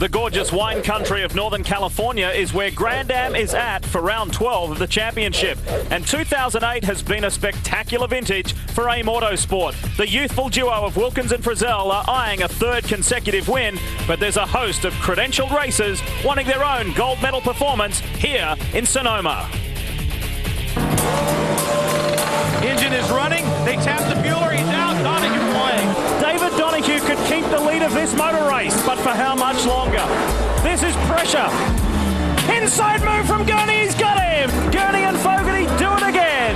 The gorgeous wine country of Northern California is where Grand Am is at for round 12 of the championship. And 2008 has been a spectacular vintage for AIM Autosport. The youthful duo of Wilkins and Frizzell are eyeing a third consecutive win, but there's a host of credentialed racers wanting their own gold medal performance here in Sonoma. Engine is running. They tap the fueler. He's out. Donahue playing. David Donahue could keep the lead of this motor race, but for how much longer? This is pressure. Inside move from Gurney. He's got him. Gurney and Fogarty do it again.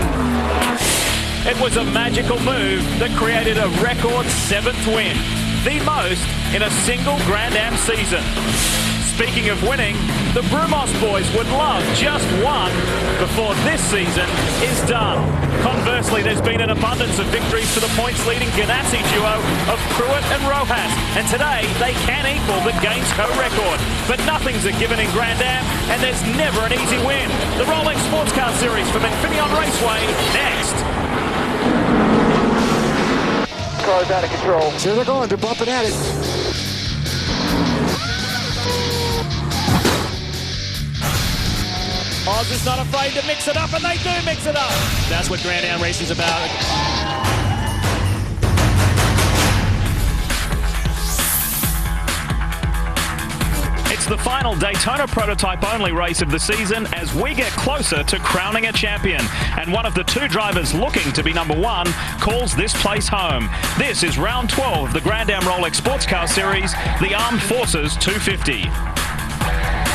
It was a magical move that created a record 7th win, the most in a single Grand Am season. Speaking of winning, the Brumos boys would love just one before this season is done. Conversely, there's been an abundance of victories for the points-leading Ganassi duo of Pruitt and Rojas, and today they can equal the Gainesco record. But nothing's a given in Grand Am, and there's never an easy win. The Rolex Sports Car Series from Infineon Raceway next. Car's out of control. Here they're going. They're bumping at it. Oz is not afraid to mix it up, and they do mix it up. That's what Grand Am racing's about. It's the final Daytona prototype-only race of the season as we get closer to crowning a champion. And one of the two drivers looking to be number one calls this place home. This is round 12 of the Grand Am Rolex Sports Car Series, the Armed Forces 250.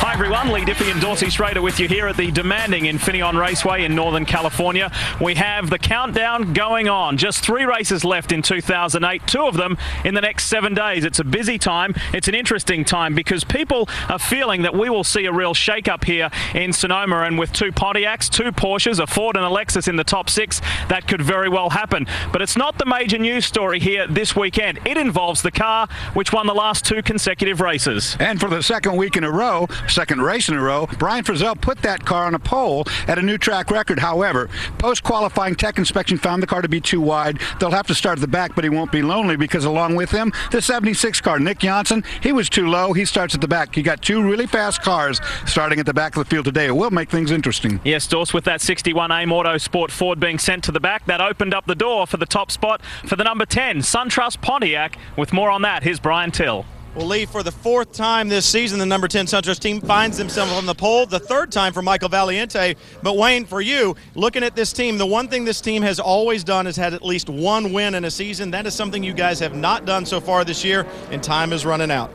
Hi everyone, Lee Diffie and Dorsey Schrader with you here at the demanding Infineon Raceway in Northern California. We have the countdown going on. Just 3 races left in 2008, 2 of them in the next 7 days. It's a busy time. It's an interesting time because people are feeling that we will see a real shake-up here in Sonoma, and with 2 Pontiacs, 2 Porsches, a Ford and a Lexus in the top 6, that could very well happen. But it's not the major news story here this weekend. It involves the car which won the last 2 consecutive races. And for the second week in a row, second race in a row, Brian Frizzell put that car on a pole at a new track record. However, post-qualifying tech inspection found the car to be too wide. They'll have to start at the back, but he won't be lonely because along with him, the 76 car, Nick Johnson, he was too low. He starts at the back. You got 2 really fast cars starting at the back of the field today. It will make things interesting. Yes, Dorse, with that 61 AIM Autosport Ford being sent to the back, that opened up the door for the top spot for the number 10 SunTrust Pontiac. With more on that, here's Brian Till. Well, Lee, for the 4th time this season, the number 10 SunTrust team finds themselves on the pole. The 3rd time for Michael Valiente. But, Wayne, for you, looking at this team, the one thing this team has always done is had at least 1 win in a season. That is something you guys have not done so far this year, and time is running out.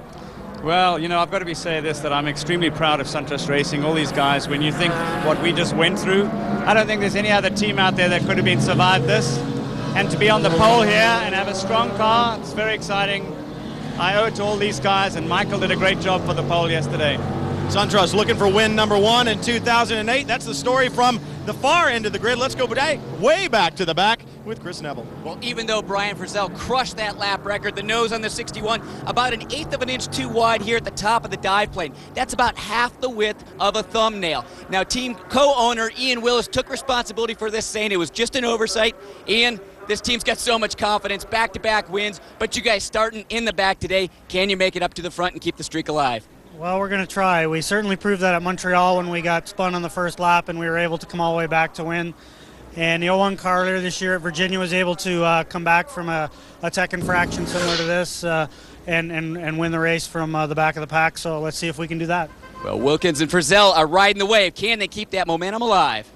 Well, you know, I've got to say this, that I'm extremely proud of SunTrust Racing, all these guys. When you think what we just went through, I don't think there's any other team out there that could have survived this. And to be on the pole here and have a strong car, it's very exciting. I owe it to all these guys, and Michael did a great job for the pole yesterday. SunTrust looking for win number 1 in 2008. That's the story from the far end of the grid. Let's go way back to the back with Chris Neville. Well, even though Brian Frizzell crushed that lap record, the nose on the 61, about 1/8 of an inch too wide here at the top of the dive plane. That's about half the width of a thumbnail. Now, team co-owner Ian Willis took responsibility for this, saying it was just an oversight. Ian, this team's got so much confidence, back-to-back wins, but you guys starting in the back today. Can you make it up to the front and keep the streak alive? Well, we're going to try. We certainly proved that at Montreal when we got spun on the first lap and we were able to come all the way back to win. And the 01 car earlier this year at Virginia was able to come back from a tech infraction similar to this and win the race from the back of the pack. So let's see if we can do that. Well, Wilkins and Frizzell are riding the wave. Can they keep that momentum alive?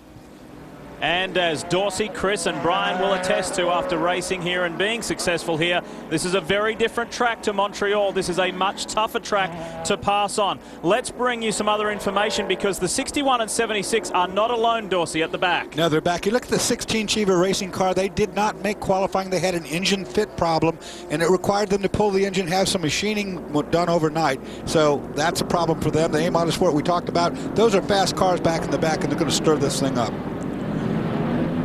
And as Dorsey, Chris and Brian will attest to after racing here and being successful here, this is a very different track to Montreal. This is a much tougher track to pass on. Let's bring you some other information because the 61 and 76 are not alone, Dorsey, at the back. No, they're back. You look at the 16 Chiva racing car. They did not make qualifying. They had an engine fit problem, and it required them to pull the engine, have some machining done overnight. So that's a problem for them. The AIM Autosport we talked about, those are fast cars back in the back, and they're going to stir this thing up.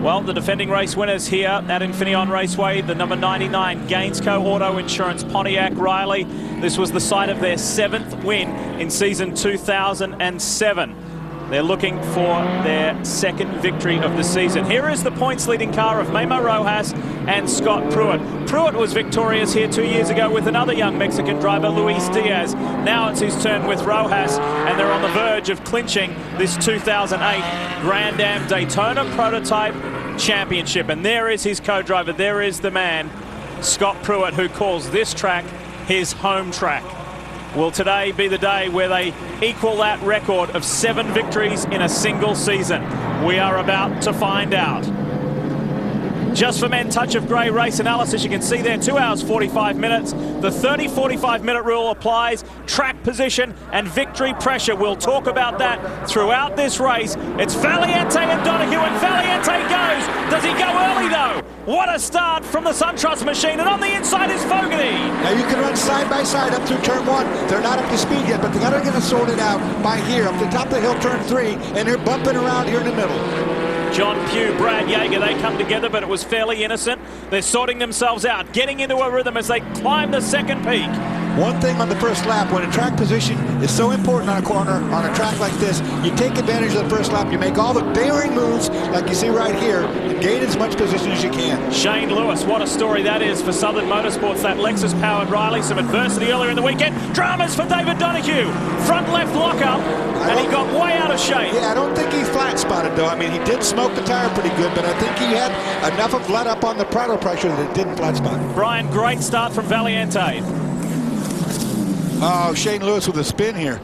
Well, the defending race winners here at Infineon Raceway, the number 99 Gainesco Auto Insurance Pontiac Riley. This was the site of their 7th win in season 2007. They're looking for their 2nd victory of the season. Here is the points leading car of Memo Rojas, and Scott Pruitt. Pruitt was victorious here 2 years ago with another young Mexican driver, Luis Diaz. Now it's his turn with Rojas, and they're on the verge of clinching this 2008 Grand Am Daytona Prototype Championship. And there is his co-driver. There is the man, Scott Pruitt, who calls this track his home track. Will today be the day where they equal that record of 7 victories in a single season? We are about to find out. Just for Men Touch of Grey race analysis, you can see there 2 hours 45 minutes. The 30-45 minute rule applies. Track position and victory pressure. We'll talk about that throughout this race. It's Valiente and Donahue, and Valiente goes. Does he go early though? What a start from the SunTrust machine, and on the inside is Fogarty. Now you can run side by side up through turn 1. They're not up to speed yet, but they got to get it sorted out by here up the top of the hill, turn 3, and they're bumping around here in the middle. John Pugh, Brad Yeager, they come together, but it was fairly innocent. They're sorting themselves out, getting into a rhythm as they climb the second peak. One thing on the first lap, when a track position is so important on a corner, on a track like this, you take advantage of the first lap. You make all the daring moves like you see right here and gain as much position as you can. Shane Lewis, what a story that is for Southern Motorsports, that Lexus-powered Riley. Some adversity earlier in the weekend. Dramas for David Donahue. Front left lockup, and he got way out of shape. Yeah, I don't think he flat-spotted, though. I mean, he did smoke the tire pretty good, but I think he had enough of let up on the throttle pressure that it didn't flat-spot. Brian, great start from Valiente. Oh, Shane Lewis with a spin here.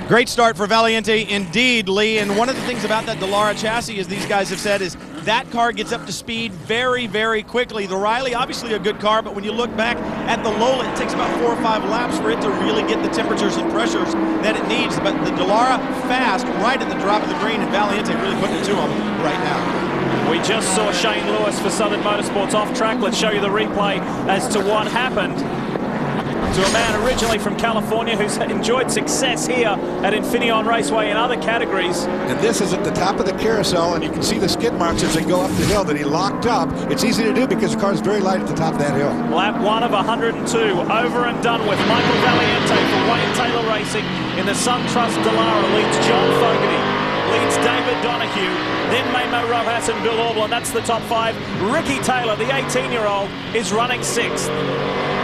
Great start for Valiente indeed, Lee. And one of the things about that Dallara chassis, as these guys have said, is that car gets up to speed very, very quickly. The Riley, obviously a good car, but when you look back at the Lola, it takes about 4 or 5 laps for it to really get the temperatures and pressures that it needs. But the Dallara fast, right at the drop of the green, and Valiente really putting it to them right now. We just saw Shane Lewis for Southern Motorsports off track. Let's show you the replay as to what happened to a man originally from California who's enjoyed success here at Infineon Raceway in other categories. And this is at the top of the carousel, and you can see the skid marks as they go up the hill that he locked up. It's easy to do because the car's very light at the top of that hill. Lap 1 of 102, over and done with. Michael Valiente for Wayne Taylor Racing in the SunTrust Dallara leads John Fogarty, leads David Donahue, then Memo Rojas and Bill Orble, and that's the top 5. Ricky Taylor, the 18-year-old, is running 6th.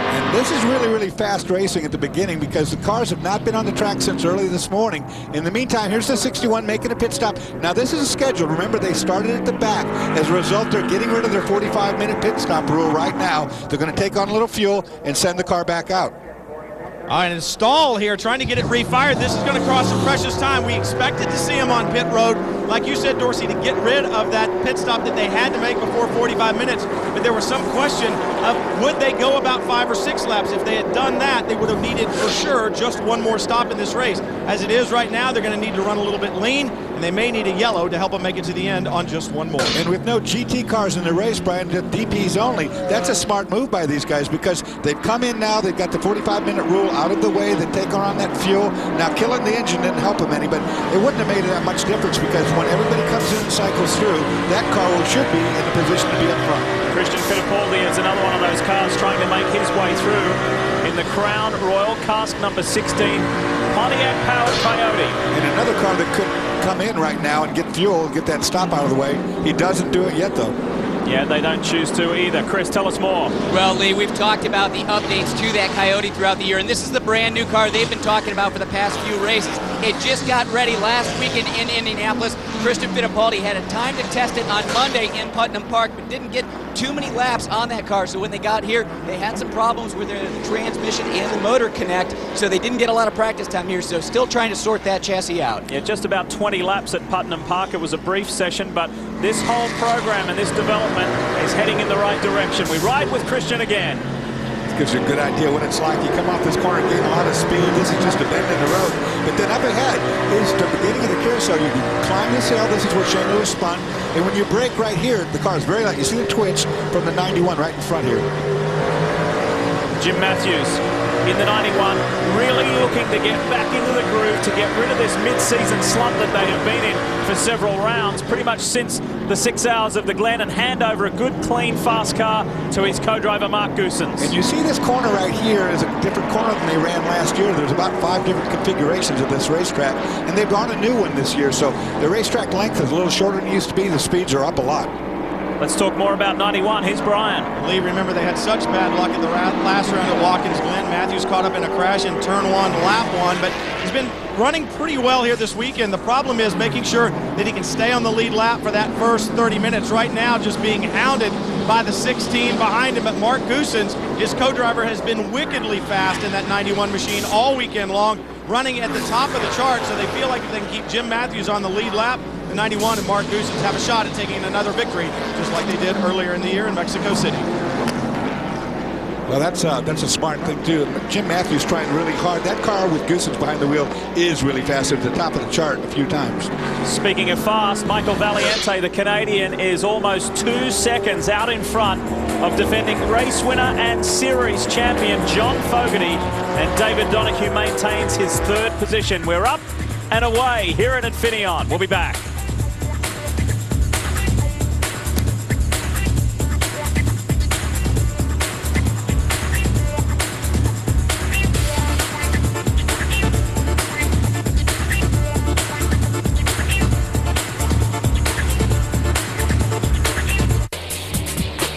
And this is really, really fast racing at the beginning because the cars have not been on the track since early this morning. In the meantime, here's the 61 making a pit stop. Now, this is a schedule. Remember, they started at the back. As a result, they're getting rid of their 45-minute pit stop rule right now. They're going to take on a little fuel and send the car back out. All right, and Stahl here trying to get it refired. This is going to cross some precious time. We expected to see him on pit road, like you said, Dorsey, to get rid of that pit stop that they had to make before 45 minutes. But there was some question of would they go about 5 or 6 laps. If they had done that, they would have needed for sure just one more stop in this race. As it is right now, they're going to need to run a little bit lean, and they may need a yellow to help them make it to the end on just one more. And with no GT cars in the race, Brian, DPs only, that's a smart move by these guys because they've come in now, they've got the 45-minute rule out of the way, they take on that fuel. Now, killing the engine didn't help them any, but it wouldn't have made that much difference because when everybody comes in and cycles through, that car should be in the position to be up front. Christian Fittipaldi is another one of those cars trying to make his way through in the Crown Royal cask number 16 Pontiac powered Coyote. And another car that could come in right now and get fuel and get that stop out of the way. He doesn't do it yet, though. Yeah, they don't choose to either. Chris, tell us more. Well, Lee, we've talked about the updates to that Coyote throughout the year, and this is the brand new car they've been talking about for the past few races. It just got ready last weekend in Indianapolis. Christian Fittipaldi had a time to test it on Monday in Putnam Park, but didn't get too many laps on that car. So when they got here, they had some problems with the transmission and the motor connect, so they didn't get a lot of practice time here. So still trying to sort that chassis out. Yeah, just about 20 laps at Putnam Park. It was a brief session, but this whole program and this development is heading in the right direction. We ride with Christian again. Gives you a good idea what it's like. You come off this corner, gain a lot of speed. This is just a bend in the road. But then up ahead is the beginning of the carousel. You can climb this hill. This is where Shane Lewis spun. And when you brake right here, the car is very light. You see the twitch from the 91 right in front here. Jim Matthews in the 91, really looking to get back into the groove, to get rid of this mid-season slump that they have been in for several rounds, pretty much since the 6 hours of the Glen, and hand over a good, clean, fast car to his co-driver, Mark Goosens. And you see this corner right here is a different corner than they ran last year. There's about 5 different configurations of this racetrack, and they've gone a new one this year, so the racetrack length is a little shorter than it used to be. The speeds are up a lot. Let's talk more about 91. Here's Brian. Lee, remember they had such bad luck in the last round at Watkins Glen. Matthews caught up in a crash in turn 1, lap 1, but he's been running pretty well here this weekend. The problem is making sure that he can stay on the lead lap for that first 30 minutes. Right now, just being hounded by the 16 behind him, but Mark Goosens, his co-driver, has been wickedly fast in that 91 machine all weekend long, running at the top of the chart, so they feel like if they can keep Jim Matthews on the lead lap, the 91 and Mark Goosens have a shot at taking another victory, just like they did earlier in the year in Mexico City. Well, that's a smart thing, too. Jim Matthews trying really hard. That car with Goosens behind the wheel is really fast at the top of the chart a few times. Speaking of fast, Michael Valiente, the Canadian, is almost 2 seconds out in front of defending race winner and series champion John Fogarty, and David Donahue maintains his 3rd position. We're up and away here at Infineon. We'll be back.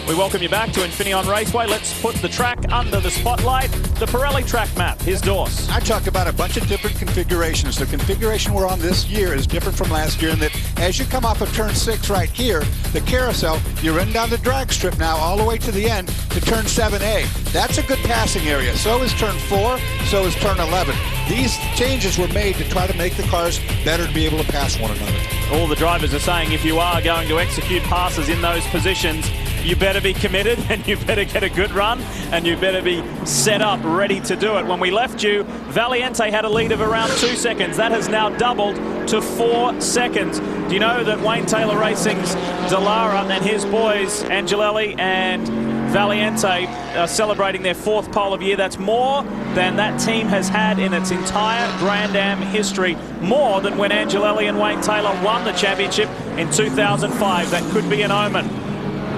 We welcome you back to Infineon Raceway. Let's put the track under the spotlight. The Pirelli track map. Here's Dorse. I talked about a bunch of different configurations. The configuration we're on this year is different from last year in that as you come off of turn 6 right here, the carousel, you're running down the drag strip now all the way to the end to turn 7A. That's a good passing area. So is turn 4, so is turn 11. These changes were made to try to make the cars better to be able to pass one another. All the drivers are saying if you are going to execute passes in those positions, you better be committed and you better get a good run and you better be set up ready to do it. When we left you, Valiente had a lead of around 2 seconds. That has now doubled to 4 seconds. Do you know that Wayne Taylor Racing's Dallara and his boys, Angelelli and Valiente, are celebrating their 4th pole of year? That's more than that team has had in its entire Grand Am history. More than when Angelelli and Wayne Taylor won the championship in 2005. That could be an omen.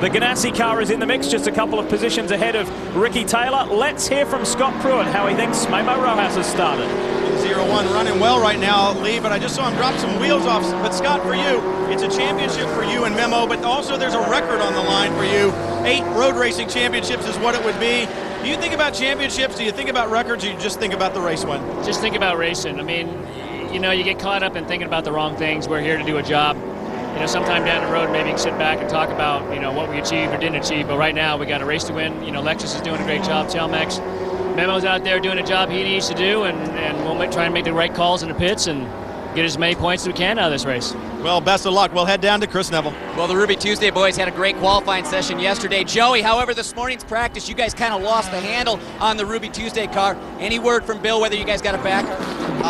The Ganassi car is in the mix, just a couple of positions ahead of Ricky Taylor. Let's hear from Scott Pruitt how he thinks Memo Rojas has started. 0-1 running well right now, Lee, but I just saw him drop some wheels off. But Scott, for you, it's a championship for you and Memo, but also there's a record on the line for you. 8 road racing championships is what it would be. Do you think about championships? Do you think about records, or you just think about the race win? Just think about racing. I mean, you know, you get caught up in thinking about the wrong things. We're here to do a job. You know, sometime down the road, maybe you can sit back and talk about, you know, what we achieved or didn't achieve. But right now, we got a race to win. You know, Lexus is doing a great job. Telmex, Memo's out there doing a job he needs to do, and we'll try and make the right calls in the pits and get as many points as we can out of this race. Well, best of luck. We'll head down to Chris Neville. Well, the Ruby Tuesday boys had a great qualifying session yesterday. Joey, however, this morning's practice, you guys kind of lost the handle on the Ruby Tuesday car. Any word from Bill whether you guys got it back?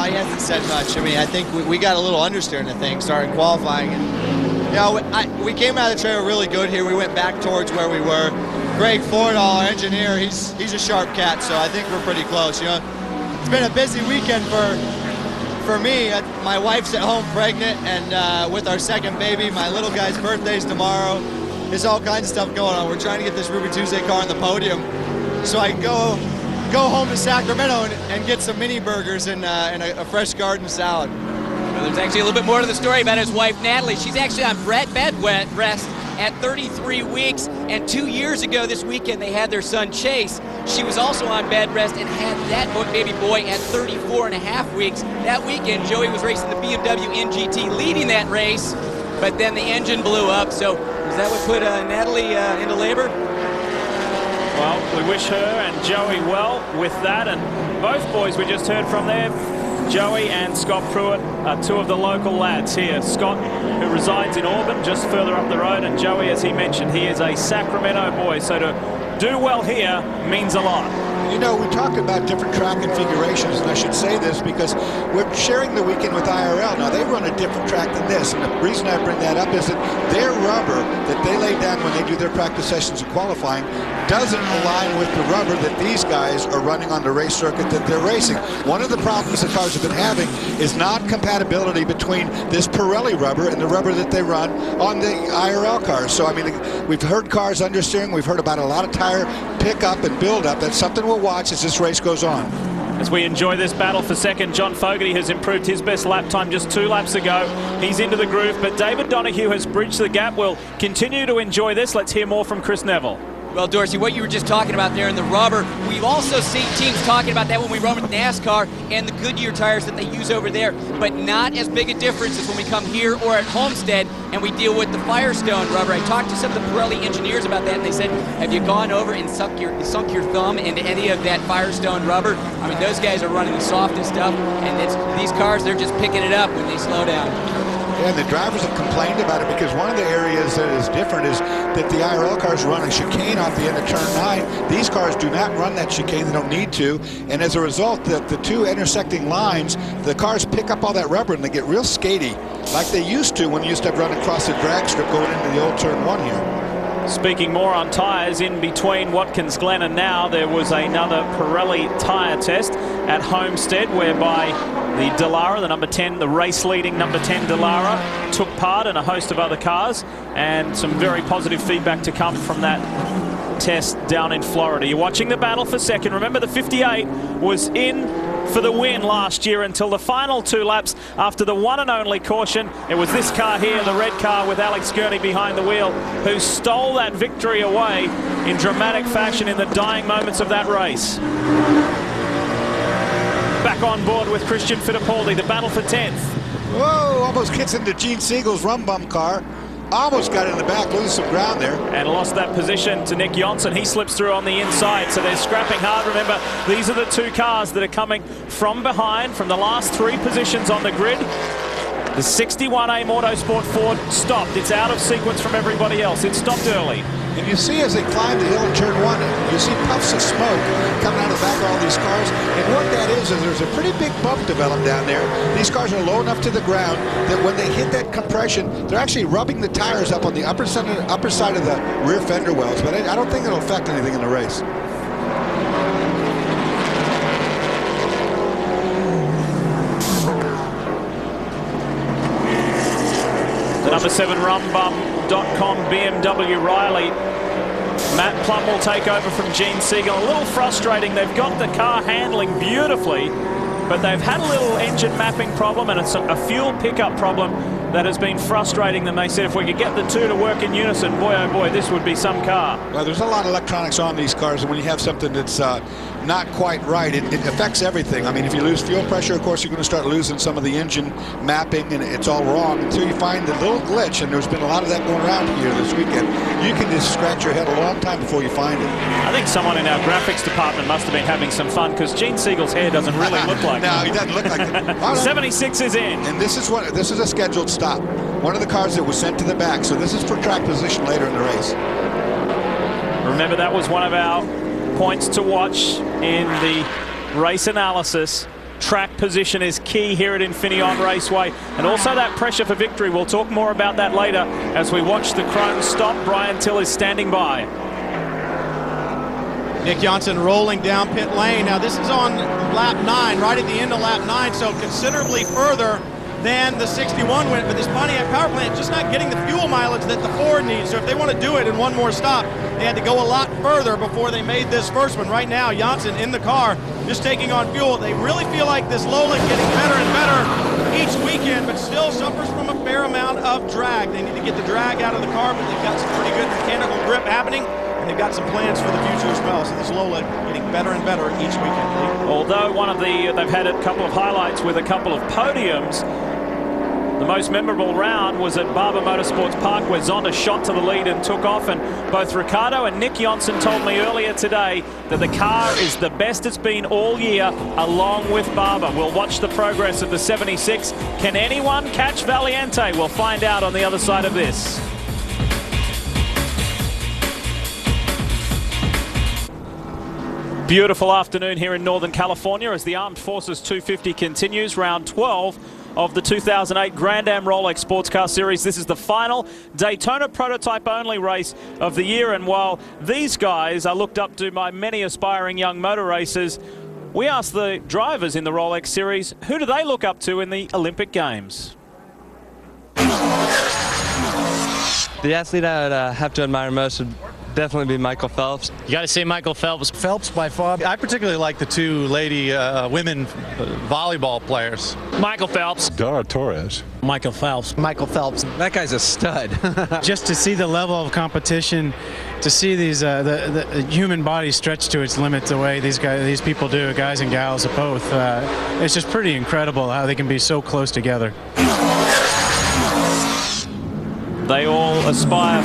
He hasn't said much. I mean, I think we got a little understeer in the thing, starting qualifying. And, you know, we came out of the trailer really good here. We went back towards where we were. Greg Ford, our engineer, he's a sharp cat, so I think we're pretty close. You know, it's been a busy weekend for me. My wife's at home pregnant, and with our second baby, my little guy's birthday's tomorrow. There's all kinds of stuff going on. We're trying to get this Ruby Tuesday car on the podium so I can go home to Sacramento and get some mini burgers and a fresh garden salad. Well, there's actually a little bit more to the story about his wife, Natalie. She's actually on bed rest at 33 weeks, and 2 years ago this weekend they had their son Chase. She was also on bed rest and had that baby boy at 34 and a half weeks. That weekend, Joey was racing the BMW NGT, leading that race, but then the engine blew up. So is that what put Natalie into labor? Well, we wish her and Joey well with that, and both boys we just heard from there, Joey and Scott Pruitt, are 2 of the local lads here. Scott, who resides in Auburn, just further up the road, and Joey, as he mentioned, he is a Sacramento boy, so to do well here means a lot. You know, we talk about different track configurations, and I should say this because we're sharing the weekend with IRL. Now, they run a different track than this, and the reason I bring that up is that their rubber that they lay down when they do their practice sessions and qualifying doesn't align with the rubber that these guys are running on the race circuit that they're racing. One of the problems the cars have been having is not compatibility between this Pirelli rubber and the rubber that they run on the IRL cars. So, I mean, we've heard cars understeering. We've heard about a lot of tire pickup and build-up. That's something we'll watch as this race goes on. As we enjoy this battle for second, John Fogarty has improved his best lap time just 2 laps ago. He's into the groove, but David Donahue has bridged the gap. We'll continue to enjoy this. Let's hear more from Chris Neville. Well, Dorsey, what you were just talking about there in the rubber, we've also seen teams talking about that when we run with NASCAR and the Goodyear tires that they use over there, but not as big a difference as when we come here or at Homestead and we deal with the Firestone rubber. I talked to some of the Pirelli engineers about that, and they said, have you gone over and sunk your thumb into any of that Firestone rubber? I mean, those guys are running the softest stuff, and these cars, they're just picking it up when they slow down. Yeah, and the drivers have complained about it because one of the areas that is different is that the IRL cars run a chicane off the end of turn 9. These cars do not run that chicane. They don't need to. And as a result, the two intersecting lines, the cars pick up all that rubber and they get real skatey like they used to when you used to run across the drag strip going into the old turn 1 here. Speaking more on tyres, in between Watkins Glen and now, there was another Pirelli tyre test at Homestead whereby the Dallara, the number 10, the race-leading number 10 Dallara, took part in a host of other cars, and some very positive feedback to come from that test down in Florida. You're watching the battle for second. Remember, the 58 was in for the win last year until the final 2 laps after the one and only caution. It was this car here, the red car with Alex Gurney behind the wheel, who stole that victory away in dramatic fashion in the dying moments of that race. Back on board with Christian Fittipaldi, the battle for 10th. Whoa, almost gets into Gene Siegel's rum bum car. Almost got in the back, losing some ground there. And lost that position to Nick Johnson. He slips through on the inside, so they're scrapping hard. Remember, these are the 2 cars that are coming from behind, from the last 3 positions on the grid. The 61A Motorsport Ford stopped. It's out of sequence from everybody else. It stopped early. And you see as they climb the hill in turn 1, you see puffs of smoke coming out of the back of all these cars. And what that is there's a pretty big bump developed down there. These cars are low enough to the ground that when they hit that compression, they're actually rubbing the tires up on the upper side of the rear fender wells. But I don't think it'll affect anything in the race. The number 7 rumbum.com BMW Riley. Matt Plum will take over from Gene Siegel. A little frustrating. They've got the car handling beautifully, but they've had a little engine mapping problem and it's a fuel pickup problem that has been frustrating them. They said if we could get the 2 to work in unison, boy oh boy, this would be some car. Well, there's a lot of electronics on these cars, and when you have something that's not quite right, it affects everything. I mean, if you lose fuel pressure, of course, you're going to start losing some of the engine mapping, and it's all wrong until you find the little glitch, and there's been a lot of that going around here this weekend. You can just scratch your head a long time before you find it. I think someone in our graphics department must have been having some fun, because Gene Siegel's hair doesn't really look like no, he doesn't look like it. 76 is in. And this is a scheduled stop. One of the cars that was sent to the back, so this is for track position later in the race. Remember, that was one of our points to watch in the race analysis. Track position is key here at Infineon Raceway, and also that pressure for victory. We'll talk more about that later as we watch the Chrome stop. Brian Till is standing by. Nick Johnson rolling down pit lane. Now this is on lap 9, right at the end of lap 9, so considerably further than the 61 went, but this Pontiac power plant just not getting the fuel mileage that the Ford needs. So if they want to do it in one more stop, they had to go a lot further before they made this first one. Right now, Johnson in the car, just taking on fuel. They really feel like this Lola getting better and better each weekend, but still suffers from a fair amount of drag. They need to get the drag out of the car, but they've got some pretty good mechanical grip happening, and they've got some plans for the future as well. So this Lola getting better and better each weekend. Although they've had a couple of highlights with a couple of podiums. The most memorable round was at Barber Motorsports Park, where Zonda shot to the lead and took off, and both Ricardo and Nick Johnson told me earlier today that the car is the best it's been all year, along with Barber. We'll watch the progress of the 76. Can anyone catch Valiente? We'll find out on the other side of this. Beautiful afternoon here in Northern California as the Armed Forces 250 continues, round 12 of the 2008 Grand Am Rolex Sports Car Series. This is the final Daytona prototype only race of the year, and while these guys are looked up to by many aspiring young motor racers, we asked the drivers in the Rolex Series, who do they look up to in the Olympic Games? The athlete I would have to admire most would definitely be Michael Phelps. You got to say Michael Phelps. Phelps by far. I particularly like the two lady women volleyball players. Michael Phelps. Dara Torres. Michael Phelps. Michael Phelps. That guy's a stud. Just to see the level of competition, to see these the human body stretched to its limit the way these people do, guys and gals of both, it's just pretty incredible how they can be so close together. They all aspire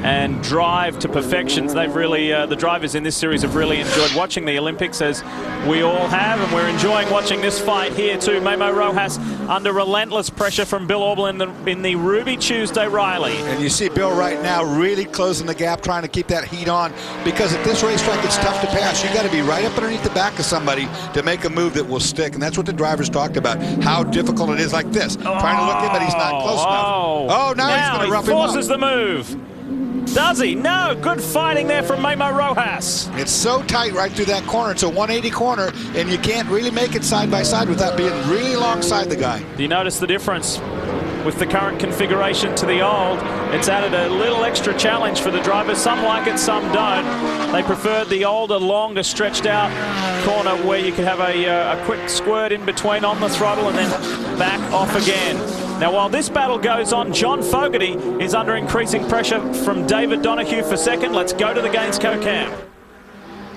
and drive to perfection. They've really, the drivers in this series have really enjoyed watching the Olympics, as we all have, and we're enjoying watching this fight here too. Memo Rojas under relentless pressure from Bill Auberlen in the Ruby Tuesday Riley. And you see Bill right now really closing the gap, trying to keep that heat on, because at this racetrack it's tough to pass. You got to be right up underneath the back of somebody to make a move that will stick, and that's what the drivers talked about, how difficult it is like this. Trying to look in, but he's not close enough. Oh, now he's going to rough him up. Forces the move. Does he? No. Good fighting there from Memo Rojas. It's so tight right through that corner. It's a 180 corner, and you can't really make it side by side without being really alongside the guy. Do you notice the difference with the current configuration to the old? It's added a little extra challenge for the drivers. Some like it, some don't. They preferred the older, longer, stretched out corner where you could have a quick squirt in between on the throttle and then back off again. Now, while this battle goes on, John Fogarty is under increasing pressure from David Donahue for second. Let's go to the Gainesco camp.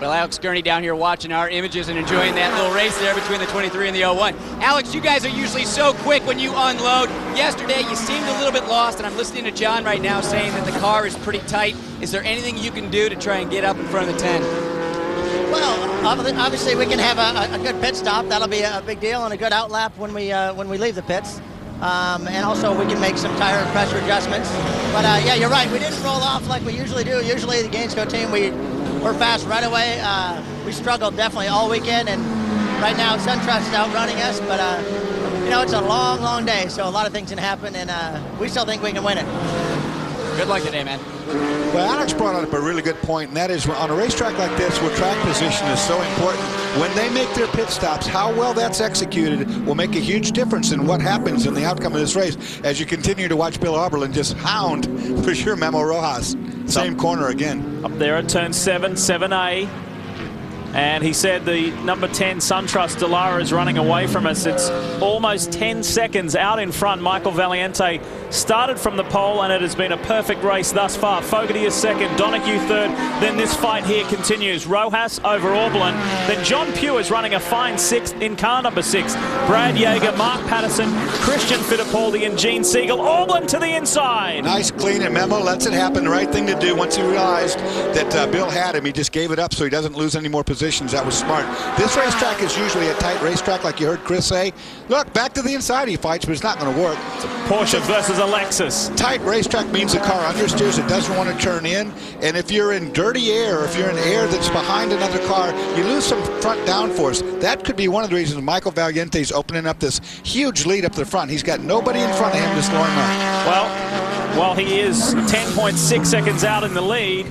Well, Alex Gurney down here watching our images and enjoying that little race there between the 23 and the 01. Alex, you guys are usually so quick when you unload. Yesterday, you seemed a little bit lost, and I'm listening to John right now saying that the car is pretty tight. Is there anything you can do to try and get up in front of the 10? Well, obviously we can have a good pit stop. That'll be a big deal, and a good outlap when we leave the pits. And also we can make some tire and pressure adjustments. But yeah, you're right. We didn't roll off like we usually do. Usually the Gainesco team, we're fast right away. We struggled definitely all weekend, and right now SunTrust is outrunning us. But you know, it's a long, long day, so a lot of things can happen, and we still think we can win it. Good luck today, man. Well, Alex brought up a really good point, and that is on a racetrack like this where track position is so important, when they make their pit stops, how well that's executed will make a huge difference in what happens in the outcome of this race, as you continue to watch Bill Auberlen just hound, for sure, Memo Rojas. Same corner again. Up there at turn 7, 7A. And he said the number 10 SunTrust Dallara is running away from us. It's almost 10 seconds out in front. Michael Valiente started from the pole, and it has been a perfect race thus far. Fogarty is second, Donahue third. Then this fight here continues. Rojas over Auberlen. Then John Pugh is running a fine sixth in car number 6. Brad Yeager, Mark Patterson, Christian Fittipaldi, and Gene Siegel. Auberlen to the inside. Nice clean, and Memo lets it happen. The right thing to do once he realized that Bill had him. He just gave it up so he doesn't lose any more positions. That was smart. This racetrack is usually a tight racetrack, like you heard Chris say. Look, back to the inside he fights, but it's not going to work. It's a Porsche versus a Lexus. Tight racetrack means the car understeers. It doesn't want to turn in. And if you're in dirty air, or if you're in air that's behind another car, you lose some front downforce. That could be one of the reasons Michael Valiente is opening up this huge lead up the front. He's got nobody in front of him to slow him up. Well, while he is 10.6 seconds out in the lead,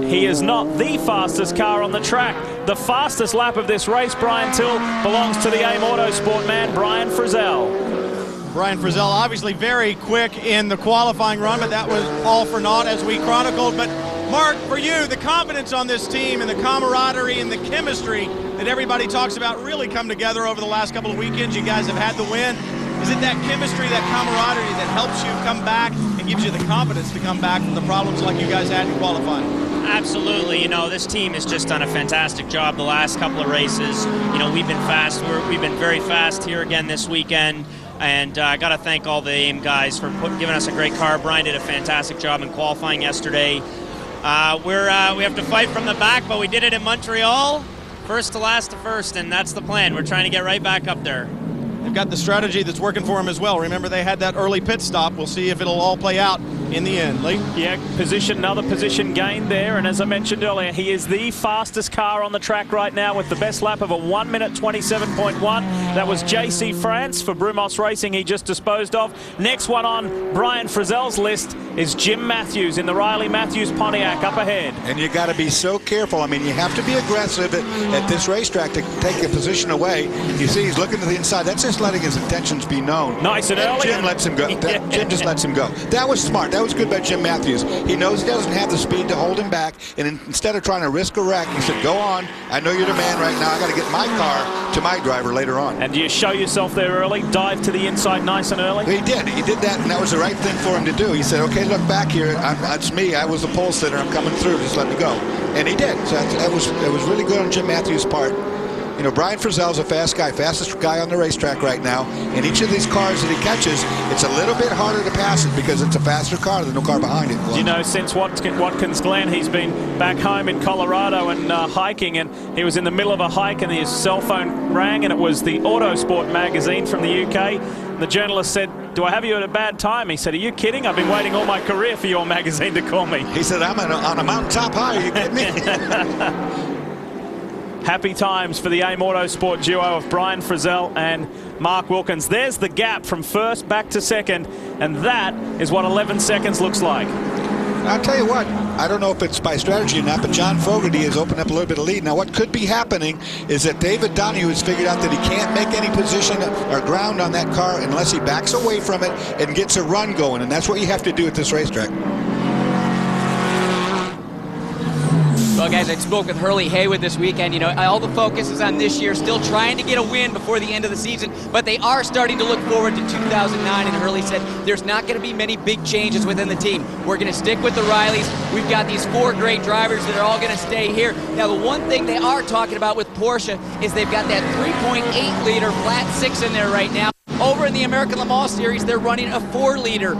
he is not the fastest car on the track. The fastest lap of this race, Brian Till, belongs to the AIM Autosport man, Brian Frizzell. Brian Frizzell obviously very quick in the qualifying run, but that was all for naught as we chronicled. But Mark, for you, the confidence on this team and the camaraderie and the chemistry that everybody talks about really come together over the last couple of weekends. You guys have had the win. Is it that chemistry, that camaraderie that helps you come back and gives you the confidence to come back from the problems like you guys had in qualifying? Absolutely. You know, this team has just done a fantastic job the last couple of races. You know, we've been fast. We've been very fast here again this weekend. And I got to thank all the AIM guys for giving us a great car. Brian did a fantastic job in qualifying yesterday. We have to fight from the back, but we did it in Montreal. First to last to first, and that's the plan. We're trying to get right back up there. They've got the strategy that's working for them as well. Remember, they had that early pit stop. We'll see if it'll all play out in the end. Lee? Yeah, another position gained there. And as I mentioned earlier, he is the fastest car on the track right now with the best lap of a 1 minute 27.1. That was JC France for Brumos Racing he just disposed of. Next one on Brian Frizzell's list is Jim Matthews in the Riley Matthews Pontiac up ahead. And you got to be so careful. I mean, you have to be aggressive at this racetrack to take a position away. You see, he's looking to the inside. That's just letting his intentions be known. Nice and early. Jim lets him go. Jim just lets him go. That was smart. that was good by Jim Matthews. He knows he doesn't have the speed to hold him back, and instead of trying to risk a wreck, he said, go on. I know you're the man right now. I got to get my car to my driver later on. And do you show yourself there early, dive to the inside nice and early? He did. He did that, and that was the right thing for him to do. He said, okay, look back here. It's me. I was the pole sitter. I'm coming through. Just let me go. And he did. So that was really good on Jim Matthews' part. You know, Brian Frizzell's a fast guy, fastest guy on the racetrack right now. And each of these cars that he catches, it's a little bit harder to pass it because it's a faster car than the car behind it. Do you know, since Watkins Glen, he's been back home in Colorado and hiking, and he was in the middle of a hike and his cell phone rang, and it was the Autosport magazine from the UK. And the journalist said, do I have you at a bad time? He said, are you kidding? I've been waiting all my career for your magazine to call me. He said, I'm on a mountaintop high. Are you kidding me? Happy times for the AIM Autosport duo of Brian Frizzell and Mark Wilkins. There's the gap from first back to second, and that is what 11 seconds looks like. I'll tell you what, I don't know if it's by strategy or not, but John Fogerty has opened up a little bit of lead. Now, what could be happening is that David Donahue has figured out that he can't make any position or ground on that car unless he backs away from it and gets a run going, and that's what you have to do at this racetrack. Well, guys, I spoke with Hurley Haywood this weekend. You know, all the focus is on this year, still trying to get a win before the end of the season, but they are starting to look forward to 2009, and Hurley said there's not going to be many big changes within the team. We're going to stick with the Rileys. We've got these 4 great drivers that are all going to stay here. Now, the one thing they are talking about with Porsche is they've got that 3.8-liter flat 6 in there right now. Over in the American Le Mans Series, they're running a 4-liter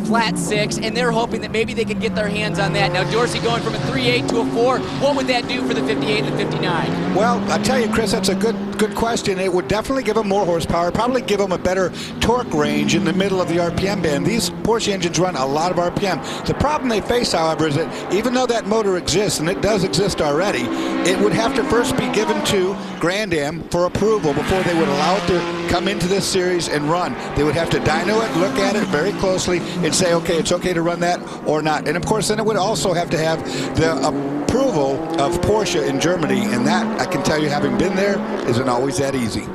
flat 6, and they're hoping that maybe they could get their hands on that. Now, Dorsey going from a 3.8 to a 4, what would that do for the 58 and the 59? Well, I tell you, Chris, that's a good question. It would definitely give them more horsepower, probably give them a better torque range in the middle of the RPM band. These Porsche engines run a lot of RPM. The problem they face, however, is that even though that motor exists, and it does exist already, it would have to first be given to Grand Am for approval before they would allow it to come into this series and run. They would have to dyno it, look at it very closely, and say, okay, it's okay to run that or not. And of course, then it would also have to have the approval of Porsche in Germany, and that, I can tell you, having been there, isn't always that easy.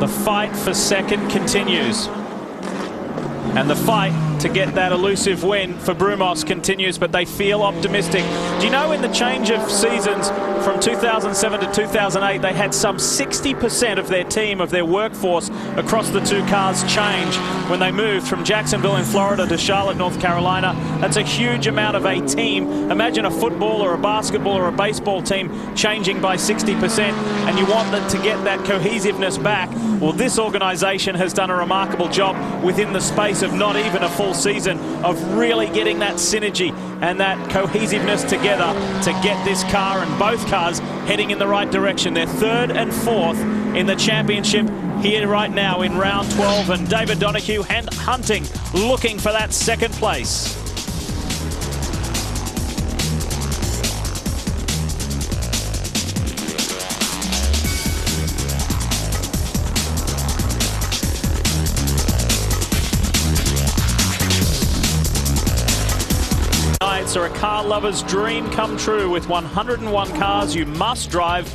The fight for second continues. And the fight to get that elusive win for Brumos continues, but they feel optimistic. Do you know, in the change of seasons from 2007 to 2008, they had some 60% of their team, of their workforce across the 2 cars change when they moved from Jacksonville in Florida to Charlotte, North Carolina. That's a huge amount of a team. Imagine a football or a basketball or a baseball team changing by 60%, and you want them to get that cohesiveness back. Well, this organization has done a remarkable job within the space of not even a full season of really getting that synergy and that cohesiveness together to get this car and both cars heading in the right direction. They're 3rd and 4th in the championship here right now in round 12, and David Donahue hunting, looking for that 2nd place. Are a car lover's dream come true. With 101 cars you must drive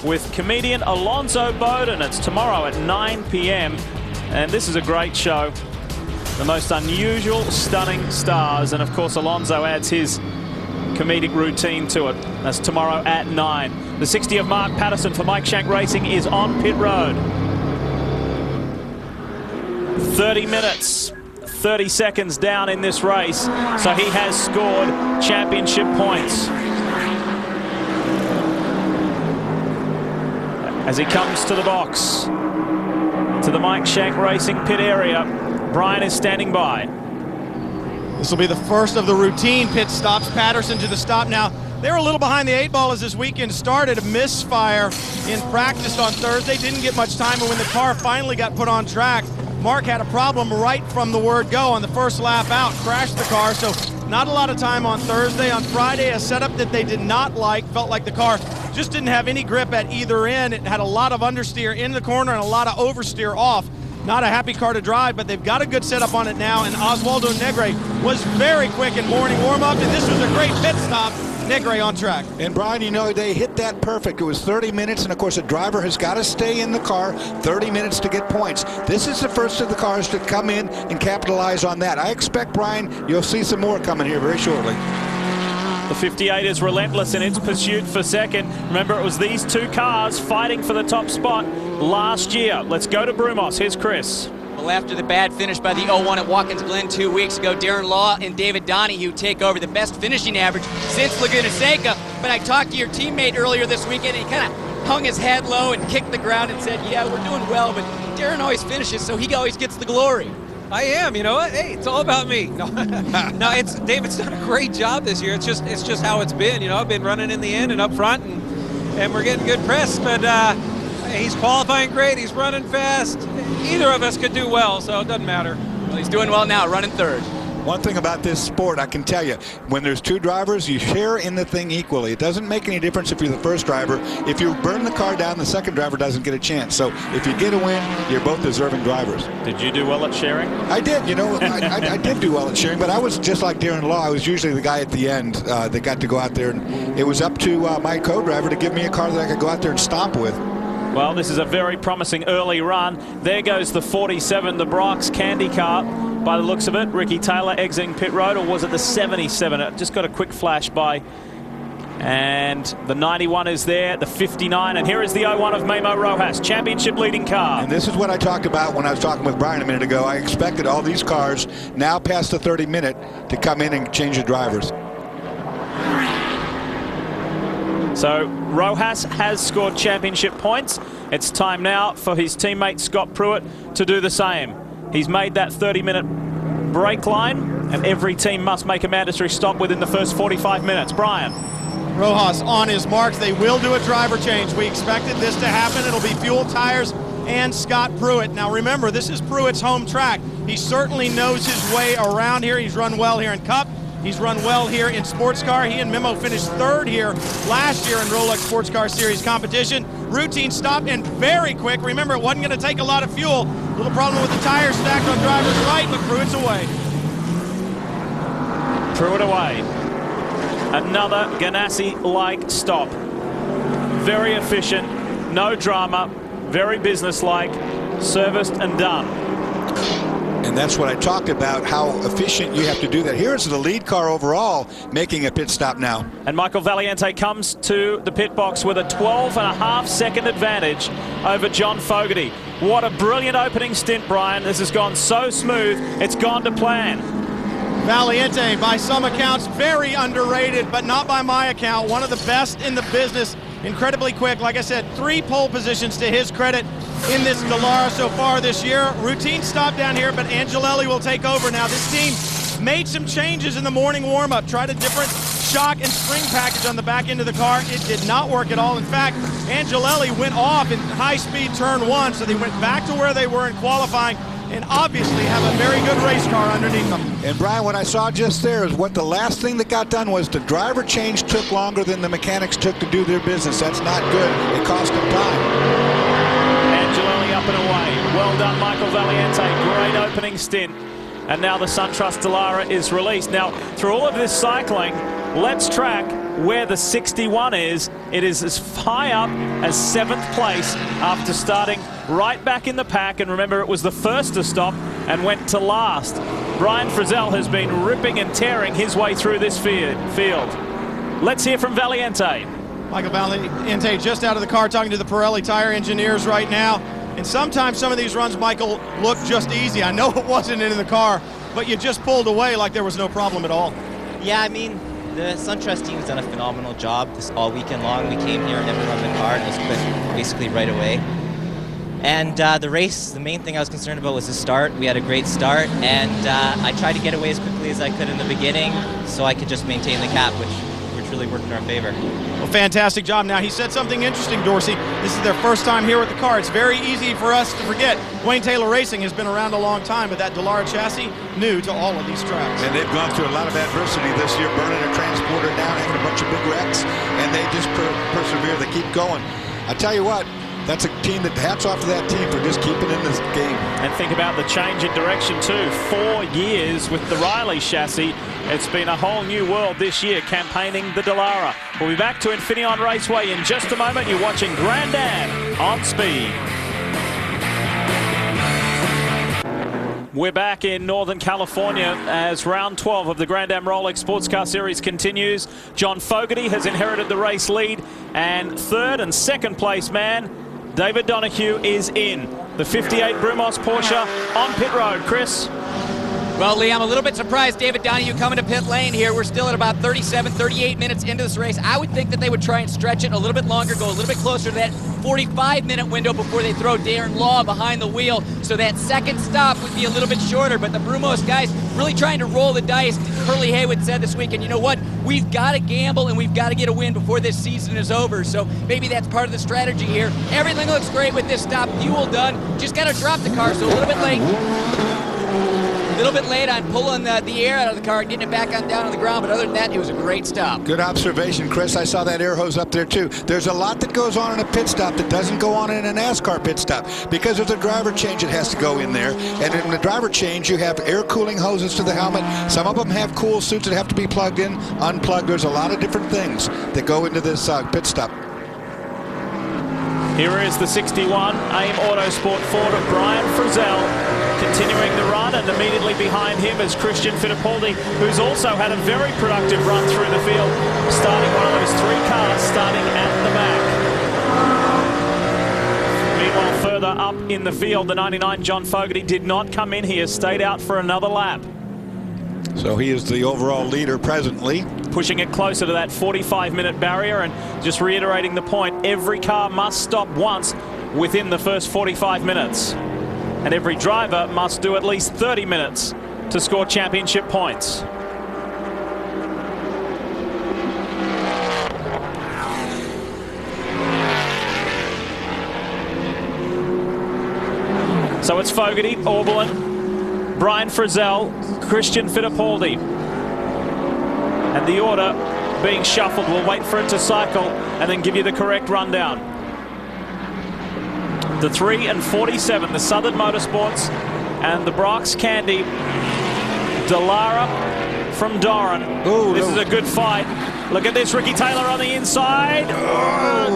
with comedian Alonzo Bowden. It's tomorrow at 9 p.m. and this is a great show. The most unusual, stunning stars, and of course Alonzo adds his comedic routine to it. That's tomorrow at 9. The 60 of Mark Patterson for Mike Shank Racing is on pit road. 30 minutes. 30 seconds down in this race, so he has scored championship points. As he comes to the box, to the Mike Shank Racing pit area, Brian is standing by. This will be the first of the routine pit stops. Patterson to the stop now. They were a little behind the 8 ball as this weekend started. A misfire in practice on Thursday. Didn't get much time, and when the car finally got put on track, Mark had a problem right from the word go on the first lap out, crashed the car, so not a lot of time on Thursday. On Friday, a setup that they did not like, felt like the car just didn't have any grip at either end. It had a lot of understeer in the corner and a lot of oversteer off. Not a happy car to drive, but they've got a good setup on it now, and Oswaldo Negre was very quick in morning warm-up, and this was a great pit stop Nick Ray on track. And Brian, you know, they hit that perfect. It was 30 minutes, and of course, the driver has got to stay in the car 30 minutes to get points. This is the first of the cars to come in and capitalize on that. I expect, Brian, you'll see some more coming here very shortly. The 58 is relentless in its pursuit for second. Remember, it was these two cars fighting for the top spot last year. Let's go to Brumos. Here's Chris. Well, after the bad finish by the 01 at Watkins Glen 2 weeks ago, Darren Law and David Donahue take over the best finishing average since Laguna Seca. But I talked to your teammate earlier this weekend, and he kind of hung his head low and kicked the ground and said, yeah, we're doing well, but Darren always finishes, so he always gets the glory. I am, you know what? Hey, it's all about me. No, it's David's done a great job this year. It's just how it's been. You know, I've been running in the end and up front, and we're getting good press. But he's qualifying great. He's running fast. Either of us could do well, so it doesn't matter. Well, he's doing well now, running third. One thing about this sport, I can tell you, when there's two drivers, you share in the thing equally. It doesn't make any difference if you're the first driver. If you burn the car down, the second driver doesn't get a chance. So if you get a win, you're both deserving drivers. Did you do well at sharing? I did. You know, I did do well at sharing, but I was just like Darren Law. I was usually the guy at the end that got to go out there, and it was up to my co-driver to give me a car that I could go out there and stomp with. Well, this is a very promising early run. There goes the 47, the Brock's Candy car. By the looks of it, Ricky Taylor exiting pit road, or was it the 77? It just got a quick flash by. And the 91 is there, the 59, and here is the 01 of Memo Rojas, championship leading car. And this is what I talked about when I was talking with Brian a minute ago. I expected all these cars now past the 30-minute to come in and change the drivers. So Rojas has scored championship points. It's time now for his teammate Scott Pruitt to do the same. He's made that 30-minute brake line, and every team must make a mandatory stop within the first 45 minutes. Brian. Rojas on his marks. They will do a driver change. We expected this to happen. It'll be fuel, tires, and Scott Pruitt. Now remember, this is Pruitt's home track. He certainly knows his way around here. He's run well here in Cup. He's run well here in Sports Car. He and Memo finished third here last year in Rolex Sports Car Series competition. Routine stop and very quick. Remember, it wasn't going to take a lot of fuel. Little problem with the tires stacked on driver's right, but Pruitt's away. Pruitt away. Another Ganassi-like stop. Very efficient, no drama, very businesslike, serviced and done. And that's what I talked about, how efficient you have to do that. Here's the lead car overall making a pit stop now. And Michael Valiente comes to the pit box with a 12.5-second advantage over John Fogarty. What a brilliant opening stint, Brian. This has gone so smooth, it's gone to plan. Valiente, by some accounts, very underrated, but not by my account. One of the best in the business. Incredibly quick. Like I said, 3 pole positions to his credit in this Dallara so far this year. Routine stop down here, but Angelelli will take over now. This team made some changes in the morning warm-up. Tried a different shock and spring package on the back end of the car. It did not work at all. In fact, Angelelli went off in high-speed turn 1, so they went back to where they were in qualifying and obviously have a very good race car underneath them. And Brian, what I saw just there is what the last thing that got done was the driver change took longer than the mechanics took to do their business. That's not good. It cost them time. Angelelli up and away. Well done, Michael Valiente. Great opening stint. And now the SunTrust Dallara is released. Now, through all of this cycling, let's track where the 61 is. It is as high up as 7th place after starting right back in the pack. And remember, it was the first to stop and went to last. Brian Frizzell has been ripping and tearing his way through this field. Let's hear from Valiente. Michael Valiente just out of the car talking to the Pirelli tire engineers right now. And sometimes some of these runs, Michael, look just easy. I know it wasn't in the car, but you just pulled away like there was no problem at all. Yeah, I mean, the SunTrust team has done a phenomenal job this all weekend long. We came here and everyone in the car and it was quit basically right away. And the race, the main thing I was concerned about was the start. We had a great start, and I tried to get away as quickly as I could in the beginning so I could just maintain the gap, which really worked in our favor. Well, fantastic job. Now, he said something interesting, Dorsey. This is their first time here with the car. It's very easy for us to forget. Wayne Taylor Racing has been around a long time, but that Dallara chassis, new to all of these tracks. And they've gone through a lot of adversity this year, burning a transporter down, having a bunch of big wrecks, and they just persevere. They keep going. I tell you what, that's a team that, hats off to that team for just keeping in this game. And think about the change in direction too. 4 years with the Riley chassis. It's been a whole new world this year campaigning the Dallara. We'll be back to Infineon Raceway in just a moment. You're watching Grand Am on Speed. We're back in Northern California as round 12 of the Grand Am Rolex Sports Car Series continues. John Fogarty has inherited the race lead, and third and second place man, David Donahue, is in. The 58 Brumos Porsche on pit road. Chris? Well, Lee, I'm a little bit surprised David Donahue coming to pit lane here. We're still at about 37, 38 minutes into this race. I would think that they would try and stretch it a little bit longer, go a little bit closer to that 45-minute window before they throw Darren Law behind the wheel. So that second stop would be a little bit shorter. But the Brumos guys really trying to roll the dice. Hurley Haywood said this week, and you know what? We've got to gamble and we've got to get a win before this season is over. So maybe that's part of the strategy here. Everything looks great with this stop. Fuel done. Just got to drop the car, so a little bit late. A little bit late on pulling the air out of the car and getting it back on down on the ground, but other than that, it was a great stop. Good observation, Chris. I saw that air hose up there too. There's a lot that goes on in a pit stop that doesn't go on in a NASCAR pit stop because there's a driver change that has to go in there. And in the driver change, you have air cooling hoses to the helmet. Some of them have cool suits that have to be plugged in, unplugged. There's a lot of different things that go into this pit stop. Here is the 61 AIM Autosport Ford of Brian Frizzell continuing the run, and immediately behind him is Christian Fittipaldi, who's also had a very productive run through the field, starting one of those 3 cars starting at the back. Meanwhile, further up in the field, the 99 John Fogarty did not come in here, stayed out for another lap. So he is the overall leader presently. Pushing it closer to that 45-minute barrier, and just reiterating the point, every car must stop once within the first 45 minutes. And every driver must do at least 30 minutes to score championship points. So it's Fogarty, Oberlin, Brian Frizzell, Christian Fittipaldi. And the order being shuffled. We'll wait for it to cycle and then give you the correct rundown. The 3 and 47, the Southern Motorsports and the Brox Candy Dallara from Doran. Ooh, this is a good fight. Look at this, Ricky Taylor on the inside.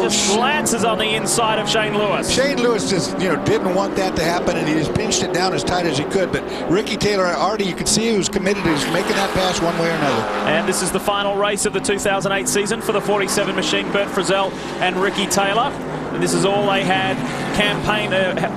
Just glances on the inside of Shane Lewis. Shane Lewis just, didn't want that to happen, and he just pinched it down as tight as he could. But Ricky Taylor, already you could see he was committed to making that pass one way or another. And this is the final race of the 2008 season for the 47 machine, Bert Frizzell and Ricky Taylor. And this is all they had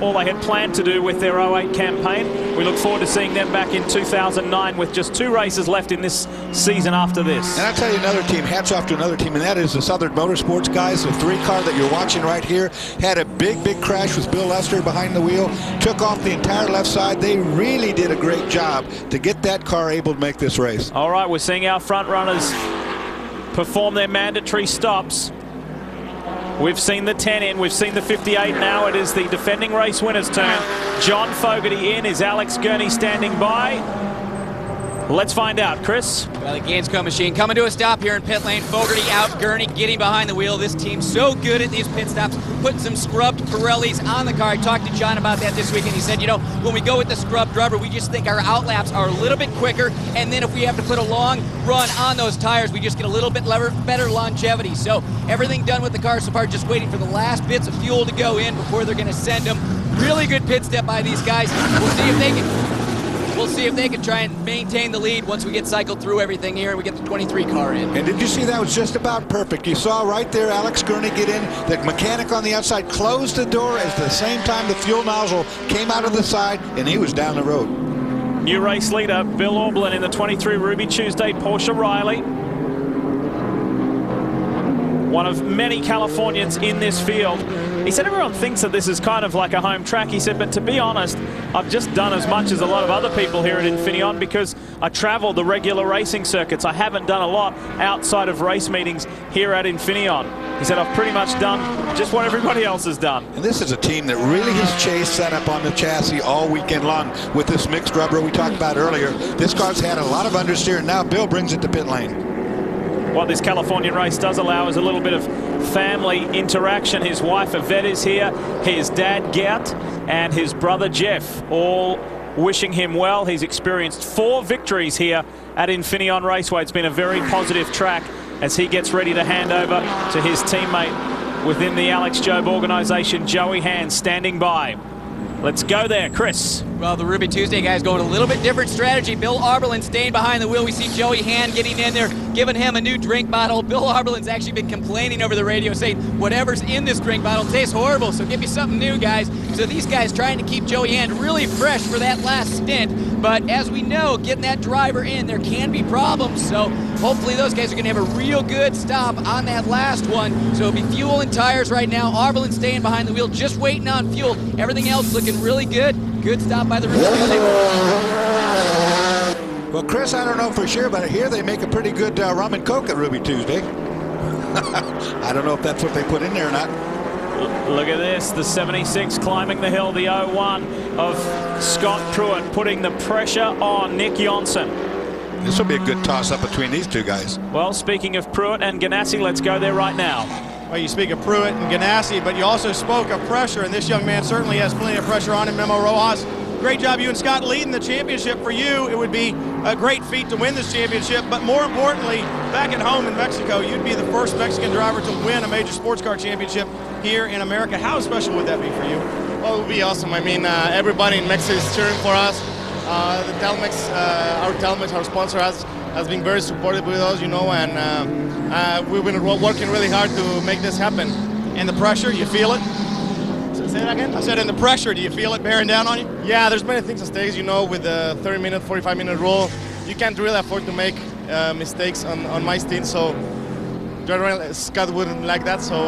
all they had planned to do with their 08 campaign. We look forward to seeing them back in 2009 with just 2 races left in this season after this. And I'll tell you another team, hats off to another team, and that is the Southern Motorsports guys. The 3 car that you're watching right here had a big crash with Bill Lester behind the wheel, took off the entire left side. They really did a great job to get that car able to make this race. All right, we're seeing our front runners perform their mandatory stops. We've seen the 10 in, we've seen the 58 now. It is the defending race winner's turn. John Fogarty in. Is Alex Gurney standing by? Let's find out. Chris? Well, the Gainsco machine coming to a stop here in pit lane. Fogarty out, Gurney getting behind the wheel. This team's so good at these pit stops, putting some scrubbed Pirellis on the car. I talked to John about that this week, and he said, when we go with the scrubbed rubber, we just think our outlaps are a little bit quicker, and then if we have to put a long run on those tires, we just get a little bit better longevity. So everything done with the car so far, just waiting for the last bits of fuel to go in before they're going to send them. Really good pit step by these guys. We'll see if they can try and maintain the lead once we get cycled through everything here and we get the 23 car in. And did you see that was just about perfect? You saw right there Alex Gurney get in. The mechanic on the outside closed the door at the same time the fuel nozzle came out of the side, and he was down the road. New race leader Bill Oberlin in the 23 Ruby Tuesday Porsche Riley. One of many Californians in this field. He said everyone thinks that this is kind of like a home track. He said, but to be honest, I've just done as much as a lot of other people here at Infineon because I travel the regular racing circuits. I haven't done a lot outside of race meetings here at Infineon. He said, I've pretty much done just what everybody else has done. And this is a team that really has chased setup on the chassis all weekend long with this mixed rubber we talked about earlier. This car's had a lot of understeer, and now Bill brings it to pit lane. What this Californian race does allow is a little bit of family interaction. His wife Yvette is here, his dad Gert, and his brother Jeff, all wishing him well. He's experienced 4 victories here at Infineon Raceway. It's been a very positive track as he gets ready to hand over to his teammate within the Alex Job organization, Joey Hand, standing by. Let's go there, Chris. Well, the Ruby Tuesday guys going a little bit different strategy. Bill Arberlin staying behind the wheel. We see Joey Hand getting in there, giving him a new drink bottle. Bill Arberlin's actually been complaining over the radio, saying whatever's in this drink bottle tastes horrible, so give me something new, guys. So these guys trying to keep Joey Hand really fresh for that last stint. But as we know, getting that driver in, there can be problems. So hopefully those guys are going to have a real good stop on that last one. So it'll be fuel and tires right now. Arberlin staying behind the wheel, just waiting on fuel. Everything else looking really good. Good stop by the Ruby Tuesday. Well, Chris, I don't know for sure, but here they make a pretty good rum and coke at Ruby Tuesday. I don't know if that's what they put in there or not. Look at this, the 76 climbing the hill, the 01 of Scott Pruitt putting the pressure on Nick Johnson. This will be a good toss-up between these two guys. Well, speaking of Pruitt and Ganassi, let's go there right now. Well, you speak of Pruitt and Ganassi, but you also spoke of pressure, and this young man certainly has plenty of pressure on him. Memo Rojas, great job, you and Scott, leading the championship. For you, it would be a great feat to win this championship, but more importantly, back at home in Mexico, you'd be the first Mexican driver to win a major sports car championship here in America. How special would that be for you? Well, it would be awesome. I mean, everybody in Mexico is cheering for us. The Telmex, our sponsor, has been very supportive with us, you know, and we've been working really hard to make this happen. And the pressure, you feel it? Say that again? I said, in the pressure, do you feel it bearing down on you? Yeah, there's many things at stake, you know, with the 30-minute, 45-minute rule. You can't really afford to make mistakes on my stint, so Scott wouldn't like that, so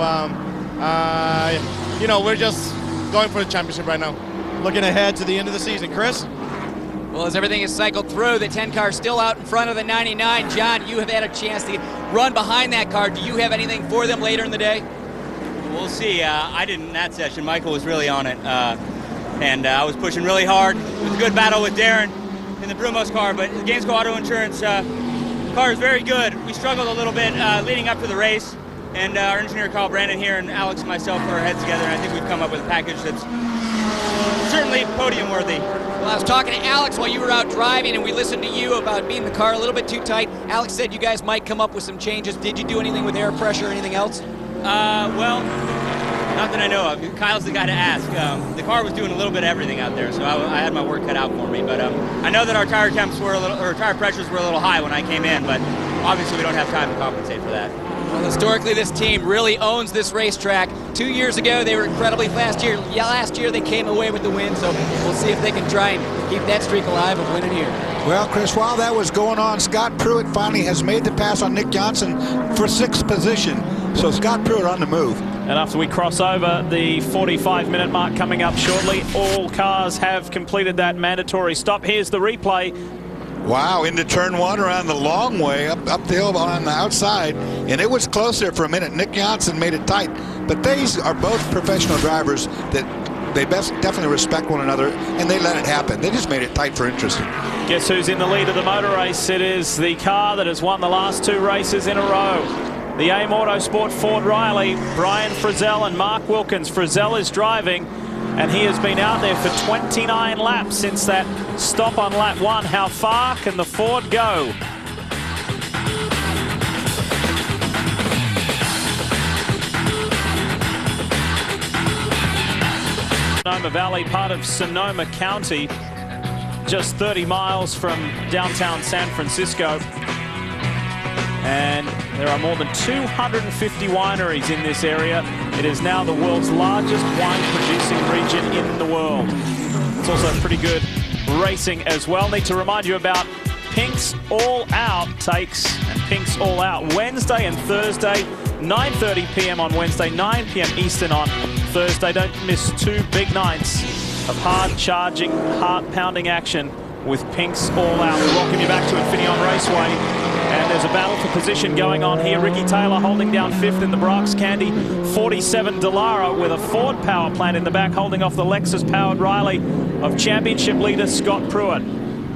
you know, we're just going for the championship right now. Looking ahead to the end of the season. Chris? Well, as everything is cycled through, the 10 car still out in front of the 99. John, you have had a chance to run behind that car. Do you have anything for them later in the day? We'll see. I didn't in that session. Michael was really on it, and I was pushing really hard. It was a good battle with Darren in the Brumos car, but the Gainesco Auto Insurance car is very good. We struggled a little bit leading up to the race, and our engineer Carl Brandon here and Alex and myself put our heads together, and I think we've come up with a package that's certainly podium worthy. Well, I was talking to Alex while you were out driving, and we listened to you about being the car a little bit too tight. Alex said you guys might come up with some changes. Did you do anything with air pressure or anything else? Well, not that I know of. Kyle's the guy to ask. The car was doing a little bit of everything out there, so I had my work cut out for me. But I know that our tire temps were tire pressures were a little high when I came in, but obviously we don't have time to compensate for that. Well, historically, this team really owns this racetrack. 2 years ago, they were incredibly fast here. Last year, they came away with the win, so we'll see if they can try and keep that streak alive of winning here. Well, Chris, while that was going on, Scott Pruitt finally has made the pass on Nick Johnson for 6th position. So Scott Pruitt on the move. And after we cross over the 45-minute mark coming up shortly, all cars have completed that mandatory stop. Here's the replay. Wow, into turn 1 around the long way, up the hill on the outside, and it was close there for a minute. Nick Johnson made it tight, but these are both professional drivers that they definitely respect one another, and they let it happen. They just made it tight for interesting. Guess who's in the lead of the motor race? It is the car that has won the last 2 races in a row. The AIM Autosport Ford Riley, Brian Frizzell and Mark Wilkins. Frizzell is driving, and he has been out there for 29 laps since that stop on lap 1. How far can the Ford go? Sonoma Valley, part of Sonoma County, just 30 miles from downtown San Francisco. And there are more than 250 wineries in this area. It is now the world's largest wine-producing region in the world. It's also pretty good racing as well. Need to remind you about Pink's All Out takes, and Pink's All Out Wednesday and Thursday, 9:30 p.m. on Wednesday, 9 p.m. Eastern on Thursday. Don't miss 2 big nights of hard-charging, heart-pounding action with Pink's All Out. We welcome you back to Infineon Raceway. And there's a battle for position going on here. Ricky Taylor holding down 5th in the Brox Candy 47 Dallara with a Ford power plant in the back, holding off the Lexus-powered Riley of championship leader Scott Pruitt.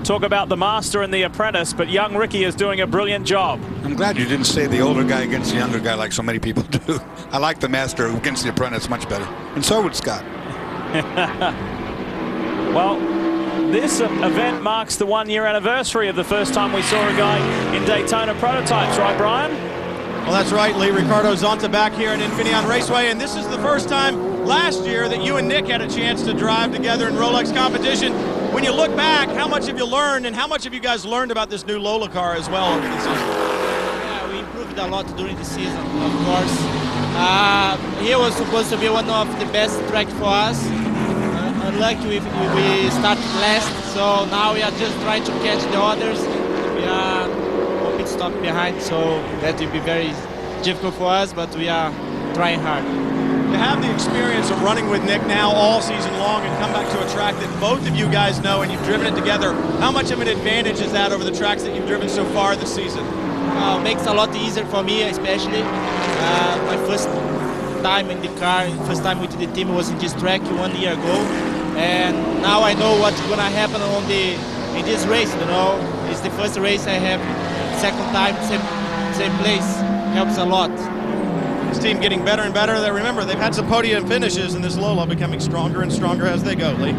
talk about the master and the apprentice, but young Ricky is doing a brilliant job. I'm glad you didn't say the older guy against the younger guy like so many people do. I like the master against the apprentice much better. And so would Scott. Well, this event marks the 1-year anniversary of the first time we saw a guy in Daytona prototypes, right, Brian? Well, that's right, Lee. Ricardo Zonta back here at Infineon Raceway, and this is the first time last year that you and Nick had a chance to drive together in Rolex competition. When you look back, how much have you learned, and how much have you guys learned about this new Lola car as well over the season? Yeah, we improved a lot during the season, of course. Here was supposed to be one of the best tracks for us. Unlucky we started last, so now we are just trying to catch the others. We are a pit stop behind, so that will be very difficult for us, but we are trying hard. To have the experience of running with Nick now all season long and come back to a track that both of you guys know and you've driven it together, how much of an advantage is that over the tracks that you've driven so far this season? Makes a lot easier for me, especially. My first time in the car, first time with the team was in this track 1 year ago, and now I know what's gonna happen in this race. You know, it's the first race I have, second time, same place, helps a lot. This team getting better and better. Remember, they've had some podium finishes, and this Lola becoming stronger and stronger as they go, Lee.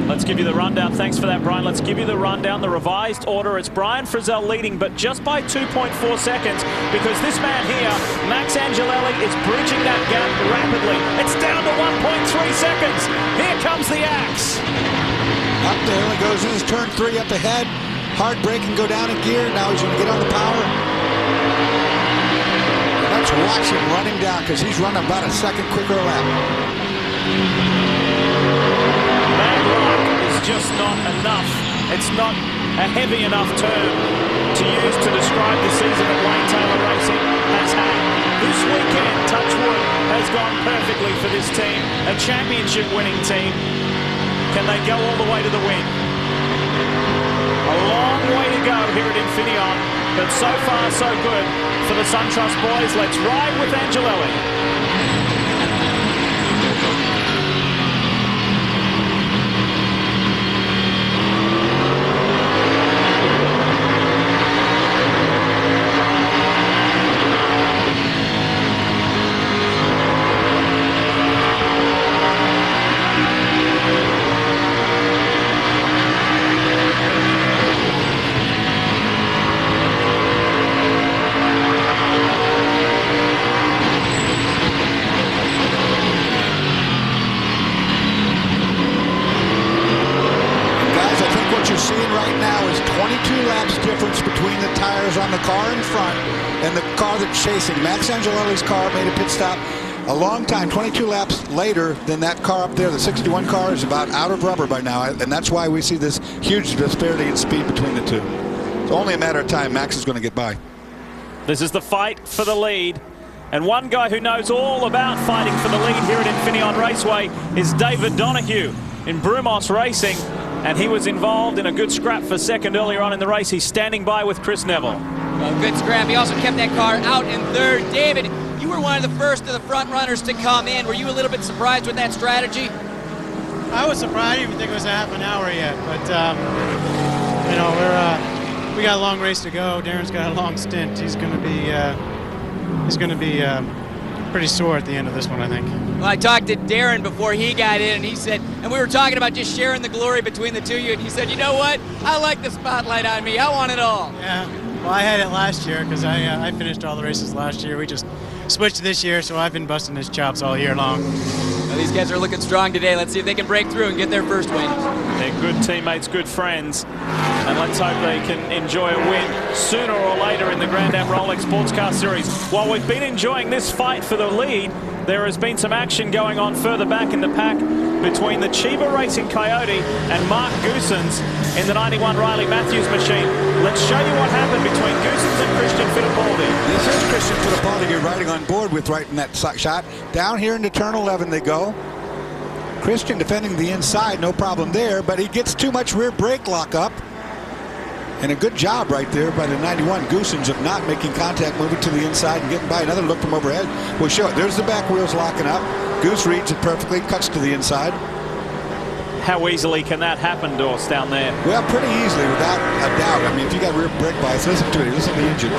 Let's give you the rundown. Thanks for that, Brian. Let's give you the rundown, the revised order. It's Brian Frizzell leading, but just by 2.4 seconds, because this man here, Max Angelelli, is bridging that gap rapidly. It's down to 1.3 seconds. Here comes the axe. Up there he goes. This is turn 3 up ahead. Hard brake and go down in gear. Now he's going to get on the power. Let's watch him run him down, because he's running about a second quicker lap. Just not enough. It's not a heavy enough term to use to describe the season that Wayne Taylor Racing has had. This weekend, touch wood, has gone perfectly for this team. A championship winning team. Can they go all the way to the win? A long way to go here at Infineon, but so far so good for the SunTrust boys. Let's ride with Angelelli. On the car in front and the car that's chasing. Max Angelelli's car made a pit stop a long time, 22 laps later than that car up there. The 61 car is about out of rubber by now, and that's why we see this huge disparity in speed between the two. It's only a matter of time. Max is going to get by. This is the fight for the lead. And one guy who knows all about fighting for the lead here at Infineon Raceway is David Donohue in Brumos Racing. And he was involved in a good scrap for second earlier on in the race. He's standing by with Chris Neville. Well, good scrap. He also kept that car out in third. David, you were one of the first of the front runners to come in. Were you a little bit surprised with that strategy? I was surprised. I didn't even think it was a half an hour yet. But, you know, we got a long race to go. Darren's got a long stint. He's going to be pretty sore at the end of this one, I think. Well, I talked to Darren before he got in, and he said, and we were talking about just sharing the glory between the two of you, and he said, you know what? I like the spotlight on me. I want it all. Yeah. Well, I had it last year because I finished all the races last year. We just switched this year, so I've been busting his chops all year long. Well, these guys are looking strong today. Let's see if they can break through and get their first win. They're good teammates, good friends, and let's hope they can enjoy a win sooner or later in the Grand Am Rolex Sports Car Series. While we've been enjoying this fight for the lead, there has been some action going on further back in the pack between the Chiba Racing Coyote and Mark Goosens in the 91 Riley Matthews machine. Let's show you what happened between Goosens and Christian Fittipaldi. This is Christian Fittipaldi you're riding on board with right in that shot. Down here into turn 11 they go. Christian defending the inside, no problem there, but he gets too much rear brake lock up. And a good job right there by the 91 Goosens of not making contact, moving to the inside and getting by. Another look from overhead will show it. There's the back wheels locking up. Goose reads it perfectly, cuts to the inside. How easily can that happen, Dorse, down there? Well, pretty easily, without a doubt. I mean, if you got rear brake bias, listen to it. Listen to the engine.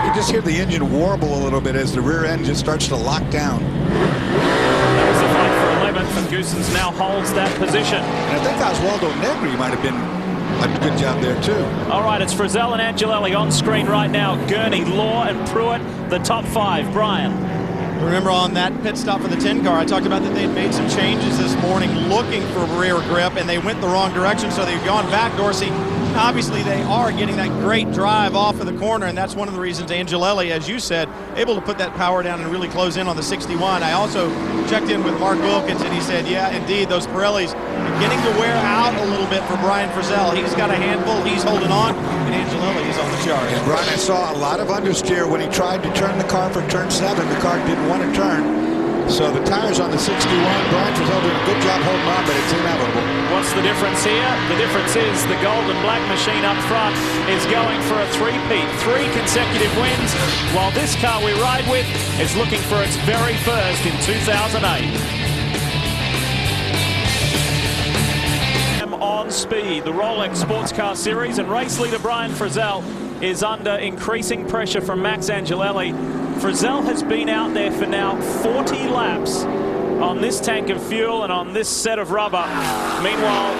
You just hear the engine warble a little bit as the rear end just starts to lock down. That was the fight for 11th, and Goossens now holds that position. And I think Oswaldo Negri might have been a good job there, too. All right, it's Frizzell and Angelelli on screen right now. Gurney, Law, and Pruitt, the top 5. Brian. Remember on that pit stop for the 10 car, I talked about that they'd made some changes this morning looking for rear grip, and they went the wrong direction, so they've gone back, Dorsey. Obviously, they are getting that great drive off of the corner, and that's one of the reasons Angelelli, as you said, able to put that power down and really close in on the 61. I also checked in with Mark Wilkins, and he said, yeah, indeed, those Pirellis are beginning to wear out a little bit for Brian Frizzell. He's got a handful, he's holding on, and Angelelli is on the charge. And Brian, I saw a lot of understeer when he tried to turn the car for turn 7. The car didn't want to turn. So the tires on the 61, Brian Frizzell doing a good job holding on, but it's inevitable. What's the difference here? The difference is the gold and black machine up front is going for a three-peat, 3 consecutive wins, while this car we ride with is looking for its very first in 2008. On speed, the Rolex Sports Car Series, and race leader Brian Frizzell is under increasing pressure from Max Angelelli. Frizzell has been out there for now 40 laps on this tank of fuel and on this set of rubber. Meanwhile,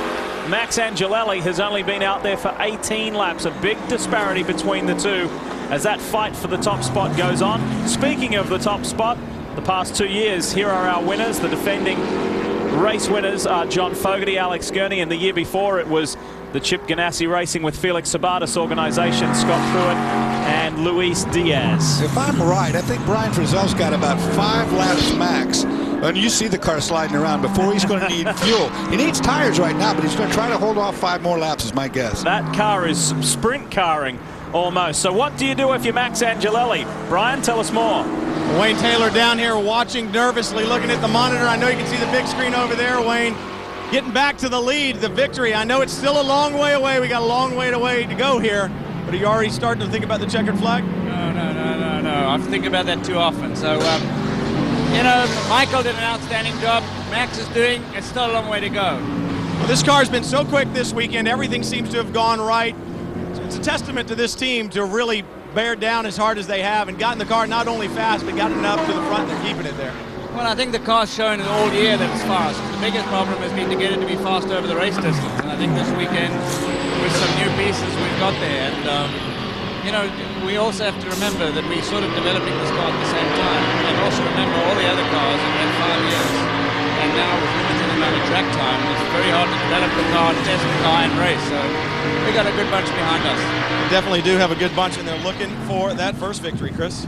Max Angelelli has only been out there for 18 laps. A big disparity between the two as that fight for the top spot goes on. Speaking of the top spot, the past 2 years, here are our winners. The defending race winners are John Fogarty, Alex Gurney, and the year before it was the Chip Ganassi Racing with Felix Sabatis organization, Scott Pruitt and Luis Diaz. If I'm right, I think Brian Frizzell's got about 5 laps max. And you see the car sliding around before he's going to need fuel. He needs tires right now, but he's going to try to hold off 5 more laps is my guess. That car is sprint carring almost. So what do you do if you're Max Angelelli? Brian, tell us more. Wayne Taylor down here watching nervously, looking at the monitor. I know you can see the big screen over there, Wayne. Getting back to the lead, the victory. I know it's still a long way away. We got a long way to go here. But are you already starting to think about the checkered flag? No. I'm thinking about that too often. So, you know, Michael did an outstanding job. Max is doing. It's still a long way to go. Well, this car's been so quick this weekend. Everything seems to have gone right. It's a testament to this team to really bear down as hard as they have and gotten the car not only fast, but gotten it up to the front and keeping it there. Well, I think the car's shown all year that it's fast. The biggest problem has been to get it to be fast over the race distance. And I think this weekend, with some new pieces, we've got there. And, you know, we also have to remember that we're sort of developing this car at the same time. And also remember all the other cars have had 5 years. And now with limited amount of track time, it's very hard to develop the car, test the car, and race. So we got a good bunch behind us. We definitely do have a good bunch, and they're looking for that first victory, Chris.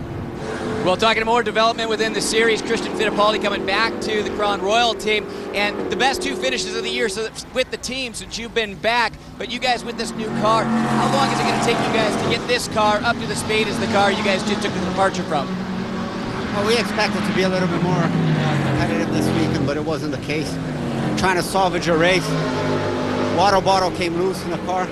Well, talking more development within the series, Christian Fittipaldi coming back to the Crown Royal team, and the best 2 finishes of the year with the team since you've been back. But you guys with this new car, how long is it going to take you guys to get this car up to the speed as the car you guys just took the departure from? Well, we expected to be a little bit more competitive this weekend, but it wasn't the case. Trying to salvage a race, water bottle came loose in the car,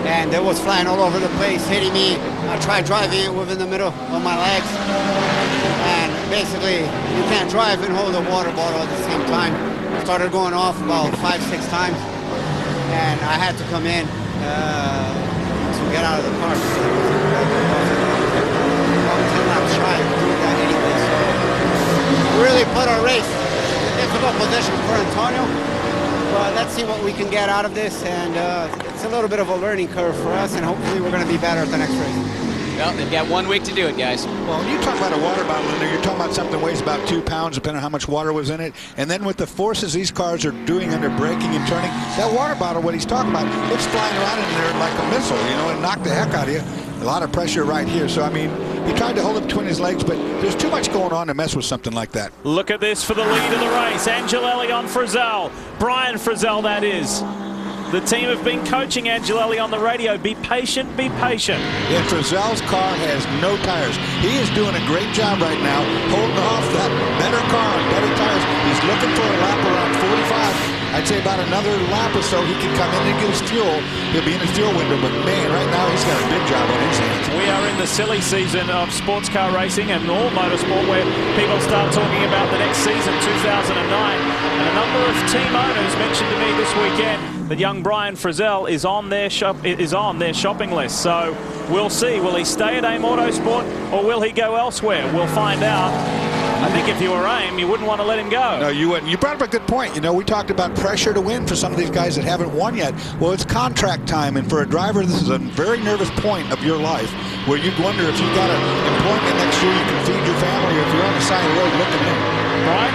and it was flying all over the place, hitting me. I tried driving it within the middle of my legs, and basically you can't drive and hold a water bottle at the same time. It started going off about 5-6 times, and I had to come in to get out of the car. About 10 laps shy of doing that anyway, so we really put our race in a difficult position for Antonio. But let's see what we can get out of this, and it's a little bit of a learning curve for us, and hopefully we're going to be better at the next race. Well, they've got 1 week to do it, guys. Well, you talk about a water bottle in there, you're talking about something that weighs about 2 pounds, depending on how much water was in it. And then with the forces these cars are doing under braking and turning, that water bottle, what he's talking about, it's flying around in there like a missile, you know, and knock the heck out of you. A lot of pressure right here. So, I mean, he tried to hold it between his legs, but there's too much going on to mess with something like that. Look at this for the lead of the race. Angelelli on Frizzell. Brian Frizzell, that is. The team have been coaching Angelelli on the radio. Be patient, be patient. Yeah, Frizzell's car has no tires. He is doing a great job right now, holding off that better car on better tires. He's looking for a lap around 45. I'd say about another lap or so, he can come in and get his fuel. He'll be in his fuel window, but man, right now he's got a big job on his hands. We are in the silly season of sports car racing and all motorsport where people start talking about the next season, 2009. And a number of team owners mentioned to me this weekend that young Brian Frizzell is on their shopping list. So we'll see. Will he stay at AIM Autosport or will he go elsewhere? We'll find out. I think if you were AIM, you wouldn't want to let him go. No, you wouldn't. You brought up a good point. You know, we talked about pressure to win for some of these guys that haven't won yet. Well, it's contract time, and for a driver, this is a very nervous point of your life where you wonder if you've got an employment next year, you can feed your family, or if you're on the side of the road looking in. Brian?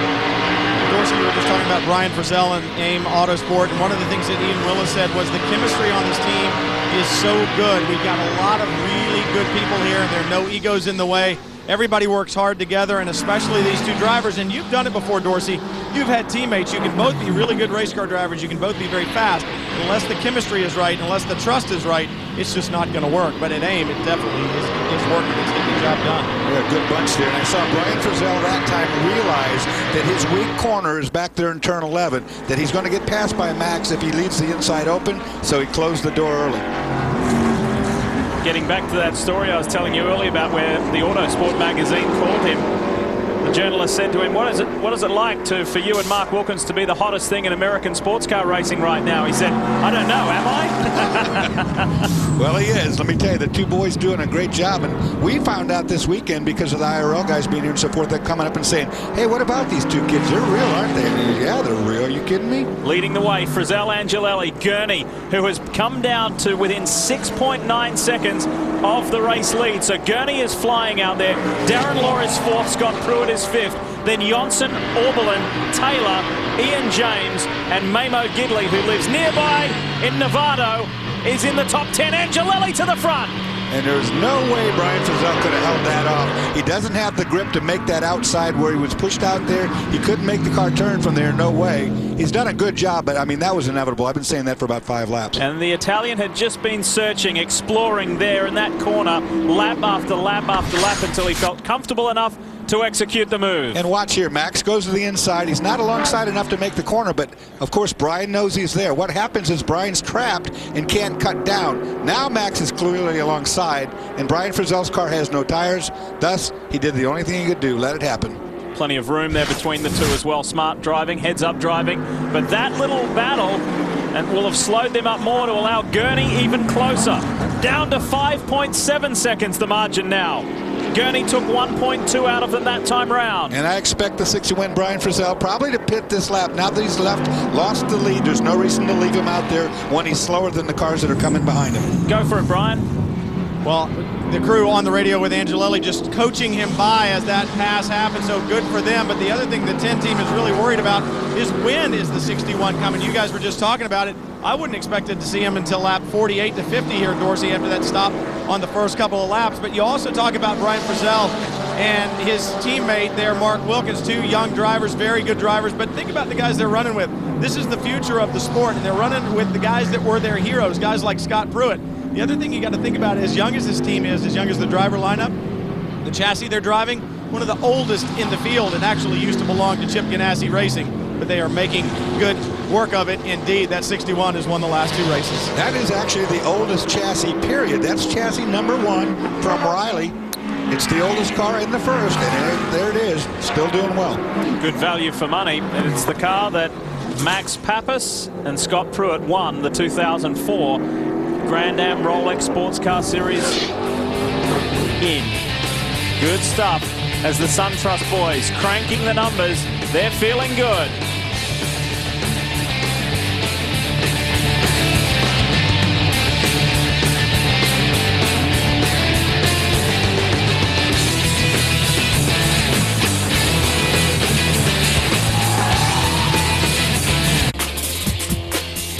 Dorsey, we were just talking about Brian Frizzell and AIM Autosport, and one of the things that Ian Willis said was the chemistry on this team is so good. We've got a lot of really good people here, and there are no egos in the way. Everybody works hard together, and especially these two drivers. And you've done it before, Dorsey. You've had teammates. You can both be really good race car drivers. You can both be very fast. Unless the chemistry is right, unless the trust is right, it's just not going to work. But at AIM, it definitely is working. It's getting the job done. We got a good bunch there. And I saw Brian Frizzell that time realize that his weak corner is back there in turn 11, that he's going to get passed by Max if he leaves the inside open, so he closed the door early. Getting back to that story I was telling you earlier about where the Autosport magazine called him. The journalist said to him, what is it like for you and Mark Wilkins to be the hottest thing in American sports car racing right now? He said, I don't know, am I? Well, he is. Let me tell you, the two boys doing a great job. And we found out this weekend because of the IRL guys being here in support, they're coming up and saying, hey, what about these two kids? They're real, aren't they? And yeah, they're real. Are you kidding me? Leading the way, Frizzell Angelelli, Gurney, who has come down to within 6.9 seconds of the race lead. So Gurney is flying out there. Darren Law is fourth. Scott Pruitt is fifth. Then Johnson, Oberlin, Taylor, Ian James, and Mamo Gidley, who lives nearby in Novato, is in the top 10. Angelelli to the front. And there's no way Brian Frizzell could have held that off. He doesn't have the grip to make that outside where he was pushed out there. He couldn't make the car turn from there, no way. He's done a good job, but I mean, that was inevitable. I've been saying that for about 5 laps. And the Italian had just been searching, exploring there in that corner, lap after lap after lap, until he felt comfortable enough to execute the move. And watch here, Max goes to the inside. He's not alongside enough to make the corner, but of course Brian knows he's there. What happens is Brian's trapped and can't cut down. Now Max is clearly alongside, and Brian Frizzell's car has no tires. Thus, he did the only thing he could do, let it happen. Plenty of room there between the two as well. Smart driving, heads up driving, but that little battle and will have slowed them up more to allow Gurney even closer. Down to 5.7 seconds the margin now. Gurney took 1.2 out of them that time round. And I expect the 60-win Brian Frizzell probably to pit this lap. Now that he's lost the lead, there's no reason to leave him out there when he's slower than the cars that are coming behind him. Go for it, Brian. Well, the crew on the radio with Angelelli just coaching him by as that pass happened, so good for them. But the other thing the 10 team is really worried about is when is the 61 coming? You guys were just talking about it. I wouldn't expect it to see him until lap 48 to 50 here, Dorsey, after that stop on the first couple of laps. But you also talk about Brian Frizzell and his teammate there, Mark Wilkins, two young drivers, very good drivers. But think about the guys they're running with. This is the future of the sport, and they're running with the guys that were their heroes, guys like Scott Pruitt. The other thing you got to think about, as young as this team is, as young as the driver lineup, the chassis they're driving, one of the oldest in the field, and actually used to belong to Chip Ganassi Racing. But they are making good work of it indeed. That 61 has won the last 2 races. That is actually the oldest chassis, period. That's chassis number 1 from Riley. It's the oldest car in the first, and there it is, still doing well. Good value for money, and it's the car that Max Pappas and Scott Pruitt won the 2004 Grand Am Rolex Sports Car Series in. Good stuff as the SunTrust boys cranking the numbers. They're feeling good.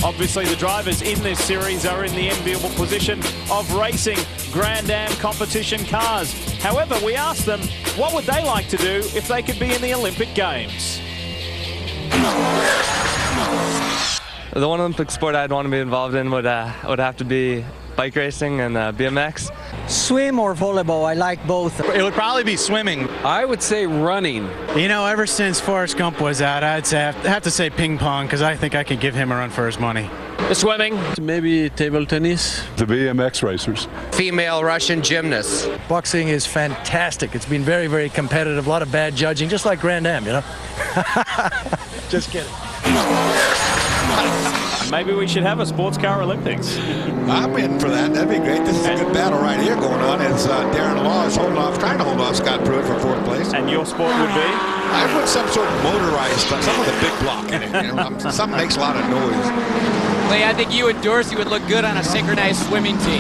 Obviously, the drivers in this series are in the enviable position of racing Grand Am competition cars. However, we asked them what would they like to do if they could be in the Olympic Games. The one Olympic sport I'd want to be involved in would have to be bike racing and BMX. swim or volleyball. I like both. It would probably be swimming. I would say running. You know, ever since Forrest Gump was out, I'd have to say ping pong, because I think I could give him a run for his money. Swimming. Maybe table tennis. The BMX racers. Female Russian gymnasts. Boxing is fantastic. It's been very, very competitive. A lot of bad judging, just like Grand Am, you know? Just kidding. Maybe we should have a sports car Olympics. I'm in for that. That'd be great. This is a good battle right here going on. It's Darren Law is trying to hold off Scott Pruitt for 4th place. And your sport would be? I put some sort of motorized stuff, some with a big block in it. You know, something makes a lot of noise. Lee, I think you and Dorsey would look good on a synchronized swimming team.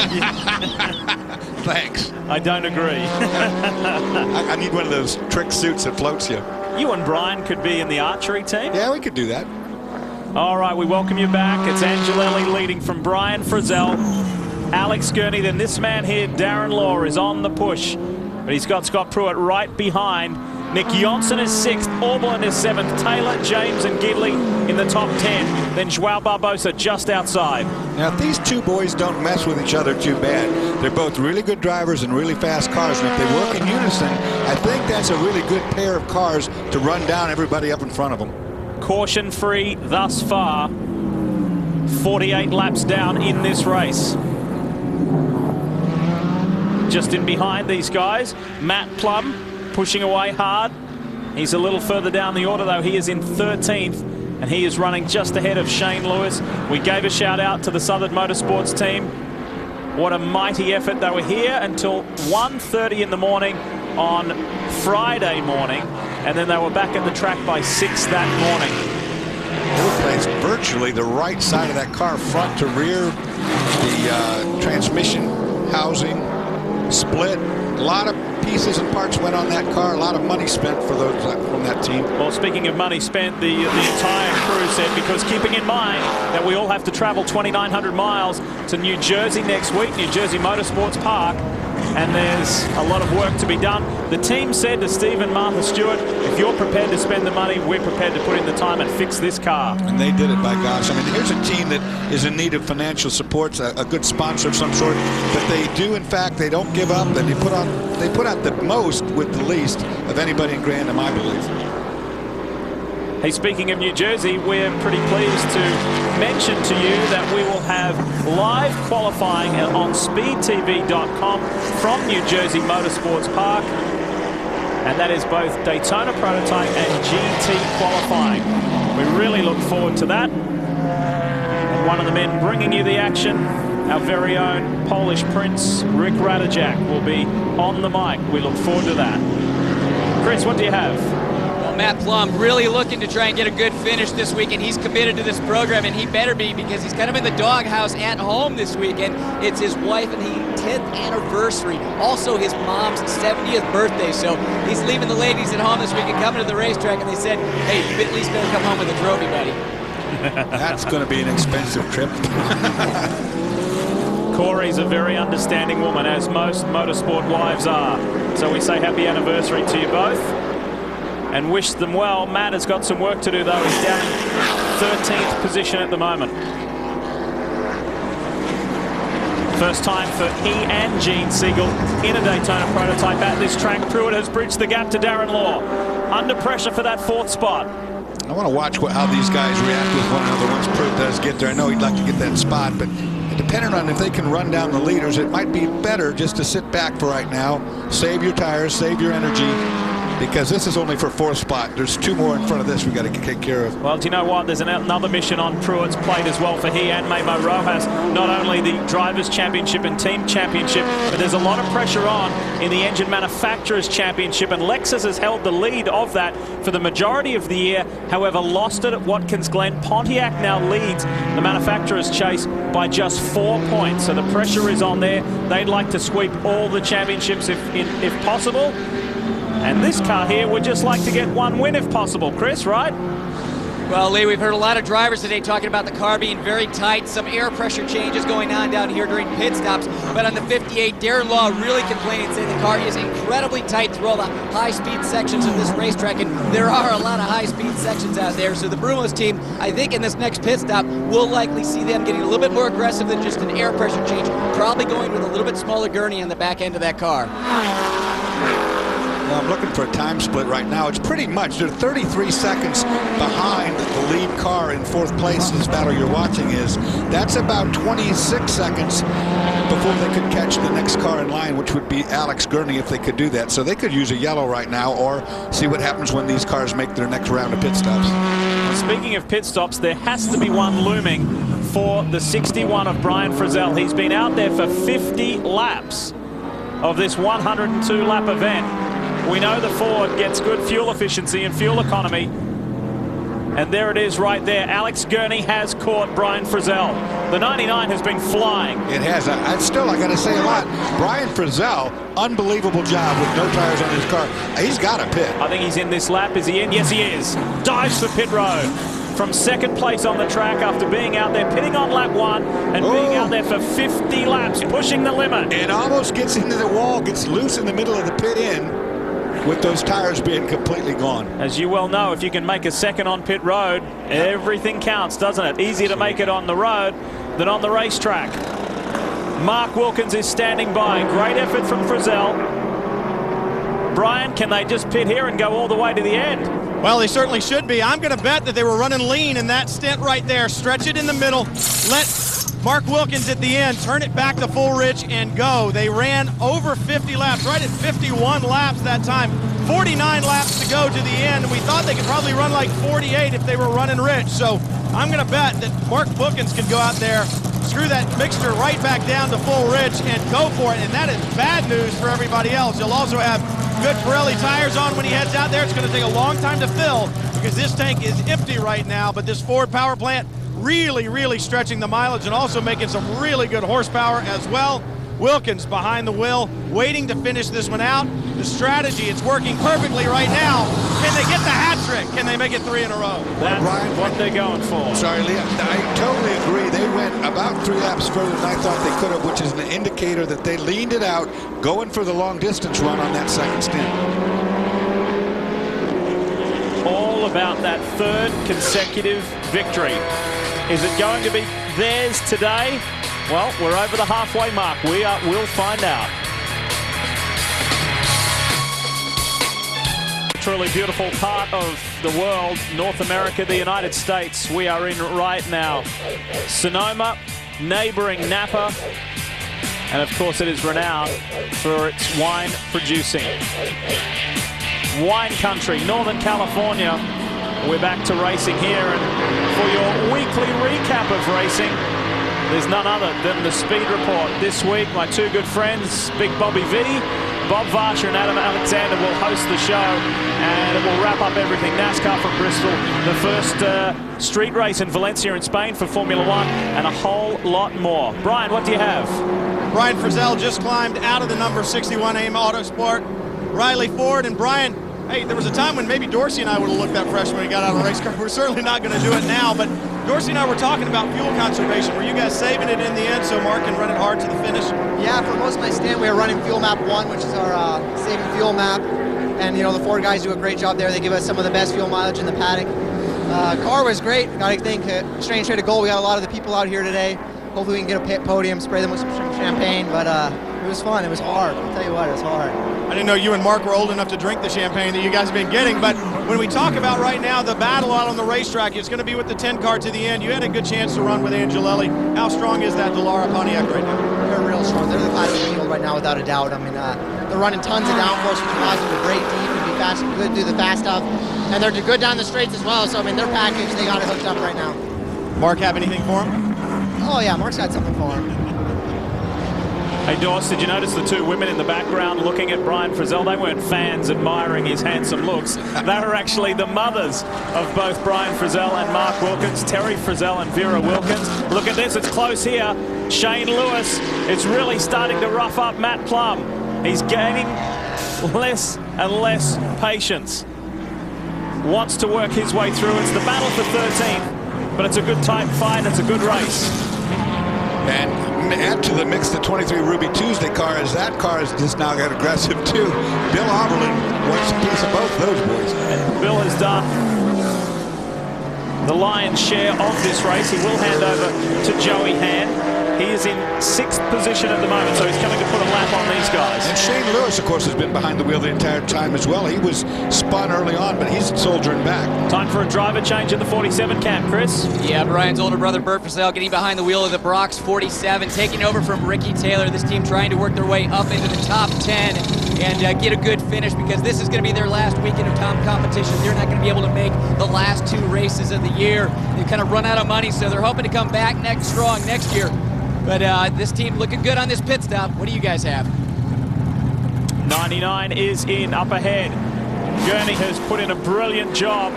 Thanks. I don't agree. I need one of those trick suits that floats you. You and Brian could be in the archery team? Yeah, we could do that. All right, we welcome you back. It's Angelelli leading from Brian Frizzell, Alex Gurney. Then this man here, Darren Law, is on the push. But he's got Scott Pruitt right behind. Nick Johnson is 6th, Orblin is 7th, Taylor, James and Gidley in the top 10. Then Joao Barbosa just outside. Now, if these two boys don't mess with each other too bad, they're both really good drivers and really fast cars. And if they work in unison, I think that's a really good pair of cars to run down everybody up in front of them. Caution free thus far. 48 laps down in this race. Just in behind these guys, Matt Plum pushing away hard. He's a little further down the order though. He is in 13th and he is running just ahead of Shane Lewis. We gave a shout out to the Southern Motorsports team. What a mighty effort. They were here until 1:30 in the morning on Friday morning, and then they were back at the track by 6 that morning. It plays virtually the right side of that car, front to rear. The transmission housing split. A lot of pieces and parts went on that car. A lot of money spent for those from that team. Well, speaking of money spent, the entire crew said, because keeping in mind that we all have to travel 2,900 miles to New Jersey next week, New Jersey Motorsports Park, and there's a lot of work to be done. The team said to Steve and Martha Stewart, if you're prepared to spend the money, we're prepared to put in the time and fix this car. And they did it, by gosh. I mean, here's a team that is in need of financial support, a good sponsor of some sort, but they do, in fact, they don't give up, and they put out the most with the least of anybody in Grand Am, I believe. Hey, speaking of New Jersey, we're pretty pleased to mention to you that we will have live qualifying on speedtv.com from New Jersey Motorsports Park. And that is both Daytona Prototype and GT qualifying. We really look forward to that. And one of the men bringing you the action, our very own Polish Prince, Rick Radajak, will be on the mic. We look forward to that. Chris, what do you have? Matt Plum really looking to try and get a good finish this weekend. He's committed to this program, and he better be, because he's kind of in the doghouse at home this weekend. It's his wife and his 10th anniversary, also his mom's 70th birthday. So he's leaving the ladies at home this weekend, coming to the racetrack, and they said, hey, you at least better come home with a trophy, buddy. That's going to be an expensive trip. Corey's a very understanding woman, as most motorsport wives are. So we say happy anniversary to you both and wish them well. Matt has got some work to do, though. He's down in 13th position at the moment. First time for he and Gene Siegel in a Daytona Prototype at this track. Pruitt has bridged the gap to Darren Law. Under pressure for that 4th spot. I want to watch how these guys react with one another once Pruitt does get there. I know he'd like to get that spot, but depending on if they can run down the leaders, it might be better just to sit back for right now. Save your tires, save your energy, because this is only for 4th spot. There's 2 more in front of this we got to take care of. Well, do you know what? There's another mission on Pruitt's plate as well for he and Memo Rojas. Not only the Drivers' Championship and Team Championship, but there's a lot of pressure on in the Engine Manufacturers' Championship, and Lexus has held the lead of that for the majority of the year. However, lost it at Watkins Glen. Pontiac now leads the manufacturers' chase by just 4 points. So the pressure is on there. They'd like to sweep all the championships if possible. And this car here would just like to get 1 win if possible, Chris, right? Well, Lee, we've heard a lot of drivers today talking about the car being very tight, some air pressure changes going on down here during pit stops. But on the 58, Darren Law really complaining, saying the car is incredibly tight through all the high-speed sections of this racetrack, and there are a lot of high-speed sections out there. So the Brumos team, I think in this next pit stop, we'll likely see them getting a little bit more aggressive than just an air pressure change, probably going with a little bit smaller gurney on the back end of that car. Well, I'm looking for a time split right now. It's pretty much, they're 33 seconds behind the lead car in fourth place. This battle you're watching is. That's about 26 seconds before they could catch the next car in line, which would be Alex Gurney if they could do that. So they could use a yellow right now or see what happens when these cars make their next round of pit stops. Speaking of pit stops, there has to be one looming for the 61 of Brian Frizzell. He's been out there for 50 laps of this 102 lap event. We know the Ford gets good fuel efficiency and fuel economy. And there it is right there. Alex Gurney has caught Brian Frizzell. The 99 has been flying. It has. I got to say a lot. Brian Frizzell, unbelievable job with no tires on his car. He's got a pit. I think he's in this lap. Is he in? Yes, he is. Dives for pit road. From second place on the track after being out there, pitting on lap 1 and being out there for 50 laps, pushing the limit. And almost gets into the wall, gets loose in the middle of the pit in, with those tires being completely gone. As you well know, if you can make a second on pit road, everything counts, doesn't it? Easier to make it on the road than on the racetrack. Mark Wilkins is standing by. Great effort from Frizzell. Brian, can they just pit here and go all the way to the end? Well, they certainly should be. I'm going to bet that they were running lean in that stint right there. Stretch it in the middle. Let Mark Wilkins at the end turn it back to full rich and go. They ran over 50 laps, right at 51 laps that time. 49 laps to go to the end. We thought they could probably run like 48 if they were running rich. So I'm going to bet that Mark Wilkins could go out there, screw that mixture right back down to full rich and go for it. And that is bad news for everybody else. You'll also have good Pirelli tires on when he heads out there. It's going to take a long time to fill because this tank is empty right now. But this Ford power plant really stretching the mileage and also making some really good horsepower as well. Wilkins behind the wheel, waiting to finish this one out. The strategy, it's working perfectly right now. Can they get the hat trick? Can they make it 3 in a row? That's what they're going for. Sorry, Lee, I totally agree. They went about 3 laps further than I thought they could have, which is an indicator that they leaned it out, going for the long distance run on that second stint. All about that third consecutive victory. Is it going to be theirs today? Well, we're over the halfway mark. We'll find out. Truly beautiful part of the world, North America, the United States. We are in right now. Sonoma, neighboring Napa, and of course it is renowned for its wine producing. Wine country, Northern California. We're back to racing here, and for your weekly recap of racing, there's none other than the Speed Report. This week, my two good friends, Big Bobby V, Bob Varsha and Adam Alexander will host the show, and it will wrap up everything. NASCAR from Bristol, the first street race in Valencia in Spain for Formula One, and a whole lot more. Brian, what do you have? Brian Frizzell just climbed out of the number 61 AIM Autosport. Riley Ford and Brian, hey, there was a time when maybe Dorsey and I would have looked that fresh when he got out of a race car. We're certainly not going to do it now, but Dorsey and I were talking about fuel conservation. Were you guys saving it in the end so Mark can run it hard to the finish? Yeah, for most of my stint, we were running Fuel Map 1, which is our saving fuel map. And, you know, the Ford guys do a great job there. They give us some of the best fuel mileage in the paddock. Car was great. Got to thank Strange Trade of Gold. We got a lot of the people out here today. Hopefully we can get a podium, spray them with some champagne. But it was fun. It was hard. I'll tell you what, it was hard. I didn't know you and Mark were old enough to drink the champagne that you guys have been getting, but when we talk about right now the battle out on the racetrack, it's going to be with the 10 car to the end. You had a good chance to run with Angelelli. How strong is that Dallara Pontiac right now? They're real strong. They're the class of the field right now, without a doubt. I mean, they're running tons of downforce, which allows them to break deep and be fast, good, do the fast stuff. And they're good down the straights as well, so I mean, their package, they got it hooked up right now. Mark have anything for him? Oh yeah, Mark's got something for him. Hey, Dorse, did you notice the two women in the background looking at Brian Frizzell? They weren't fans admiring his handsome looks. They were actually the mothers of both Brian Frizzell and Mark Wilkins, Terry Frizzell and Vera Wilkins. Look at this, it's close here. Shane Lewis is really starting to rough up Matt Plum. He's gaining less and less patience. wants to work his way through. It's the battle for 13th, but it's a good tight fight. It's a good race. And add to the mix the 23 Ruby Tuesday car, as that car has just now got aggressive too. Bill Oberlin wants a piece of both those boys. And Bill has done the lion's share of this race. He will hand over to Joey Hand. He is in 6th position at the moment, so he's coming to put a lap on these guys. And Shane Lewis, of course, has been behind the wheel the entire time as well. He was spun early on, but he's soldiering back. Time for a driver change in the 47 camp, Chris. Yeah, Brian's older brother, Bert Frizzell, getting behind the wheel of the Brock's 47, taking over from Ricky Taylor. This team trying to work their way up into the top 10 and get a good finish, because this is going to be their last weekend of time competition. They're not going to be able to make the last 2 races of the year. They kind of run out of money, so they're hoping to come back strong next year. But this team looking good on this pit stop. What do you guys have? 99 is in up ahead. Gurney has put in a brilliant job,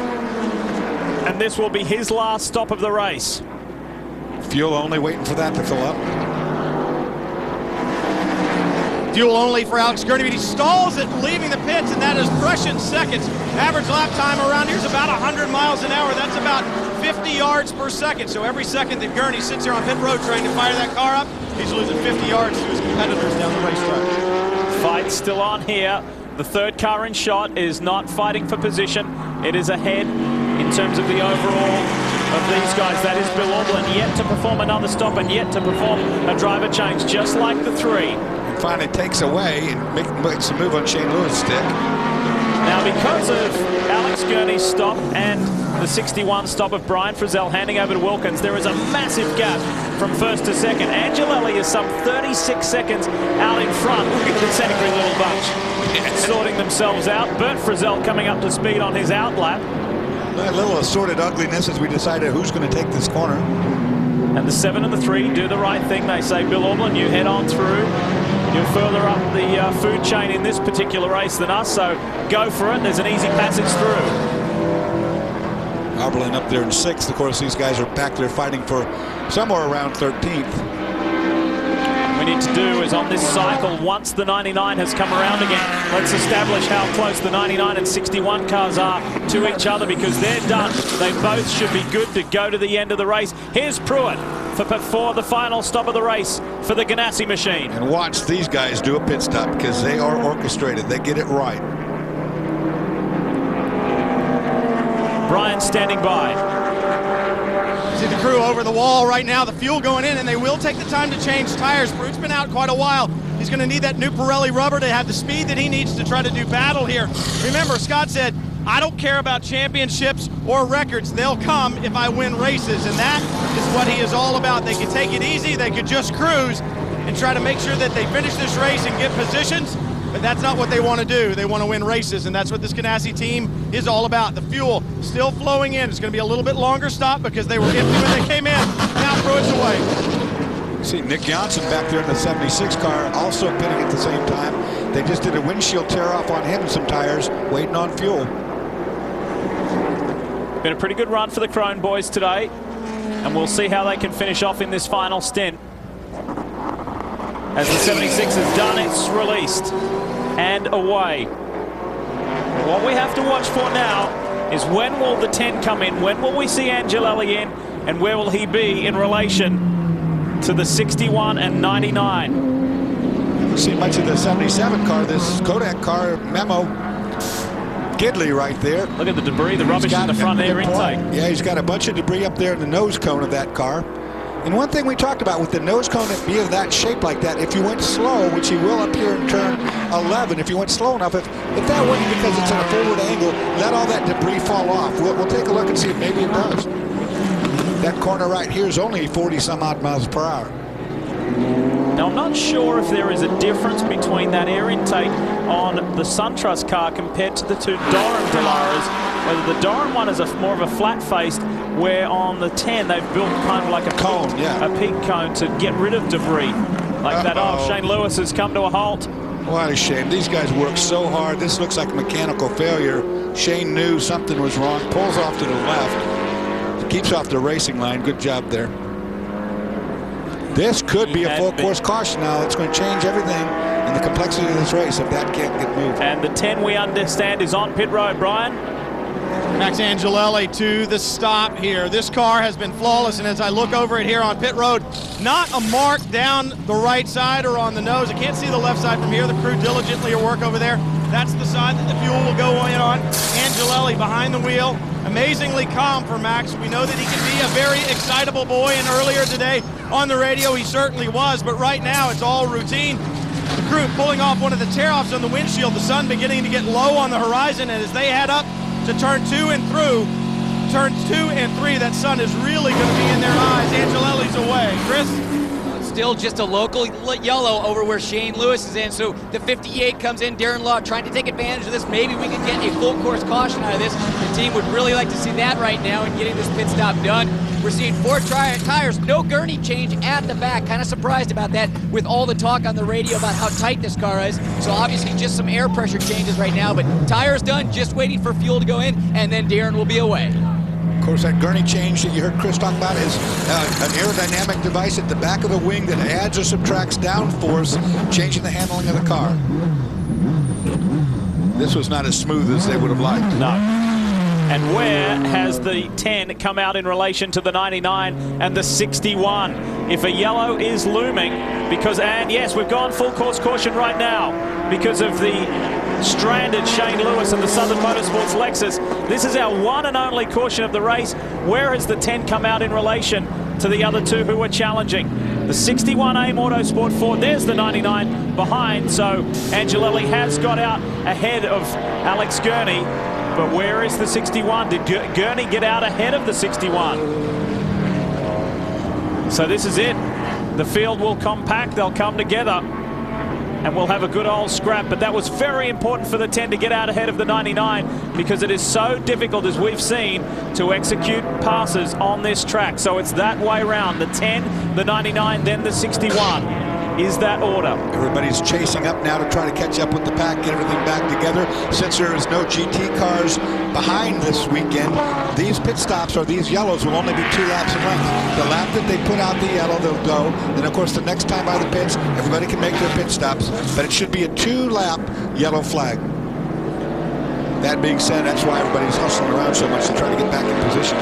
and this will be his last stop of the race. Fuel only, waiting for that to fill up. Fuel only for Alex Gurney, but he stalls it leaving the pits, and that is crushing seconds. Average lap time around here is about 100 miles an hour. That's about 50 yards per second. So every second that Gurney sits here on pit road trying to fire that car up, he's losing 50 yards to his competitors down the racetrack. Fight still on here. The 3rd car in shot is not fighting for position. It is ahead in terms of the overall of these guys. That is Bill Auberlin, yet to perform another stop and yet to perform a driver change, just like the 3. Finally takes away and makes a move on Shane Lewis' stick. Now, because of Alex Gurney's stop and the 61 stop of Brian Frizzell handing over to Wilkins, there is a massive gap from 1st to 2nd. Angelelli is some 36 seconds out in front. Look at this angry little bunch sorting themselves out. Bert Frizzell coming up to speed on his outlap. A little assorted ugliness as we decided who's going to take this corner. And the 7 and the 3 do the right thing. They say, Bill Auberlin, you head on through. You're further up the food chain in this particular race than us, so go for it. There's an easy passage through. Auberlin up there in 6th. Of course, these guys are back there fighting for somewhere around 13th. What we need to do is on this cycle, once the 99 has come around again, let's establish how close the 99 and 61 cars are to each other, because they're done. They both should be good to go to the end of the race. Here's Pruitt for the final stop of the race for the Ganassi machine. And watch these guys do a pit stop, because they are orchestrated. They get it right. Brian standing by. See the crew over the wall right now, the fuel going in, and they will take the time to change tires. Pruitt's been out quite a while. He's going to need that new Pirelli rubber to have the speed that he needs to try to do battle here. Remember, Scott said, I don't care about championships or records. They'll come if I win races, and that is what he is all about. They could take it easy, they could just cruise and try to make sure that they finish this race and get positions, but that's not what they want to do. They want to win races, and that's what this Ganassi team is all about. The fuel still flowing in. It's going to be a little bit longer stop because they were empty when they came in. Now Pruitt's away. See Nick Johnson back there in the 76 car also pitting at the same time. They just did a windshield tear off on him and some tires, waiting on fuel. Been a pretty good run for the Crone boys today, and we'll see how they can finish off in this final stint. As the 76 is done, it's released and away. What we have to watch for now is when will the 10 come in, when will we see Angelelli in, and where will he be in relation to the 61 and 99. Haven't seen much of the 77 car. This Kodak car, Memo Gidley right there. Look at the debris, the rubbish in the front air intake. Yeah, he's got a bunch of debris up there in the nose cone of that car. And one thing we talked about with the nose cone being of that shape like that, if you went slow, which he will up here in turn 11, if you went slow enough, if that wasn't because it's at a forward angle, let all that debris fall off. We'll take a look and see if maybe it does. That corner right here is only 40-some odd miles per hour. Now, I'm not sure if there is a difference between that air intake on the SunTrust car compared to the two Doran Delaras, whether the Doran one is more of a flat face, where on the 10 they've built kind of like a cone, a peak cone to get rid of debris. Like that, Shane Lewis has come to a halt. What a shame. These guys work so hard. This looks like a mechanical failure. Shane knew something was wrong, pulls off to the left, keeps off the racing line. Good job there. This could be a full course caution now. It's going to change everything in the complexity of this race if that can't get moved. And the 10, we understand, is on pit road, Brian. Max Angelelli to the stop here. This car has been flawless, and as I look over it here on pit road, not a mark down the right side or on the nose. I can't see the left side from here. The crew diligently at work over there. That's the side that the fuel will go in on. Angelelli behind the wheel. Amazingly calm for Max. We know that he can be a very excitable boy, and earlier today on the radio he certainly was, but right now it's all routine. The crew pulling off one of the tear-offs on the windshield. The sun beginning to get low on the horizon, and as they head up to turn 2 and through, turns 2 and 3, that sun is really going to be in their eyes. Angelelli's away. Chris? Still just a local yellow over where Shane Lewis is in. So the 58 comes in. Darren Law trying to take advantage of this. Maybe we can get a full course caution out of this. The team would really like to see that right now and getting this pit stop done. We're seeing 4 tires, no gurney change at the back. Kind of surprised about that with all the talk on the radio about how tight this car is. So obviously just some air pressure changes right now, but tires done, just waiting for fuel to go in, and then Darren will be away. Of course, that gurney change that you heard Chris talk about is an aerodynamic device at the back of the wing that adds or subtracts downforce, changing the handling of the car. This was not as smooth as they would have liked. No. And where has the 10 come out in relation to the 99 and the 61? If a yellow is looming, and yes, we've gone full course caution right now because of the stranded Shane Lewis and the Southern Motorsports Lexus. This is our one and only caution of the race. Where has the 10 come out in relation to the other two who were challenging? The 61 AIM Autosport Ford, there's the 99 behind, so Angelelli has got out ahead of Alex Gurney. But where is the 61? Did Gurney get out ahead of the 61? So this is it. The field will compact, they'll come together, and we'll have a good old scrap. But that was very important for the 10 to get out ahead of the 99 because it is so difficult, as we've seen, to execute passes on this track. So it's that way round. The 10, the 99, then the 61 is that order. Everybody's chasing up now to try to catch up with the pack, get everything back together. Since there is no GT cars behind this weekend, these pit stops, or these yellows, will only be 2 laps in length. The lap that they put out the yellow, they'll go. Then, of course, the next time by the pits, everybody can make their pit stops. But it should be a 2-lap yellow flag. That being said, that's why everybody's hustling around so much to try to get back in position.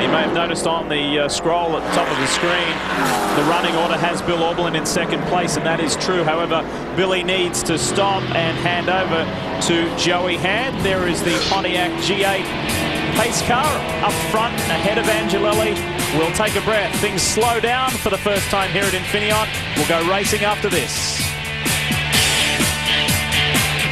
You may have noticed on the scroll at the top of the screen, the running order has Bill Auberlin in second place, and that is true. However, Billy needs to stop and hand over to Joey Hand. There is the Pontiac G8 pace car up front ahead of Angelelli. We'll take a breath. Things slow down for the first time here at Infineon. We'll go racing after this.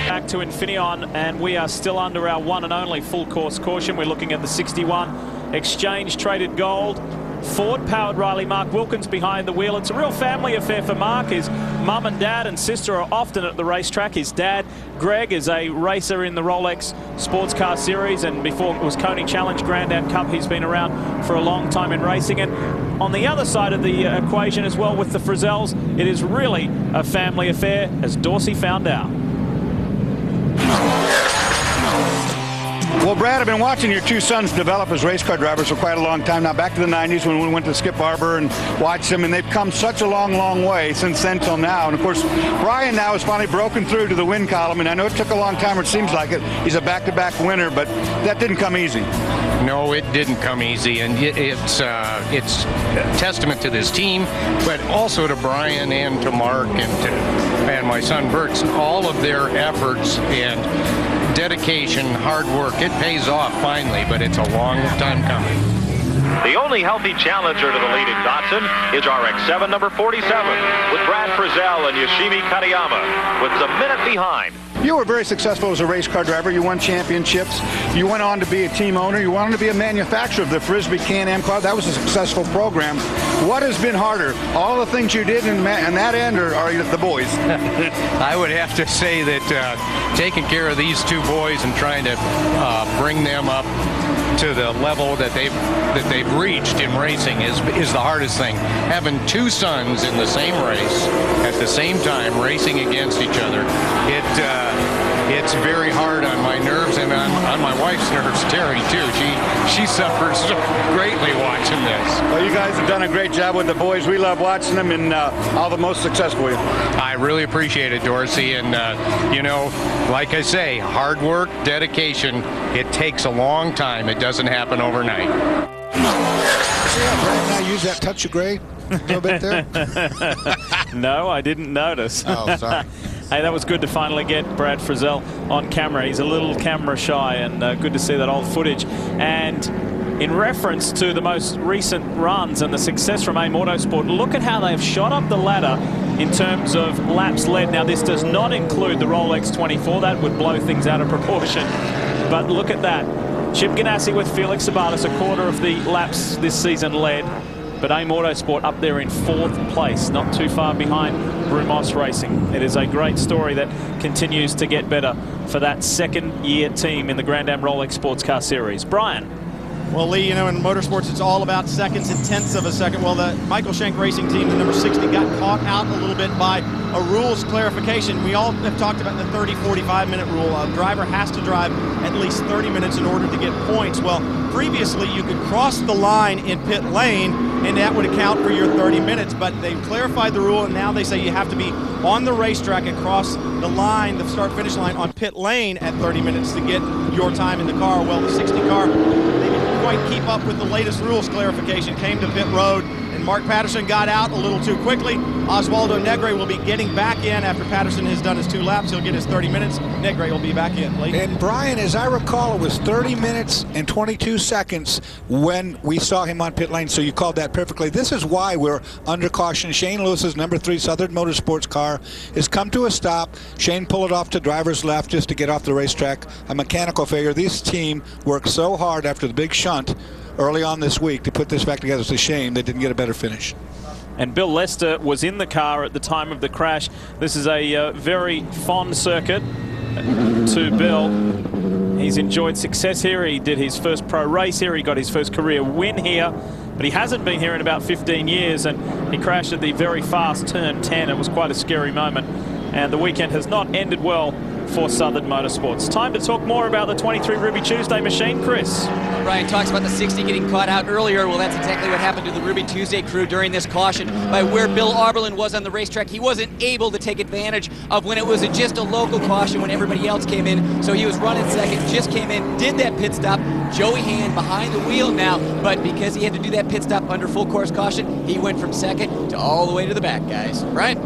Back to Infineon, and we are still under our one and only full course caution. We're looking at the 61 Exchange Traded Gold Ford-powered Riley. Mark Wilkins behind the wheel. It's a real family affair for Mark. His mum and dad and sister are often at the racetrack. His dad, Greg, is a racer in the Rolex Sports Car Series, and before it was Coney Challenge Grand Am Cup, he's been around for a long time in racing. And on the other side of the equation as well, with the Frizzels, it is really a family affair, as Dorsey found out. Well, Brad, I've been watching your 2 sons develop as race car drivers for quite a long time now, back to the 90s when we went to Skip Barber and watched them, and they've come such a long, long way since then till now. And, of course, Brian now has finally broken through to the win column, and I know it took a long time, or it seems like it. He's a back-to-back winner, but that didn't come easy. No, it didn't come easy, and it's a testament to this team, but also to Brian and to Mark and my son Bert, all of their efforts and dedication, hard work. It pays off finally, but it's a long time coming. The only healthy challenger to the leading Datsun is RX-7 number 47 with Brad Frizzell and Yoshimi Katayama with a minute behind. You were very successful as a race car driver. You won championships. You went on to be a team owner. You went on to be a manufacturer of the Frisbee Can-Am car. That was a successful program. What has been harder? All the things you did in that end, or are you the boys? I would have to say that taking care of these 2 boys and trying to bring them up to the level that they've reached in racing is the hardest thing. Having 2 sons in the same race at the same time racing against each other, it's very hard on my nerves and on on my wife's nerves, Terry, too. She suffers greatly watching this. Well, you guys have done a great job with the boys. We love watching them, and all the most success for you. I really appreciate it, Dorsey. And, you know, like I say, hard work, dedication, it takes a long time. It doesn't happen overnight. See how Brad now use that touch of gray a little bit there? No, I didn't notice. Oh, sorry. Hey, that was good to finally get Brad Frizzell on camera. He's a little camera shy, and good to see that old footage. And in reference to the most recent runs and the success from AIM Autosport, look at how they've shot up the ladder in terms of laps led. Now, this does not include the Rolex 24. That would blow things out of proportion. But look at that. Chip Ganassi with Felix Sabates, a quarter of the laps this season led. But AIM Autosport up there in 4th place, not too far behind Brumos Racing. It is a great story that continues to get better for that second-year team in the Grand Am Rolex Sports Car Series. Brian. Well, Lee, you know, in motorsports, it's all about seconds and tenths of a second. Well, the Michael Schenck Racing team, the number 60, got caught out a little bit by a rules clarification. We all have talked about the 30-45-minute rule. A driver has to drive at least 30 minutes in order to get points. Well, previously, you could cross the line in pit lane, and that would account for your 30 minutes. But they've clarified the rule, and now they say you have to be on the racetrack and cross the line, the start-finish line, on pit lane at 30 minutes to get your time in the car. Well, the 60 car, they didn't quite keep up with the latest rules clarification, came to pit road, and Mark Patterson got out a little too quickly. Osvaldo Negre will be getting back in after Patterson has done his 2 laps. He'll get his 30 minutes. Negre will be back in late. And Brian, as I recall, it was 30 minutes and 22 seconds when we saw him on pit lane, so you called that perfectly. This is why we're under caution. Shane Lewis's number 3 Southern Motorsports car has come to a stop. Shane pulled it off to driver's left just to get off the racetrack. A mechanical failure. This team worked so hard after the big shunt early on this week to put this back together. It's a shame they didn't get a better finish. And Bill Lester was in the car at the time of the crash. This is a very fond circuit to Bill. He's enjoyed success here. He did his first pro race here. He got his first career win here. But he hasn't been here in about 15 years, and he crashed at the very fast turn 10. It was quite a scary moment. And the weekend has not ended well for Southern Motorsports. Time to talk more about the 23 Ruby Tuesday machine. Chris. Brian talks about the 60 getting caught out earlier. Well, that's exactly what happened to the Ruby Tuesday crew during this caution. By where Bill Arberlin was on the racetrack, he wasn't able to take advantage of when it was just a local caution when everybody else came in. So he was running second, just came in, did that pit stop. Joey Hand behind the wheel now, but because he had to do that pit stop under full course caution, he went from second to all the way to the back, guys. Brian?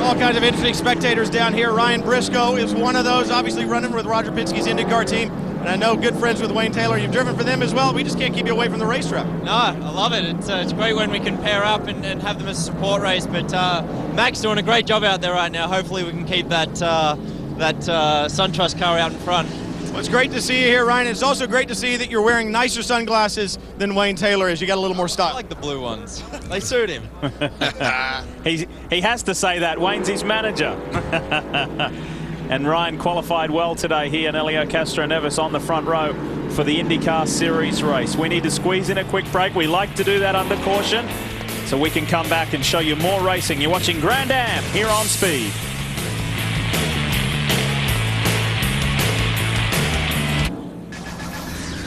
All kinds of interesting spectators down here. Ryan Briscoe is one of those, obviously running with Roger Penske's IndyCar team. And I know good friends with Wayne Taylor. You've driven for them as well. We just can't keep you away from the racetrack. No, I love it. It's great when we can pair up and have them as a support race. But Mac's doing a great job out there right now. Hopefully we can keep that SunTrust car out in front. Well, it's great to see you here, Ryan. It's also great to see that you're wearing nicer sunglasses than Wayne Taylor is. You got a little more style. I like the blue ones. They suit him. He has to say that. Wayne's his manager. And Ryan qualified well today. He and Elio Castro-Neves on the front row for the IndyCar Series race. We need to squeeze in a quick break. We like to do that under caution, so we can come back and show you more racing. You're watching Grand Am here on Speed.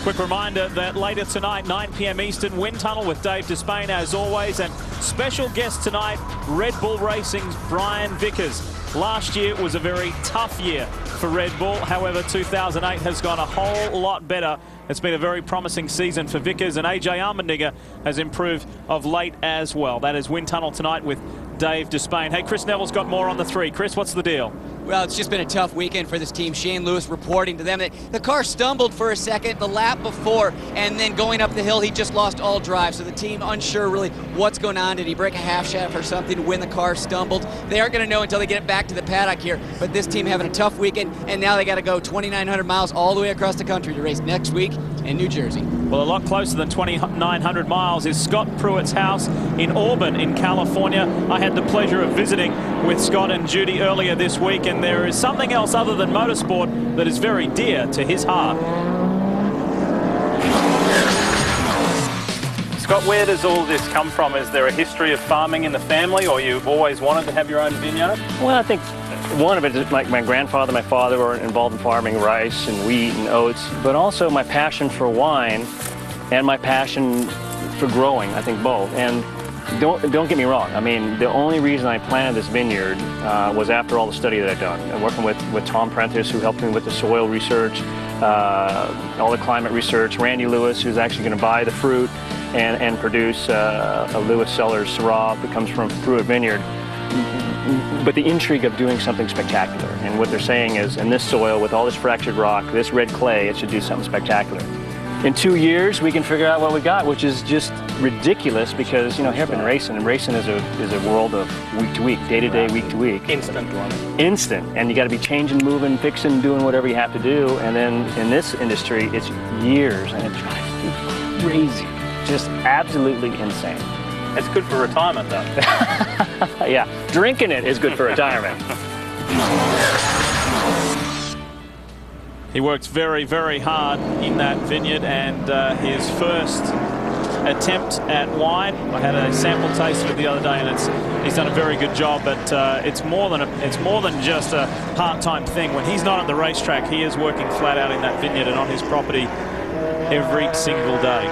Quick reminder that later tonight, 9 p.m. Eastern, Wind Tunnel with Dave Despain as always, and special guest tonight, Red Bull Racing's Brian Vickers. Last year was a very tough year for Red Bull. However, 2008 has gone a whole lot better. It's been a very promising season for Vickers, and AJ Allmendinger has improved of late as well. That is Wind Tunnel tonight with Dave Despain. Hey, Chris Neville's got more on the 3. Chris, what's the deal? Well, it's just been a tough weekend for this team. Shane Lewis reporting to them that the car stumbled for a second the lap before, and then going up the hill, he just lost all drive. So the team unsure really what's going on. Did he break a half shaft or something when the car stumbled? They aren't going to know until they get it back to the paddock here. But this team having a tough weekend, and now they got to go 2,900 miles all the way across the country to race next week in New Jersey. Well, a lot closer than 2,900 miles is Scott Pruitt's house in Auburn in California. I had the pleasure of visiting with Scott and Judy earlier this week, and there is something else other than motorsport that is very dear to his heart. Scott, where does all this come from? Is there a history of farming in the family, or you've always wanted to have your own vineyard? Well, I think one of it is like my grandfather, my father were involved in farming rice and wheat and oats, but also my passion for wine and my passion for growing, I think both. And don't get me wrong, I mean, the only reason I planted this vineyard was after all the study that I'd done. And working with Tom Prentice, who helped me with the soil research, all the climate research, Randy Lewis, who's actually going to buy the fruit and produce a Lewis Cellars Syrah that comes from Pruitt Vineyard. But the intrigue of doing something spectacular. And what they're saying is, in this soil, with all this fractured rock, this red clay, it should do something spectacular. In 2 years, we can figure out what we got, which is just ridiculous because, you know, here I've been racing, and racing is a world of week to week, day to day, week to week. Instant. And you got to be changing, moving, fixing, doing whatever you have to do. And then in this industry, it's years, and it drives you crazy. Just absolutely insane. It's good for retirement, though. Yeah, drinking it is good for retirement. He works very, very hard in that vineyard, and his first attempt at wine, I had a sample taste of it the other day, and he's done a very good job. But it's more than just a part-time thing. When he's not at the racetrack, he is working flat out in that vineyard and on his property every single day.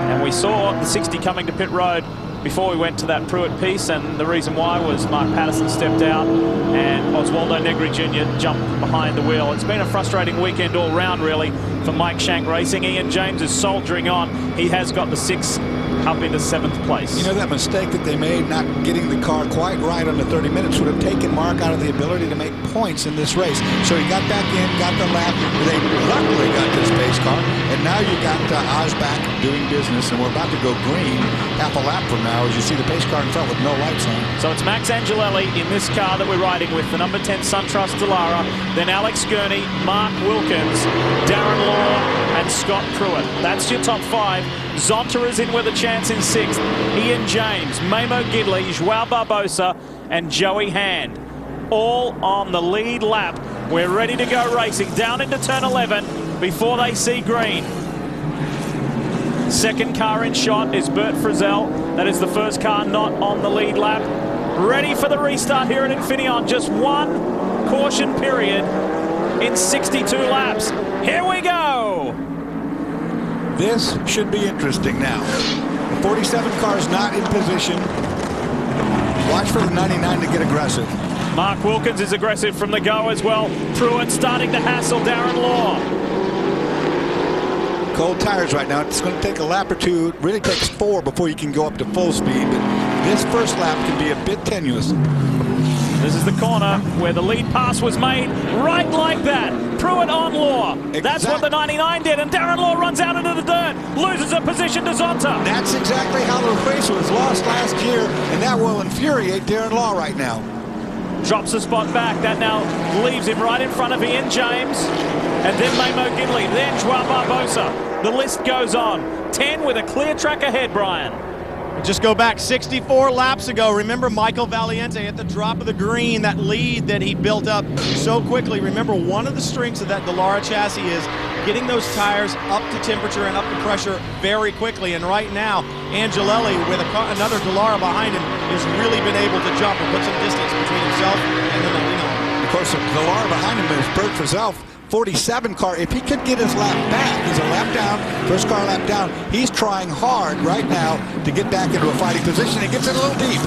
And we saw the 60 coming to pit road before we went to that Pruitt piece, and the reason why was Mark Patterson stepped out and Oswaldo Negri Jr. jumped behind the wheel. It's been a frustrating weekend all round, really, for Mike Shank Racing. Ian James is soldiering on. He has got the 6 up into 7th place. You know, that mistake that they made, not getting the car quite right on the 30 minutes, would have taken Mark out of the ability to make points in this race. So he got back in, got the lap. They luckily got this pace car, and now you got Oz back doing business, and we're about to go green half a lap from now as you see the pace car in front with no lights on. So it's Max Angelelli in this car that we're riding with, the number 10 SunTrust Dallara, then Alex Gurney, Mark Wilkins, Darren Law, and Scott Pruitt. That's your top 5. Zonta is in with a chance in 6th. Ian James, Memo Gidley, Joao Barbosa, and Joey Hand. All on the lead lap. We're ready to go racing down into turn 11 before they see green. Second car in shot is Bert Frizzell. That is the first car not on the lead lap. Ready for the restart here at Infineon. Just one caution period in 62 laps. Here we go. This should be interesting now. The 47 car is not in position. Watch for the 99 to get aggressive. Mark Wilkins is aggressive from the go as well. Pruitt starting to hassle Darren Law. Cold tires right now. It's going to take a lap or two. It really takes 4 before you can go up to full speed. But this first lap can be a bit tenuous. This is the corner where the lead pass was made, right like that. Pruitt on Law. Exactly. That's what the 99 did, and Darren Law runs out into the dirt, loses a position to Zonta. That's exactly how the race was lost last year, and that will infuriate Darren Law right now. Drops a spot back. That now leaves him right in front of Ian James, and then Memo Gidley, then Joao Barbosa. The list goes on. 10 with a clear track ahead, Brian. Just go back 64 laps ago. Remember Michael Valiente at the drop of the green, that lead that he built up so quickly. Remember, one of the strengths of that Dallara chassis is getting those tires up to temperature and up to pressure very quickly. And right now, Angelelli, with another Dallara behind him, has really been able to jump and put some distance between himself and the 99. Of course, the Dallara behind him is Bert Frizzell. 47 car, if he could get his lap back, he's a lap down, first car lap down. He's trying hard right now to get back into a fighting position. He gets it a little deep.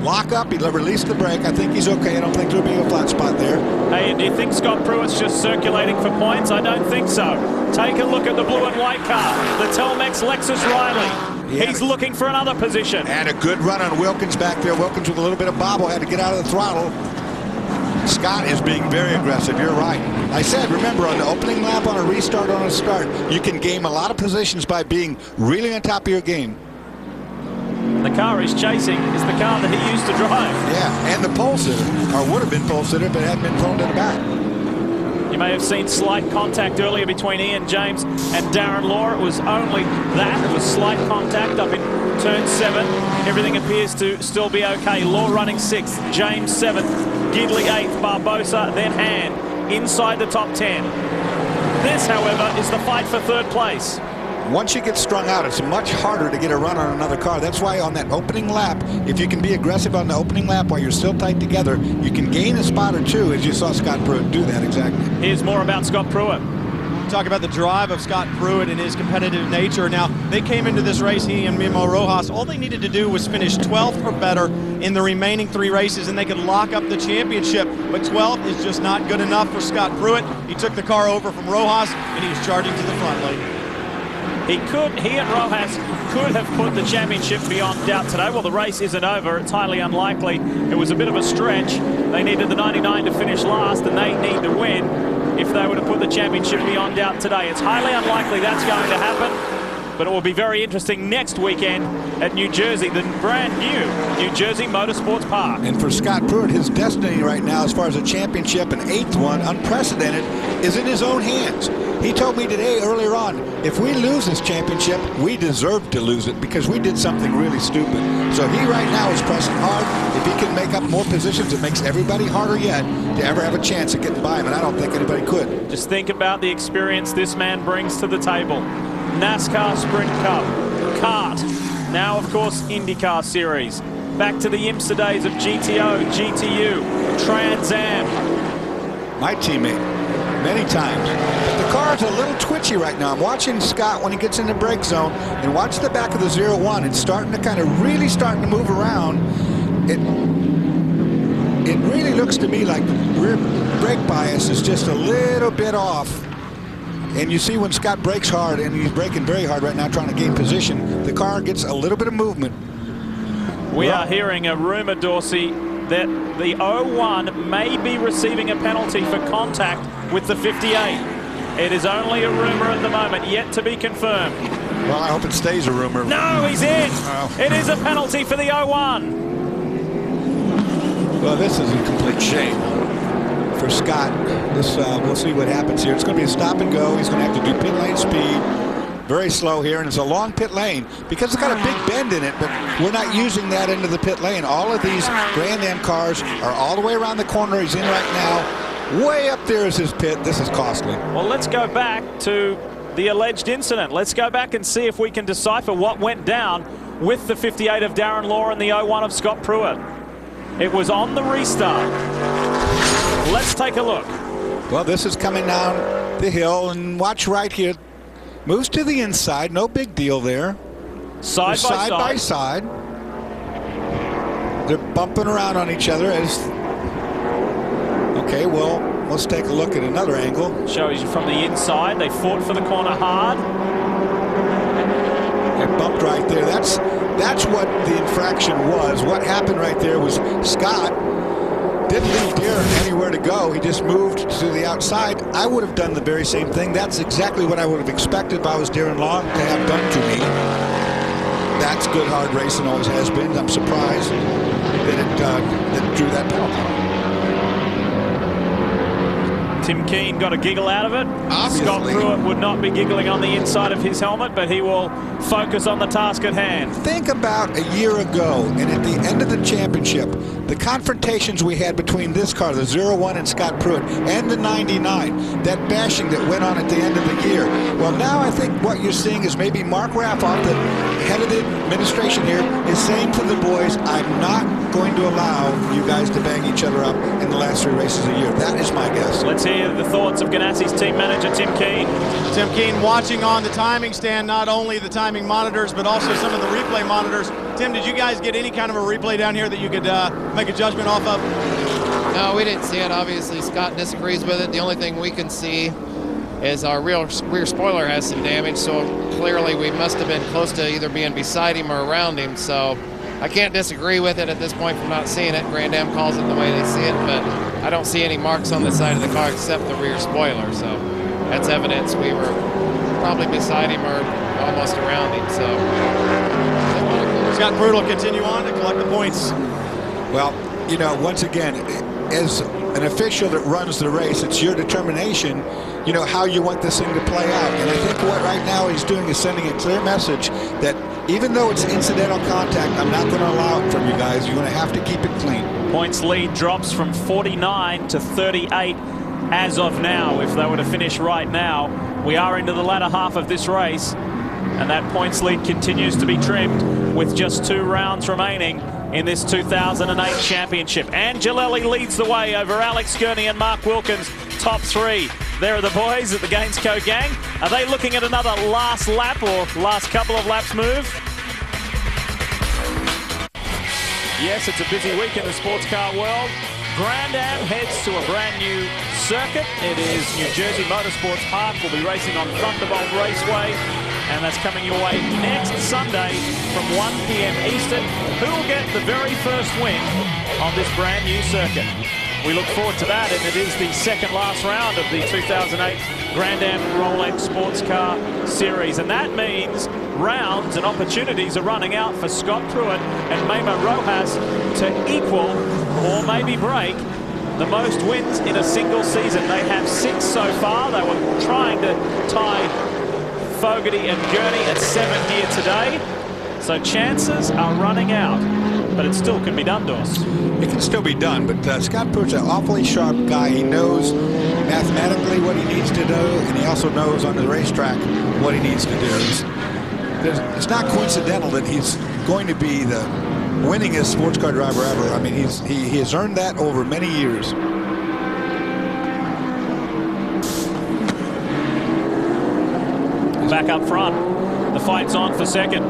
Lock up, he'll release the brake. I think he's okay. I don't think there'll be a flat spot there. Hey, do you think Scott Pruitt's just circulating for points? I don't think so. Take a look at the blue and white car, the Telmex Lexus Riley. Yeah. He's looking for another position. And a good run on Wilkins back there. Wilkins with a little bit of bobble, had to get out of the throttle. Scott is being very aggressive. You're right. I said, remember, on the opening lap, on a restart, on a start, you can game a lot of positions by being really on top of your game. The car he's chasing is the car that he used to drive. Yeah, and the pole sitter, or would have been pole sitter, but had been thrown to the back. You may have seen slight contact earlier between Ian James and Darren Law. It was only that. It was slight contact up in turn 7. Everything appears to still be okay. Law running 6th, James 7th, Gidley 8th, Barbosa, then Hand inside the top 10. This, however, is the fight for 3rd place. once you get strung out, it's much harder to get a run on another car. That's why on that opening lap, if you can be aggressive on the opening lap while you're still tight together, you can gain a spot or two, as you saw Scott Pruitt do that exactly. Here's more about Scott Pruitt. Talk about the drive of Scott Pruitt and his competitive nature. Now, they came into this race, he and Memo Rojas, all they needed to do was finish 12th or better in the remaining 3 races, and they could lock up the championship. But 12th is just not good enough for Scott Pruitt. He took the car over from Rojas, and he was charging to the front lane. He and Rojas could have put the championship beyond doubt today. Well, the race isn't over. It's highly unlikely. It was a bit of a stretch. They needed the 99 to finish last, and they need to win if they were to put the championship beyond doubt today. It's highly unlikely that's going to happen, but it will be very interesting next weekend at New Jersey, the brand new New Jersey Motorsports Park. And for Scott Pruitt, his destiny right now, as far as a championship, an 8th one, unprecedented, is in his own hands. He told me today earlier on, if we lose this championship, we deserve to lose it because we did something really stupid. So he right now is pressing hard. If he can make up more positions, it makes everybody harder yet to ever have a chance of getting by him, and I don't think anybody could. Just think about the experience this man brings to the table. NASCAR Sprint Cup, kart, now of course IndyCar Series. Back to the IMSA days of GTO, GTU, Trans Am. My teammate, many times. But the car's a little twitchy right now. I'm watching Scott when he gets in the brake zone, and watch the back of the 01. It's starting to kind of really starting to move around. It really looks to me like the rear brake bias is just a little bit off. And you see when Scott brakes hard, and he's braking very hard right now trying to gain position, the car gets a little bit of movement. We are hearing a rumor, Dorsey, that the 01 may be receiving a penalty for contact with the 58. It is only a rumor at the moment, yet to be confirmed. Well, I hope it stays a rumor. No, he's in. Oh. It is a penalty for the 01. Well, this is a complete shame for Scott. This we'll see what happens here. It's going to be a stop and go. He's going to have to do pit lane speed. Very slow here, and it's a long pit lane because it's got a big bend in it, but we're not using that into the pit lane. All of these Grand Am cars are all the way around the corner he's in right now. Way up there is his pit. This is costly. Well, let's go back to the alleged incident. Let's go back and see if we can decipher what went down with the 58 of Darren Law and the 01 of Scott Pruitt. It was on the restart. Let's take a look. Well, this is coming down the hill, and watch right here. Moves to the inside, no big deal there. Side by side. They're bumping around on each other as. Okay, well, let's take a look at another angle. Shows you from the inside. They fought for the corner hard. They bumped right there. That's what the infraction was. What happened right there was Scott didn't leave Darren anywhere to go. He just moved to the outside. I would have done the very same thing. That's exactly what I would have expected if I was Darren Long to have done to me. That's good hard racing, always has been. I'm surprised that it drew that penalty. Tim Keane got a giggle out of it. Obviously. Scott Pruitt would not be giggling on the inside of his helmet, but he will focus on the task at hand. Think about a year ago, and at the end of the championship, the confrontations we had between this car, the 01 and Scott Pruitt, and the 99, that bashing that went on at the end of the year. Well, now I think what you're seeing is maybe Mark Raffoff, the head of the administration here, is saying to the boys, I'm not going to allow you guys to bang each other up in the last 3 races a year. That is my guess. Let's hear the thoughts of Ganassi's team manager, Tim Keane. Tim Keane watching on the timing stand, not only the timing monitors, but also some of the replay monitors. Tim, did you guys get any kind of a replay down here that you could make a judgment off of? No, we didn't see it. Obviously, Scott disagrees with it. The only thing we can see is our rear spoiler has some damage, so clearly we must have been close to either being beside him or around him. So I can't disagree with it at this point from not seeing it. Grand Am calls it the way they see it, but I don't see any marks on the side of the car except the rear spoiler. So that's evidence we were probably beside him or almost around him. So Scott Pruitt will continue on to collect the points. Well, you know, once again, as an official that runs the race, it's your determination, you know, how you want this thing to play out. And I think what right now he's doing is sending a clear message that even though it's incidental contact, I'm not going to allow it from you guys. You're going to have to keep it clean. Points lead drops from 49 to 38 as of now. If they were to finish right now, we are into the latter half of this race. And that points lead continues to be trimmed with just 2 rounds remaining in this 2008 championship. Angelelli leads the way over Alex Gurney and Mark Wilkins, top 3. There are the boys at the Gainsco gang. Are they looking at another last lap or last couple of laps move? Yes, it's a busy week in the sports car world. Grand Am heads to a brand new circuit. It is New Jersey Motorsports Park. We'll be racing on Thunderbolt Raceway, and that's coming your way next Sunday from 1 p.m. Eastern. Who will get the very first win on this brand new circuit? We look forward to that, and it is the second last round of the 2008 Grand Am Rolex Sports Car Series, and that means rounds and opportunities are running out for Scott Pruitt and Memo Rojas to equal or maybe break the most wins in a single season. They have 6 so far. They were trying to tie Fogarty and Gurney at 7 here today. So chances are running out, but it still can be done, Doss. It can still be done, but Scott Pruitt's an awfully sharp guy. He knows mathematically what he needs to do, and he also knows on the racetrack what he needs to do. It's not coincidental that he's going to be the winningest sports car driver ever. I mean, he has earned that over many years. Back up front, the fight's on for second.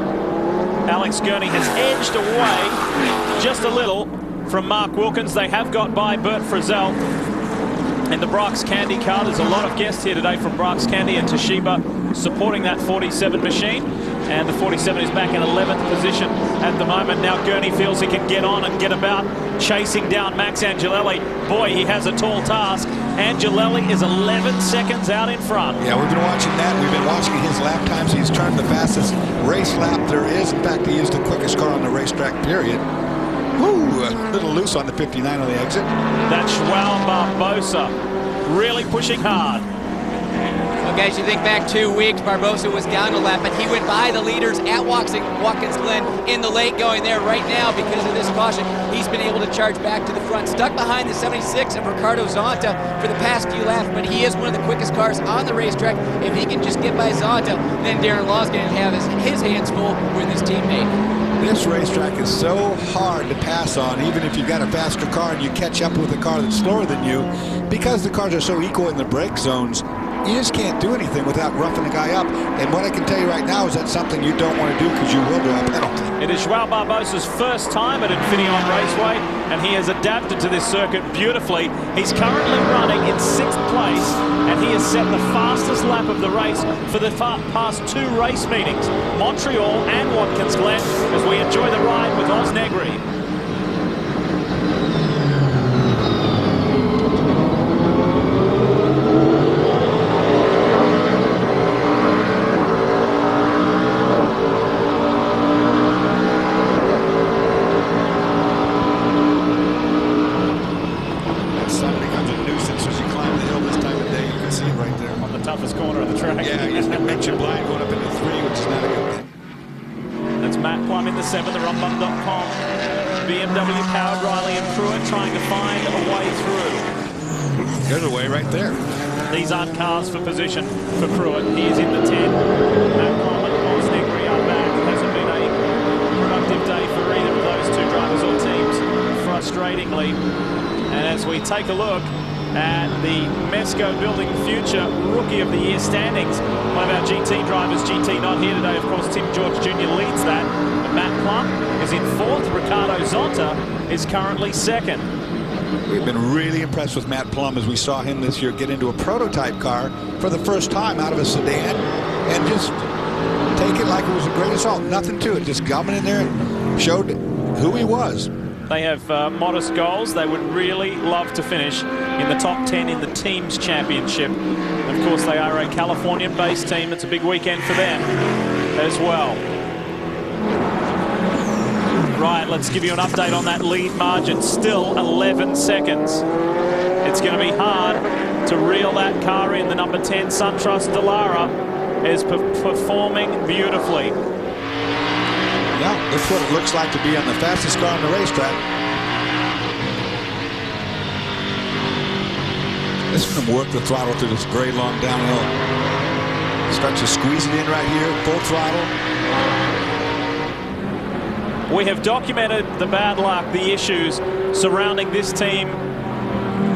Alex Gurney has edged away just a little from Mark Wilkins. They have got by Bert Frizzell in the Brock's Candy car. There's a lot of guests here today from Brock's Candy and Toshiba supporting that 47 machine. And the 47 is back in 11th position at the moment. Now Gurney feels he can get on and get about, chasing down Max Angelelli. Boy, he has a tall task. Angelelli is 11 seconds out in front. Yeah, we've been watching that. We've been watching his lap times. He's turned the fastest race lap there is. In fact, he is the quickest car on the racetrack, period. Ooh, a little loose on the 59 on the exit. That's Joao Barbosa really pushing hard. Okay, as you think back 2 weeks, Barbosa was down a lap, but he went by the leaders at Watkins Glen in the late going there. Right now, because of this caution, he's been able to charge back to the front, stuck behind the 76 of Ricardo Zonta for the past few laps, but he is one of the quickest cars on the racetrack. If he can just get by Zonta, then Darren Law's going to have his hands full with his teammate. This racetrack is so hard to pass on, even if you've got a faster car and you catch up with a car that's slower than you, because the cars are so equal in the brake zones. You just can't do anything without roughing a guy up. And what I can tell you right now is that's something you don't want to do because you will draw a penalty. It is Joao Barbosa's first time at Infineon Raceway, and he has adapted to this circuit beautifully. He's currently running in 6th place, and he has set the fastest lap of the race for the past 2 race meetings, Montreal and Watkins Glen, as we enjoy the ride with Oz Negri. BMW powered Riley and Pruitt trying to find a way through. There's a way right there. These aren't cars for position for Pruitt. He is in the 10. Matt Coleman, Oz Negri are back. It hasn't been a productive day for either of those 2 drivers or teams, frustratingly. And as we take a look at the Mesco Building Future Rookie of the Year standings, one of our GT drivers, GT not here today, of course, Tim George Jr. leads that. But Matt Plum is in 4th. Ricardo Zonta is currently 2nd. We've been really impressed with Matt Plum as we saw him this year get into a prototype car for the first time out of a sedan and just take it like it was a great assault. Nothing to it. Just coming in there and showed who he was. They have modest goals. They would really love to finish in the top 10 in the team's championship. Of course, they are a Californian-based team. It's a big weekend for them as well. Right, let's give you an update on that lead margin. Still 11 seconds. It's going to be hard to reel that car in. The number 10 SunTrust Dallara is performing beautifully. Yeah, that's what it looks like to be on the fastest car on the racetrack. This is going to work the throttle through this very long downhill. Starts to squeeze it in right here, full throttle. We have documented the bad luck, the issues surrounding this team,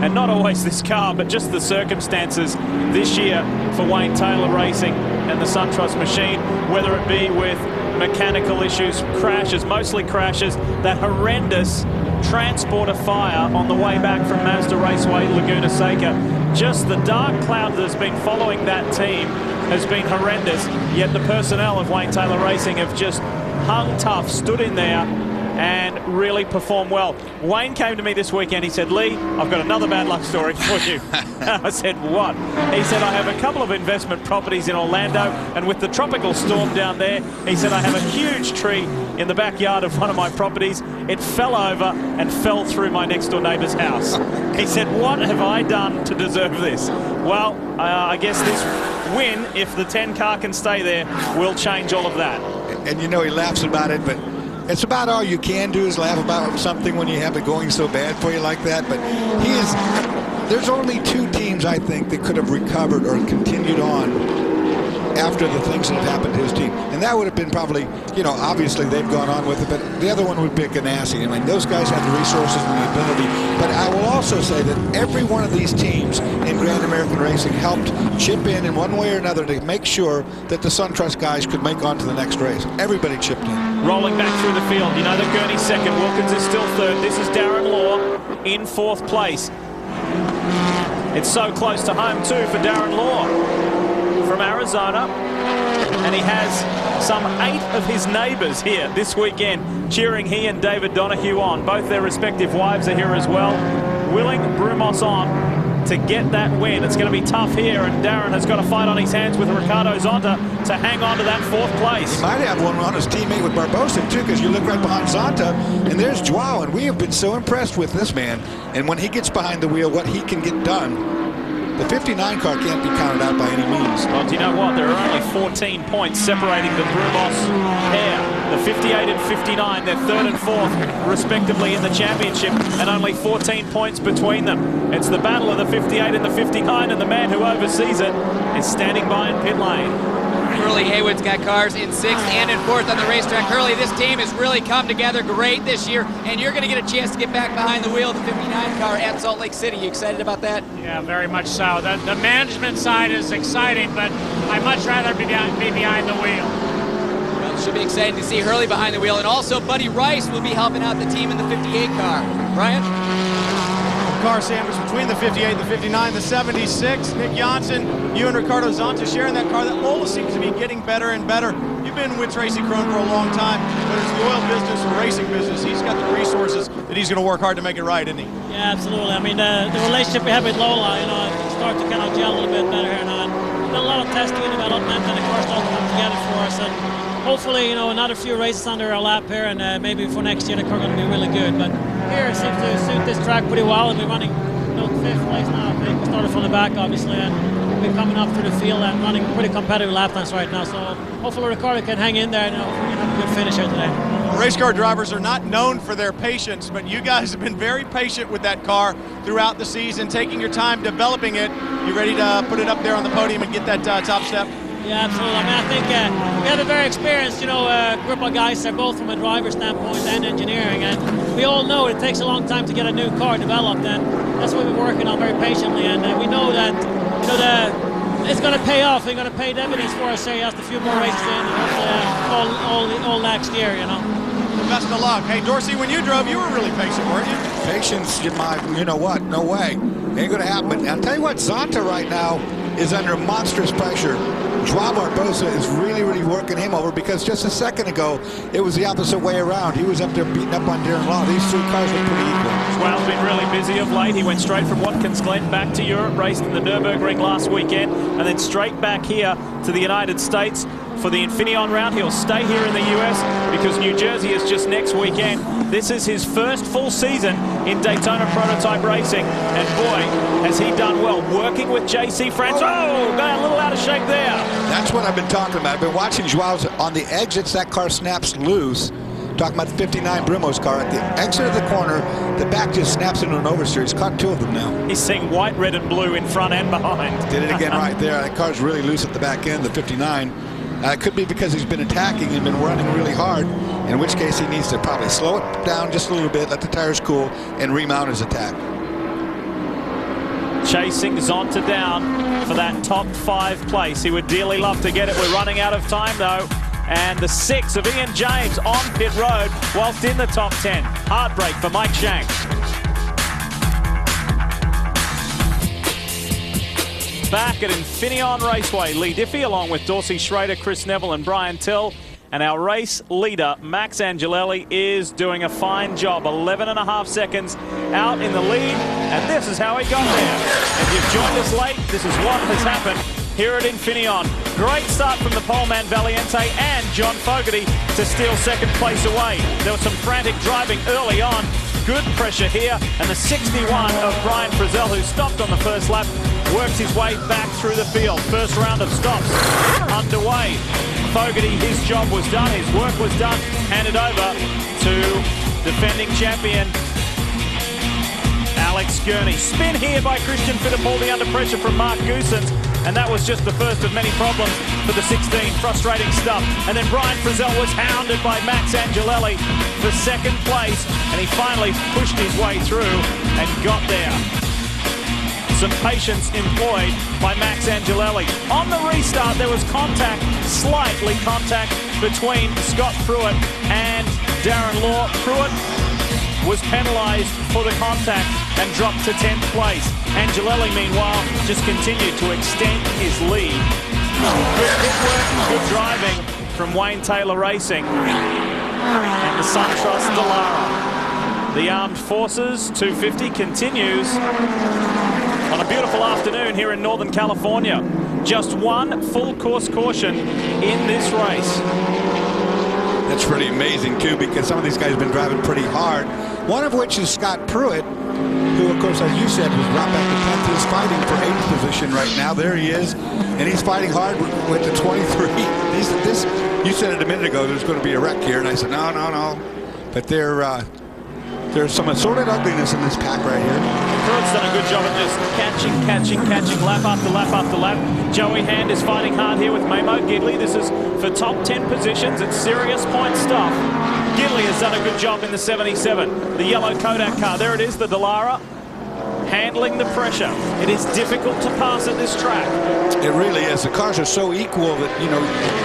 and not always this car, but just the circumstances this year for Wayne Taylor Racing and the SunTrust machine, whether it be with mechanical issues, crashes, mostly crashes, that horrendous transporter fire on the way back from Mazda Raceway, Laguna Seca. Just the dark cloud that has been following that team has been horrendous, yet the personnel of Wayne Taylor Racing have just hung tough, stood in there, and really performed well. Wayne came to me this weekend. He said, Lee, I've got another bad luck story for you. I said, what? He said, I have a couple of investment properties in Orlando, and with the tropical storm down there, he said, I have a huge tree in the backyard of one of my properties. It fell over and fell through my next door neighbor's house. He said, what have I done to deserve this? Well, I guess this win, if the 10 car can stay there, will change all of that. And you know, he laughs about it, but it's about all you can do is laugh about something when you have it going so bad for you like that. But there's only 2 teams, I think, that could have recovered or continued on after the things that have happened to his team. And that would have been probably, you know, obviously they've gone on with it, but the other one would be Ganassi. I mean, those guys have the resources and the ability. But I will also say that every one of these teams in Grand American Racing helped chip in one way or another to make sure that the SunTrust guys could make on to the next race. Everybody chipped in. Rolling back through the field. You know that Gurney's second. Wilkins is still third. This is Darren Law in 4th place. It's so close to home, too, for Darren Law from Arizona. And he has some 8 of his neighbors here this weekend cheering he and David Donahue on. Both their respective wives are here as well, willing Brumos on to get that win. It's going to be tough here, and Darren has got a fight on his hands with Ricardo Zonta to hang on to that 4th place. He might have one on his teammate with Barbosa, too, because you look right behind Zonta, and there's Joao, and we have been so impressed with this man. And when he gets behind the wheel, what he can get done, the 59 car can't be counted out by any means. Well, do you know what? There are only 14 points separating the Brumos pair. The 58 and 59, they're 3rd and 4th, respectively, in the championship, and only 14 points between them. It's the battle of the 58 and the 59, and the man who oversees it is standing by in pit lane. Hurley Haywood's got cars in 6th and in 4th on the racetrack. Hurley, this team has really come together great this year, and you're going to get a chance to get back behind the wheel of the 59 car at Salt Lake City. You excited about that? Yeah, very much so. The management side is exciting, but I'd much rather be behind the wheel. Well, it should be exciting to see Hurley behind the wheel, and also Buddy Rice will be helping out the team in the 58 car. Brian? Car sandwich between the 58, the 59, the 76. Nick Janssen, you and Ricardo Zonta sharing that car. That Lola seems to be getting better and better. You've been with Tracy Krohn for a long time, but it's the oil business or racing business. He's got the resources that he's going to work hard to make it right, isn't he? Yeah, absolutely. I mean, the relationship we have with Lola, you know, it starts to kind of gel a little bit better here now. We've done a lot of testing and development, and the car's all come together for us. And hopefully, you know, another few races under our lap here, and maybe for next year the car's going to be really good. But here it seems to suit this track pretty well, and we're running 5th place now. I think we started from the back, obviously, and we're coming up through the field and running pretty competitive lap times right now. So hopefully Ricardo can hang in there, and hopefully we can have a good finish here today. Well, race car drivers are not known for their patience, but you guys have been very patient with that car throughout the season, taking your time developing it. You ready to put it up there on the podium and get that top step? Yeah, absolutely. I mean, I think we have a very experienced, you know, group of guys there, both from a driver standpoint and engineering, and we all know it takes a long time to get a new car developed, and that's what we're working on very patiently. And we know that, you know, it's going to pay off. We're going to pay dividends for us here just a few more races in, and hopefully all next year, you know. Well, best of luck. Hey, Dorsey, when you drove, you were really patient, weren't you? Patience, you know what? No way. Ain't going to happen. I'll tell you what, Zonta right now is under monstrous pressure. Joao Barbosa is really, really working him over, because just a second ago, it was the opposite way around. He was up there beating up on Darren Law. These 3 cars were pretty equal. Joao's been really busy of late. He went straight from Watkins Glen back to Europe, raced in the Nürburgring last weekend, and then straight back here to the United States for the Infineon round. He'll stay here in the US because New Jersey is just next weekend. This is his first full season in Daytona prototype racing, and boy, has he done well working with JC France. Oh, got a little out of shape there. That's what I've been talking about. I've been watching Joao's on the exits. That car snaps loose, Talking about the 59 Brimo's car at the exit of the corner, the back just snaps into an oversteer. He's caught 2 of them now. He's seeing white, red, and blue in front and behind. Did it again right there. That car's really loose at the back end, the 59. It could be because he's been attacking and been running really hard, in which case he needs to probably slow it down just a little bit, let the tires cool, and remount his attack. Chasing Zonta down for that top 5 place. He would dearly love to get it. We're running out of time, though. And the 6 of Ian James on pit road whilst in the top 10. Heartbreak for Mike Shank. Back at Infineon Raceway, Lee Diffie along with Dorsey Schrader, Chris Neville and Brian Till. And our race leader, Max Angelelli, is doing a fine job. 11.5 seconds out in the lead. And this is how he got there. If you've joined us late, this is what has happened here at Infineon. Great start from the poleman Valiente and John Fogarty to steal second place away. There was some frantic driving early on. Good pressure here, and the 61 of Brian Frizzell, who stopped on the first lap, works his way back through the field. First round of stops underway. Fogarty, his job was done, his work was done. Handed over to defending champion Alex Gurney. Spin here by Christian Fittipaldi under pressure from Mark Goosens. And that was just the first of many problems for the 16. Frustrating stuff. And then Brian Frizzell was hounded by Max Angelelli for second place. And he finally pushed his way through and got there. Some patience employed by Max Angelelli. On the restart, there was contact, slightly contact, between Scott Pruitt and Darren Law. Pruitt was penalised for the contact and dropped to 10th place. Angelelli, meanwhile, just continued to extend his lead. Good pit work, good driving from Wayne Taylor Racing and the SunTrust Dallara. The Armed Forces 250 continues on a beautiful afternoon here in Northern California. Just one full course caution in this race. That's pretty amazing, too, because some of these guys have been driving pretty hard. One of which is Scott Pruitt, who, of course, as you said, was brought back to 10th. He's fighting for 8th position right now. There he is. And he's fighting hard with the 23. You said it a minute ago, there's going to be a wreck here. And I said, no. But there's some assorted ugliness in this pack right here. Pruitt's done a good job of just catching, lap after lap after lap. Joey Hand is fighting hard here with Mamo Gidley. This is for top 10 positions. It's serious point stuff. Gidley has done a good job in the 77. The yellow Kodak car. There it is, the Dallara. Handling the pressure. It is difficult to pass at this track. It really is. The cars are so equal that, you know,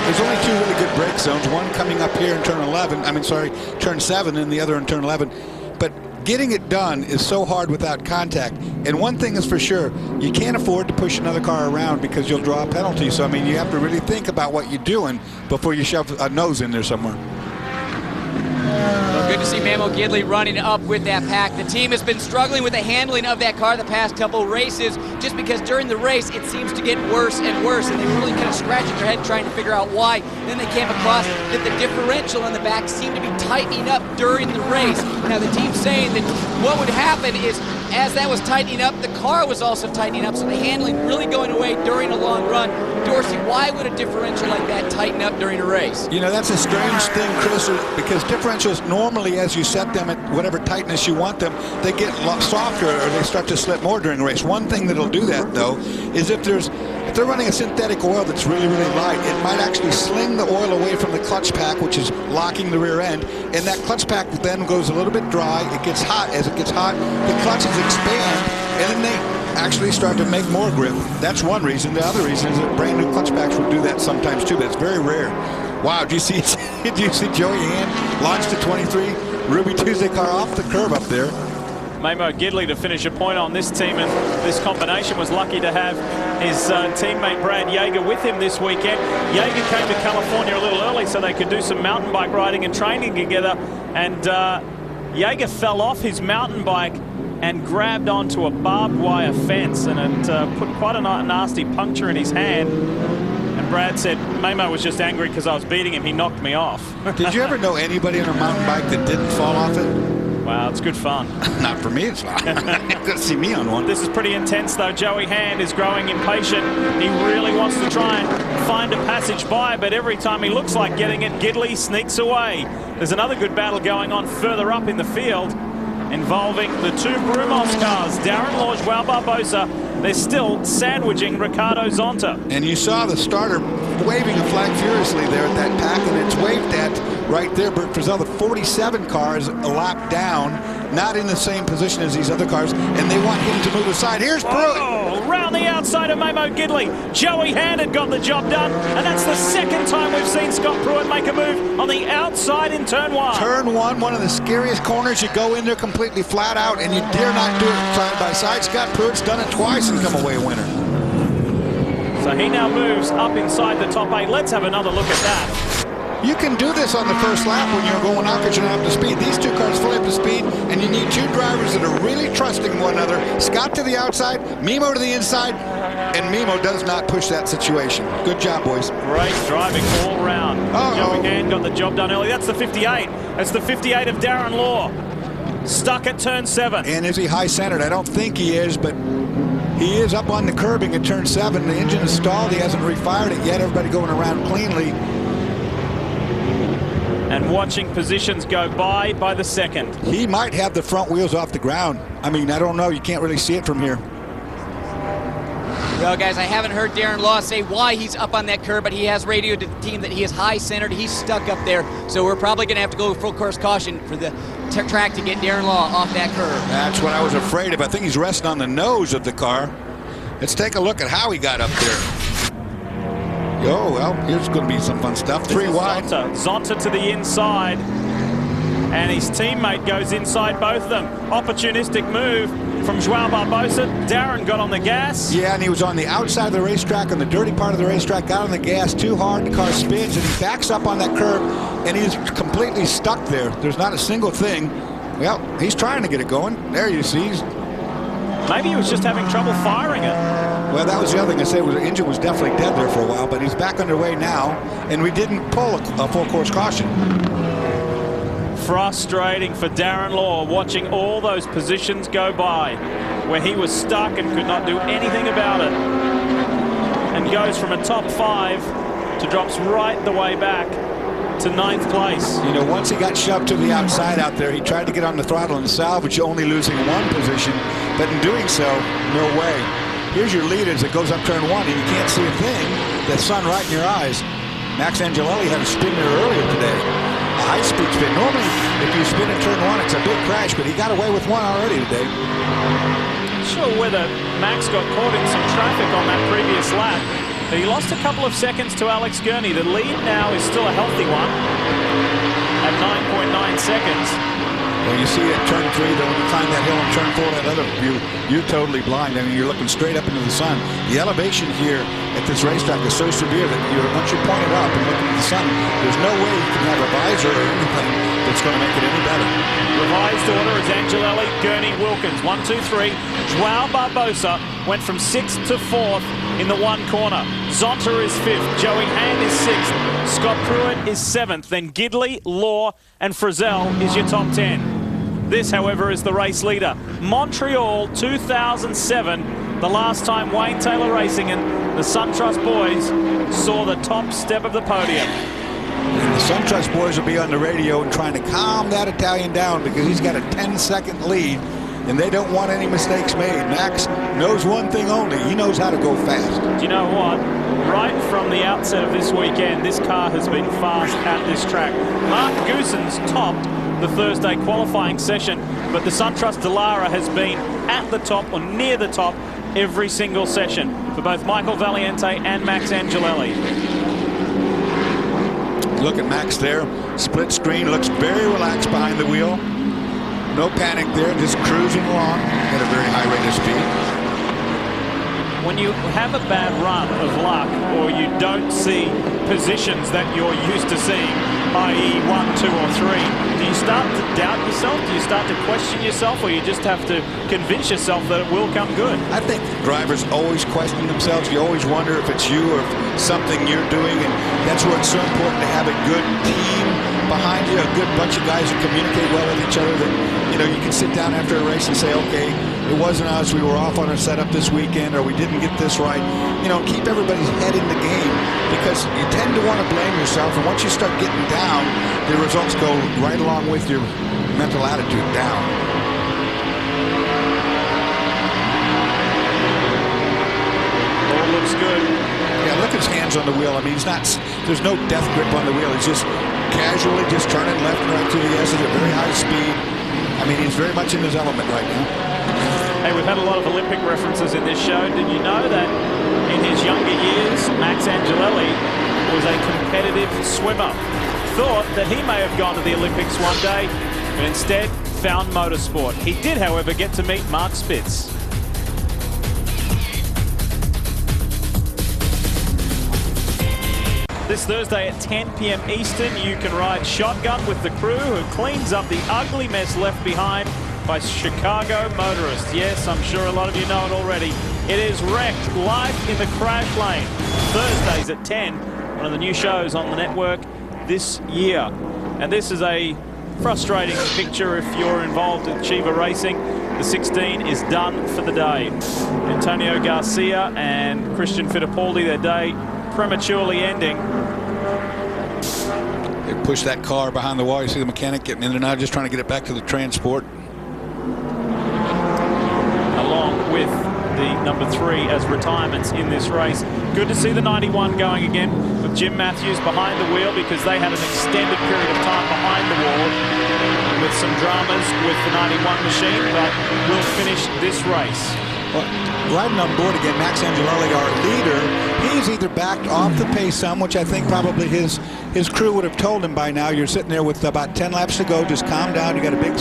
there's only 2 really good brake zones. One coming up here in turn 7, and the other in turn 11. But getting it done is so hard without contact. And one thing is for sure, you can't afford to push another car around because you'll draw a penalty. So, I mean, you have to really think about what you're doing before you shove a nose in there somewhere. Well, good to see Mamo Gidley running up with that pack. The team has been struggling with the handling of that car the past couple races, just because during the race it seems to get worse and worse, and they were really kind of scratching their head trying to figure out why. Then they came across that the differential in the back seemed to be tightening up during the race. Now the team's saying that what would happen is, as that was tightening up, the car was also tightening up, so the handling really going away during a long run. Dorsey, why would a differential like that tighten up during a race? You know, that's a strange thing, Chris, because differentials normally, as you set them at whatever tightness you want them, they get softer or they start to slip more during a race. One thing that'll do that, though, is if they're running a synthetic oil that's really, really light, it might actually sling the oil away from the clutch pack, which is locking the rear end, and that clutch pack then goes a little bit dry. It gets hot. As it gets hot, the clutches expand, and then they actually start to make more grip. That's one reason. The other reason is that brand new clutch packs will do that sometimes too, but it's very rare. Wow, do you see Joey Hand launched the 23 Ruby Tuesday car off the curb up there? Mamo Gidley to finish a point on this team, and this combination was lucky to have his teammate Brad Yeager with him this weekend. Yeager came to California a little early so they could do some mountain bike riding and training together, and Yeager fell off his mountain bike and grabbed onto a barbed wire fence, and it put quite a nasty puncture in his hand. And Brad said, Mamo was just angry because I was beating him. He knocked me off. Did you ever know anybody on a mountain bike that didn't fall off it? Wow, it's good fun. Not for me, it's fun. Good to see me on one. This is pretty intense, though. Joey Hand is growing impatient. He really wants to try and find a passage by, but every time he looks like getting it, Gidley sneaks away. There's another good battle going on further up in the field involving the two Brumos cars, Darren Law, Joao Barbosa. They're still sandwiching Ricardo Zonta. And you saw the starter waving a flag furiously there at that pack, and it's waved at right there. Bert Frizzell, the 47 car is a lap down, not in the same position as these other cars, and they want him to move aside. Here's Pruitt. Oh, round the outside of Mamo Gidley. Joey Hand had got the job done, and that's the second time we've seen Scott Pruitt make a move on the outside in turn one. Turn one of the scariest corners. You go in there completely flat out, and you dare not do it side by side. Scott Pruitt's done it twice and come away a winner. So he now moves up inside the top 8. Let's have another look at that. You can do this on the first lap when you're going oxygen up to speed. These two cars fully up to speed, and you need two drivers that are really trusting one another. Scott to the outside, Mimo to the inside, and Mimo does not push that situation. Good job, boys. Great driving all round. Joey Hand got the job done early. That's the 58. That's the 58 of Darren Law. Stuck at turn 7. And is he high-centered? I don't think he is, but he is up on the curbing at turn 7. The engine is stalled. He hasn't refired it yet. Everybody going around cleanly. And watching positions go by the second. He might have the front wheels off the ground. I mean, I don't know. You can't really see it from here. Well, guys, I haven't heard Darren Law say why he's up on that curb, but he has radioed to the team that he is high-centered. He's stuck up there, so we're probably going to have to go full course caution for the track to get Darren Law off that curb. That's what I was afraid of. I think he's resting on the nose of the car. Let's take a look at how he got up there. Oh, well, here's going to be some fun stuff. 3 wide. Zonta to the inside, and his teammate goes inside both of them. Opportunistic move from Joao Barbosa. Darren got on the gas. Yeah, and he was on the outside of the racetrack, on the dirty part of the racetrack, got on the gas too hard, the car spins, and he backs up on that curb, and he's completely stuck there. There's not a single thing. Well, he's trying to get it going. There you see. Maybe he was just having trouble firing it. Well, that was the other thing I said. The engine was definitely dead there for a while, but he's back underway now, and we didn't pull a full course caution. Frustrating for Darren Law, watching all those positions go by where he was stuck and could not do anything about it, and goes from a top 5 to drops right the way back to 9th place. You know, once he got shoved to the outside out there, he tried to get on the throttle and salvage, only losing 1 position, but in doing so, no way. Here's your lead as it goes up turn 1, and you can't see a thing. The sun right in your eyes. Max Angelelli had a spin there earlier today. A high-speed spin. Normally, if you spin in turn 1, it's a big crash, but he got away with 1 already today. Not sure whether Max got caught in some traffic on that previous lap, but he lost a couple of seconds to Alex Gurney. The lead now is still a healthy one at 9.9 seconds. Well, you see at turn 3, though, when you climb that hill in turn 4, that other view, you're totally blind. I mean, you're looking straight up into the sun. The elevation here at this racetrack is so severe that once you point it up and look into the sun, there's no way you can have a visor or anything that's going to make it any better. Revised order is Angelelli, Gurney, Wilkins. 1, 2, 3. Joao Barbosa went from 6th to 4th in the 1 corner. Zonta is 5th. Joey Hand is 6th. Scott Pruitt is 7th. Then Gidley, Law, and Frizzell is your top 10. This, however, is the race leader. Montreal 2007, the last time Wayne Taylor Racing and the SunTrust boys saw the top step of the podium. And the SunTrust boys will be on the radio and trying to calm that Italian down because he's got a 10-second lead, and they don't want any mistakes made. Max knows one thing only. He knows how to go fast. Do you know what? Right from the outset of this weekend, this car has been fast at this track. Mark Goossens topped the Thursday qualifying session, but the SunTrust Dallara has been at the top or near the top every single session for both Michael Valiente and Max Angelelli. Look at Max there, split screen, looks very relaxed behind the wheel. No panic there, just cruising along at a very high rate of speed. When you have a bad run of luck, or you don't see positions that you're used to seeing, i.e. 1, 2, or 3, do you start to doubt yourself? Do you start to question yourself, or you just have to convince yourself that it will come good? I think drivers always question themselves. You always wonder if it's you or if something you're doing, and that's where it's so important to have a good team behind you, a good bunch of guys who communicate well with each other, that you can sit down after a race and say, okay, it wasn't us, we were off on our setup this weekend, or we didn't get this right. Keep everybody's head in the game, because you tend to want to blame yourself, and once you start getting down, the results go right along with your mental attitude down. All looks good. Yeah, look at his hands on the wheel. I mean, there's no death grip on the wheel. He's just casually just turning left and right through the S's at very high speed. I mean, he's very much in his element right now. Hey, we've had a lot of Olympic references in this show. Did you know that in his younger years, Max Angelelli was a competitive swimmer? Thought that he may have gone to the Olympics one day, but instead found motorsport. He did, however, get to meet Mark Spitz. This Thursday at 10 p.m. Eastern, you can ride shotgun with the crew who cleans up the ugly mess left behind by Chicago motorists. Yes, I'm sure a lot of you know it already. It is Wrecked, live in the crash lane. Thursdays at 10, one of the new shows on the network this year. And this is a frustrating picture if you're involved in Chiva Racing. The 16 is done for the day. Antonio Garcia and Christian Fittipaldi, their day prematurely ending. They push that car behind the wall. You see the mechanic getting in and out, just trying to get it back to the transport. Along with the number 3 as retirements in this race. Good to see the 91 going again with Jim Matthews behind the wheel, because they had an extended period of time behind the wall with some dramas with the 91 machine, but will finish this race. Well, riding on board again, Max Angelelli, our leader, he's either backed off the pace some, which I think probably his crew would have told him by now. You're sitting there with about 10 laps to go. Just calm down. You got a big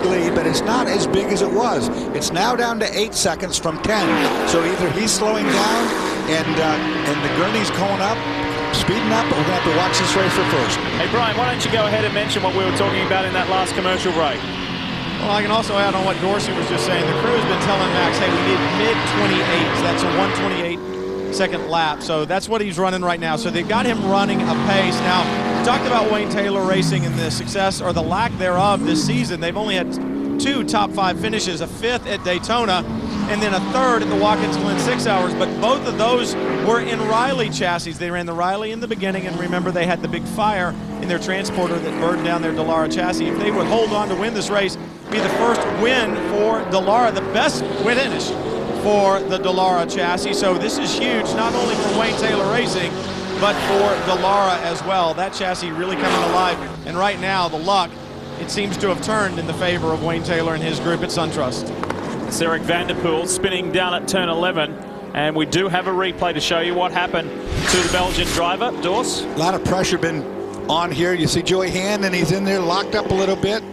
lead, but it's not as big as it was. It's now down to 8 seconds from 10. So either he's slowing down and the gurney's going up, speeding up, but we're going to have to watch this race for first. Hey, Brian, why don't you go ahead and mention what we were talking about in that last commercial break? Well, I can also add on what Dorsey was just saying. The crew has been telling Max, hey, we need mid-28s. That's a 1:28-second lap. So that's what he's running right now. So they've got him running a pace. Now, we talked about Wayne Taylor Racing and the success or the lack thereof this season. They've only had 2 top 5 finishes, a 5th at Daytona, and then a 3rd at the Watkins Glen 6 Hours. But both of those were in Riley chassis. They ran the Riley in the beginning, and remember they had the big fire in their transporter that burned down their Dallara chassis. If they would hold on to win this race, be the first win for Dallara, the best win finish for the Dallara chassis. So this is huge, not only for Wayne Taylor Racing, but for Dallara as well. That chassis really coming alive. And right now, the luck, it seems to have turned in the favor of Wayne Taylor and his group at SunTrust. It's Eric Vanderpoel spinning down at turn 11. And we do have a replay to show you what happened to the Belgian driver. Dors? A lot of pressure been on here. You see Joey Hand, and he's in there locked up a little bit.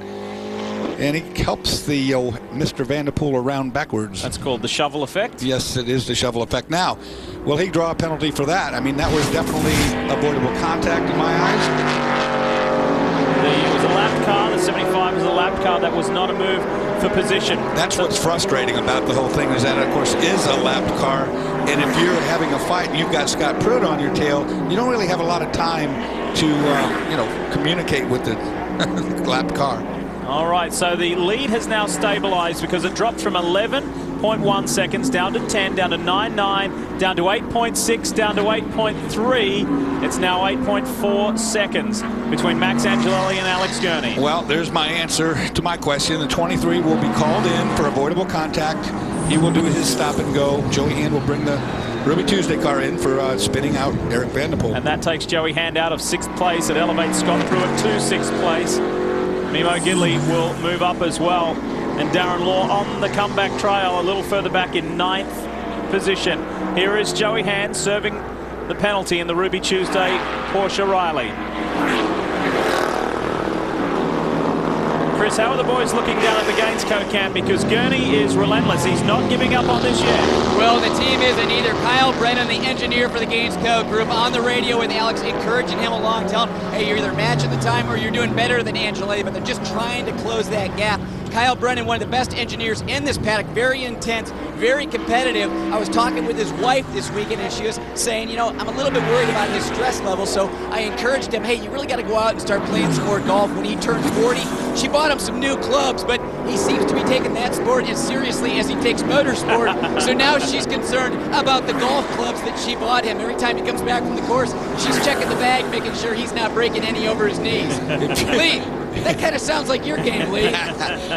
And he helps the Mr. Vanderpoel around backwards. That's called the shovel effect? Yes, it is the shovel effect. Now, will he draw a penalty for that? I mean, that was definitely avoidable contact in my eyes. It was a lapped car. The 75 was a lapped car. That was not a move for position. That's what's frustrating about the whole thing, is that, of course, is a lapped car. And if you're having a fight and you've got Scott Pruitt on your tail, you don't really have a lot of time to, communicate with the lapped car. All right, so the lead has now stabilized because it dropped from 11.1 seconds down to 10, down to 9.9, down to 8.6, down to 8.3. It's now 8.4 seconds between Max Angelelli and Alex Gurney. Well, there's my answer to my question. The 23 will be called in for avoidable contact. He will do his stop and go. Joey Hand will bring the Ruby Tuesday car in for spinning out Eric Vanderpoel. And that takes Joey Hand out of 6th place. It elevates Scott Pruitt to 6th place. Mimo Gidley will move up as well. And Darren Law on the comeback trail a little further back in 9th position. Here is Joey Hand serving the penalty in the Ruby Tuesday Porsche Riley. Chris, how are the boys looking down at the Gainsco camp? Because Gurney is relentless. He's not giving up on this yet. Well, the team isn't either. Kyle Brennan, the engineer for the Gainsco group, on the radio with Alex, encouraging him along, telling him, hey, you're either matching the time or you're doing better than Angeletti, but they're just trying to close that gap. Kyle Brennan, one of the best engineers in this paddock, very intense, very competitive. I was talking with his wife this weekend, and she was saying, you know, I'm a little bit worried about his stress level, so I encouraged him, hey, you really got to go out and start playing some more golf when he turns 40. She bought him some new clubs, but he seems to be taking that sport as seriously as he takes motorsport. So now she's concerned about the golf clubs that she bought him. Every time he comes back from the course, she's checking the bag, making sure he's not breaking any over his knees. Lee, that kind of sounds like your game, Lee.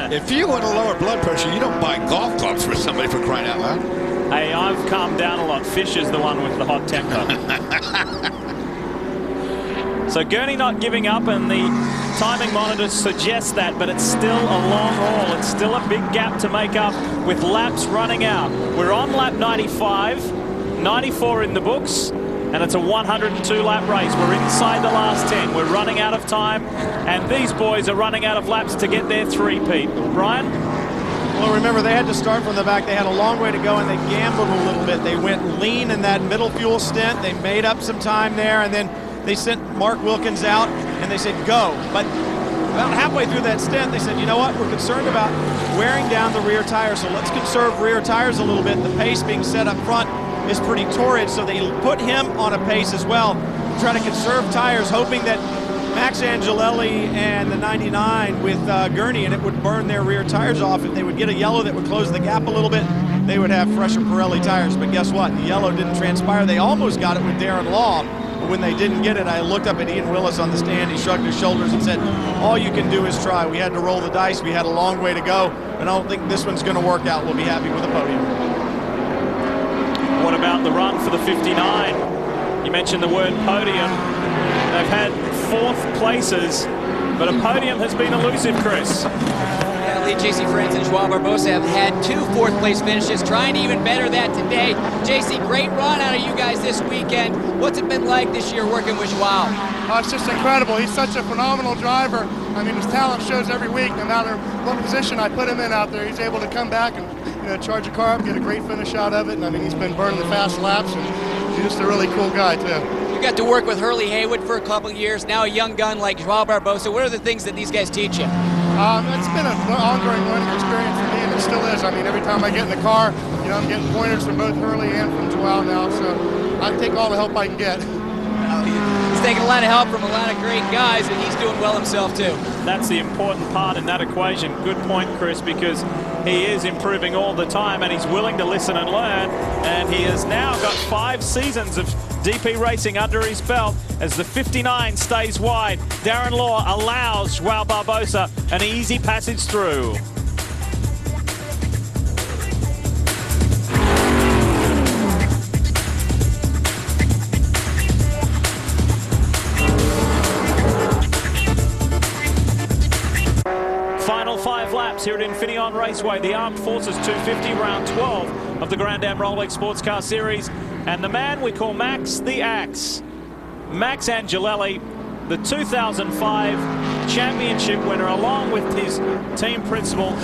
If you want to lower blood pressure, you don't buy golf clubs for somebody, for crying out loud. Hey, I've calmed down a lot. Fisher's the one with the hot temper. So Gurney not giving up, and the timing monitor suggests that, but it's still a long haul. It's still a big gap to make up with laps running out. We're on lap 95, 94 in the books, and it's a 102-lap race. We're inside the last 10. We're running out of time, and these boys are running out of laps to get their three-peat. Brian? Well, remember, they had to start from the back. They had a long way to go, and they gambled a little bit. They went lean in that middle fuel stint. They made up some time there, and then they sent Mark Wilkins out, and they said, go. But about halfway through that stint, they said, you know what, we're concerned about wearing down the rear tires, so let's conserve rear tires a little bit. The pace being set up front is pretty torrid, so they put him on a pace as well, try to conserve tires, hoping that Max Angelelli and the 99 with Gurney, and it would burn their rear tires off. If they would get a yellow that would close the gap a little bit, they would have fresher Pirelli tires. But guess what? The yellow didn't transpire. They almost got it with Darren Law, but when they didn't get it, I looked up at Ian Willis on the stand. He shrugged his shoulders and said, all you can do is try. We had to roll the dice. We had a long way to go, and I don't think this one's going to work out. We'll be happy with a podium. What about the run for the 59? You mentioned the word podium. They've had fourth places, but a podium has been elusive, Chris. Yeah, Lee, JC France and Joao Barbosa have had 2 fourth-place finishes, trying to even better that today. JC, great run out of you guys this weekend. What's it been like this year working with Joao? Oh, it's just incredible. He's such a phenomenal driver. I mean, his talent shows every week. No matter what position I put him in out there, he's able to come back and charge a car up, get a great finish out of it. And I mean, he's been burning the fast laps, and he's just a really cool guy, too. You got to work with Hurley Haywood for a couple of years, now a young gun like Joao Barbosa. What are the things that these guys teach you? It's been an ongoing learning experience for me, and it still is. I mean, every time I get in the car, you know, I'm getting pointers from both Hurley and from Joao now, so I take all the help I can get. He's taking a lot of help from a lot of great guys, and he's doing well himself, too. That's the important part in that equation. Good point, Chris, because he is improving all the time, and he's willing to listen and learn, and he has now got 5 seasons of DP racing under his belt as the 59 stays wide. Darren Law allows Joao Barbosa an easy passage through. Final 5 laps here at Infineon Raceway, the Armed Forces 250, round 12 of the Grand Am Rolex Sports Car Series. And the man we call Max the Axe, Max Angelelli, the 2005 championship winner, along with his team principal,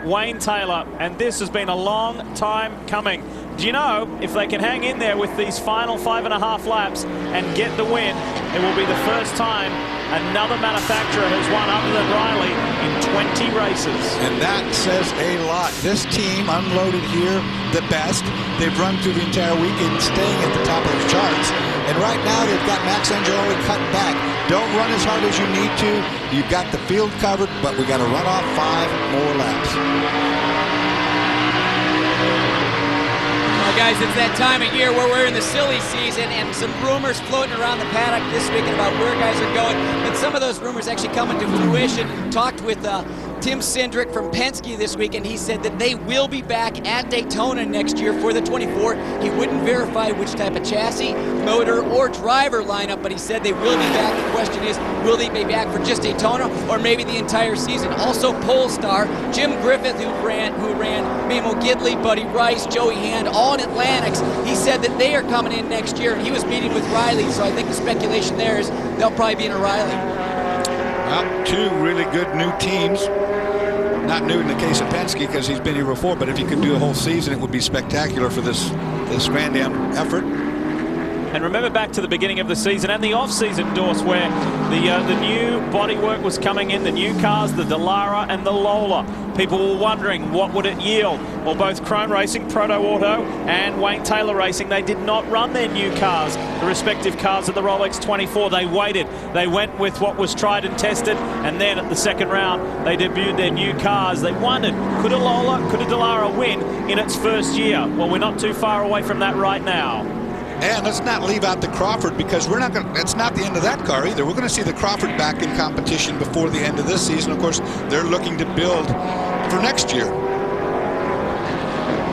Wayne Taylor. And this has been a long time coming. Do you know, if they can hang in there with these final 5.5 laps and get the win, it will be the first time another manufacturer has won other than Riley in 20 races. And that says a lot. This team unloaded here the best. They've run through the entire weekend, staying at the top of the charts. And right now they've got Max Angelelli cut back. Don't run as hard as you need to. You've got the field covered, but we got to run off 5 more laps. Well, guys, it's that time of year where we're in the silly season, and some rumors floating around the paddock this weekend about where guys are going. But some of those rumors actually come into fruition. Talked with Tim Cindric from Penske this week, and he said that they will be back at Daytona next year for the 24. He wouldn't verify which type of chassis, motor, or driver lineup, but he said they will be back. The question is, will they be back for just Daytona or maybe the entire season? Also, Polestar, Jim Griffith, who ran Mamo Gidley, Buddy Rice, Joey Hand, all in Atlantics. He said that they are coming in next year, and he was meeting with Riley, so I think the speculation there is they'll probably be in a Riley. Well, two really good new teams. Not new in the case of Penske because he's been here before, but if you could do a whole season, it would be spectacular for this Grand Am effort. And remember back to the beginning of the season and the off-season, Dorse, where the new bodywork was coming in, the new cars, the Dallara and the Lola. People were wondering what would it yield. Well, both Krone Racing, Proto Auto and Wayne Taylor Racing, they did not run their new cars, the respective cars of the Rolex 24. They waited. They went with what was tried and tested, and then at the second round, they debuted their new cars. They wondered, could a Lola, could a Dallara win in its first year? Well, we're not too far away from that right now. And let's not leave out the Crawford because we're not going. It's not the end of that car either. We're going to see the Crawford back in competition before the end of this season. Of course, they're looking to build for next year.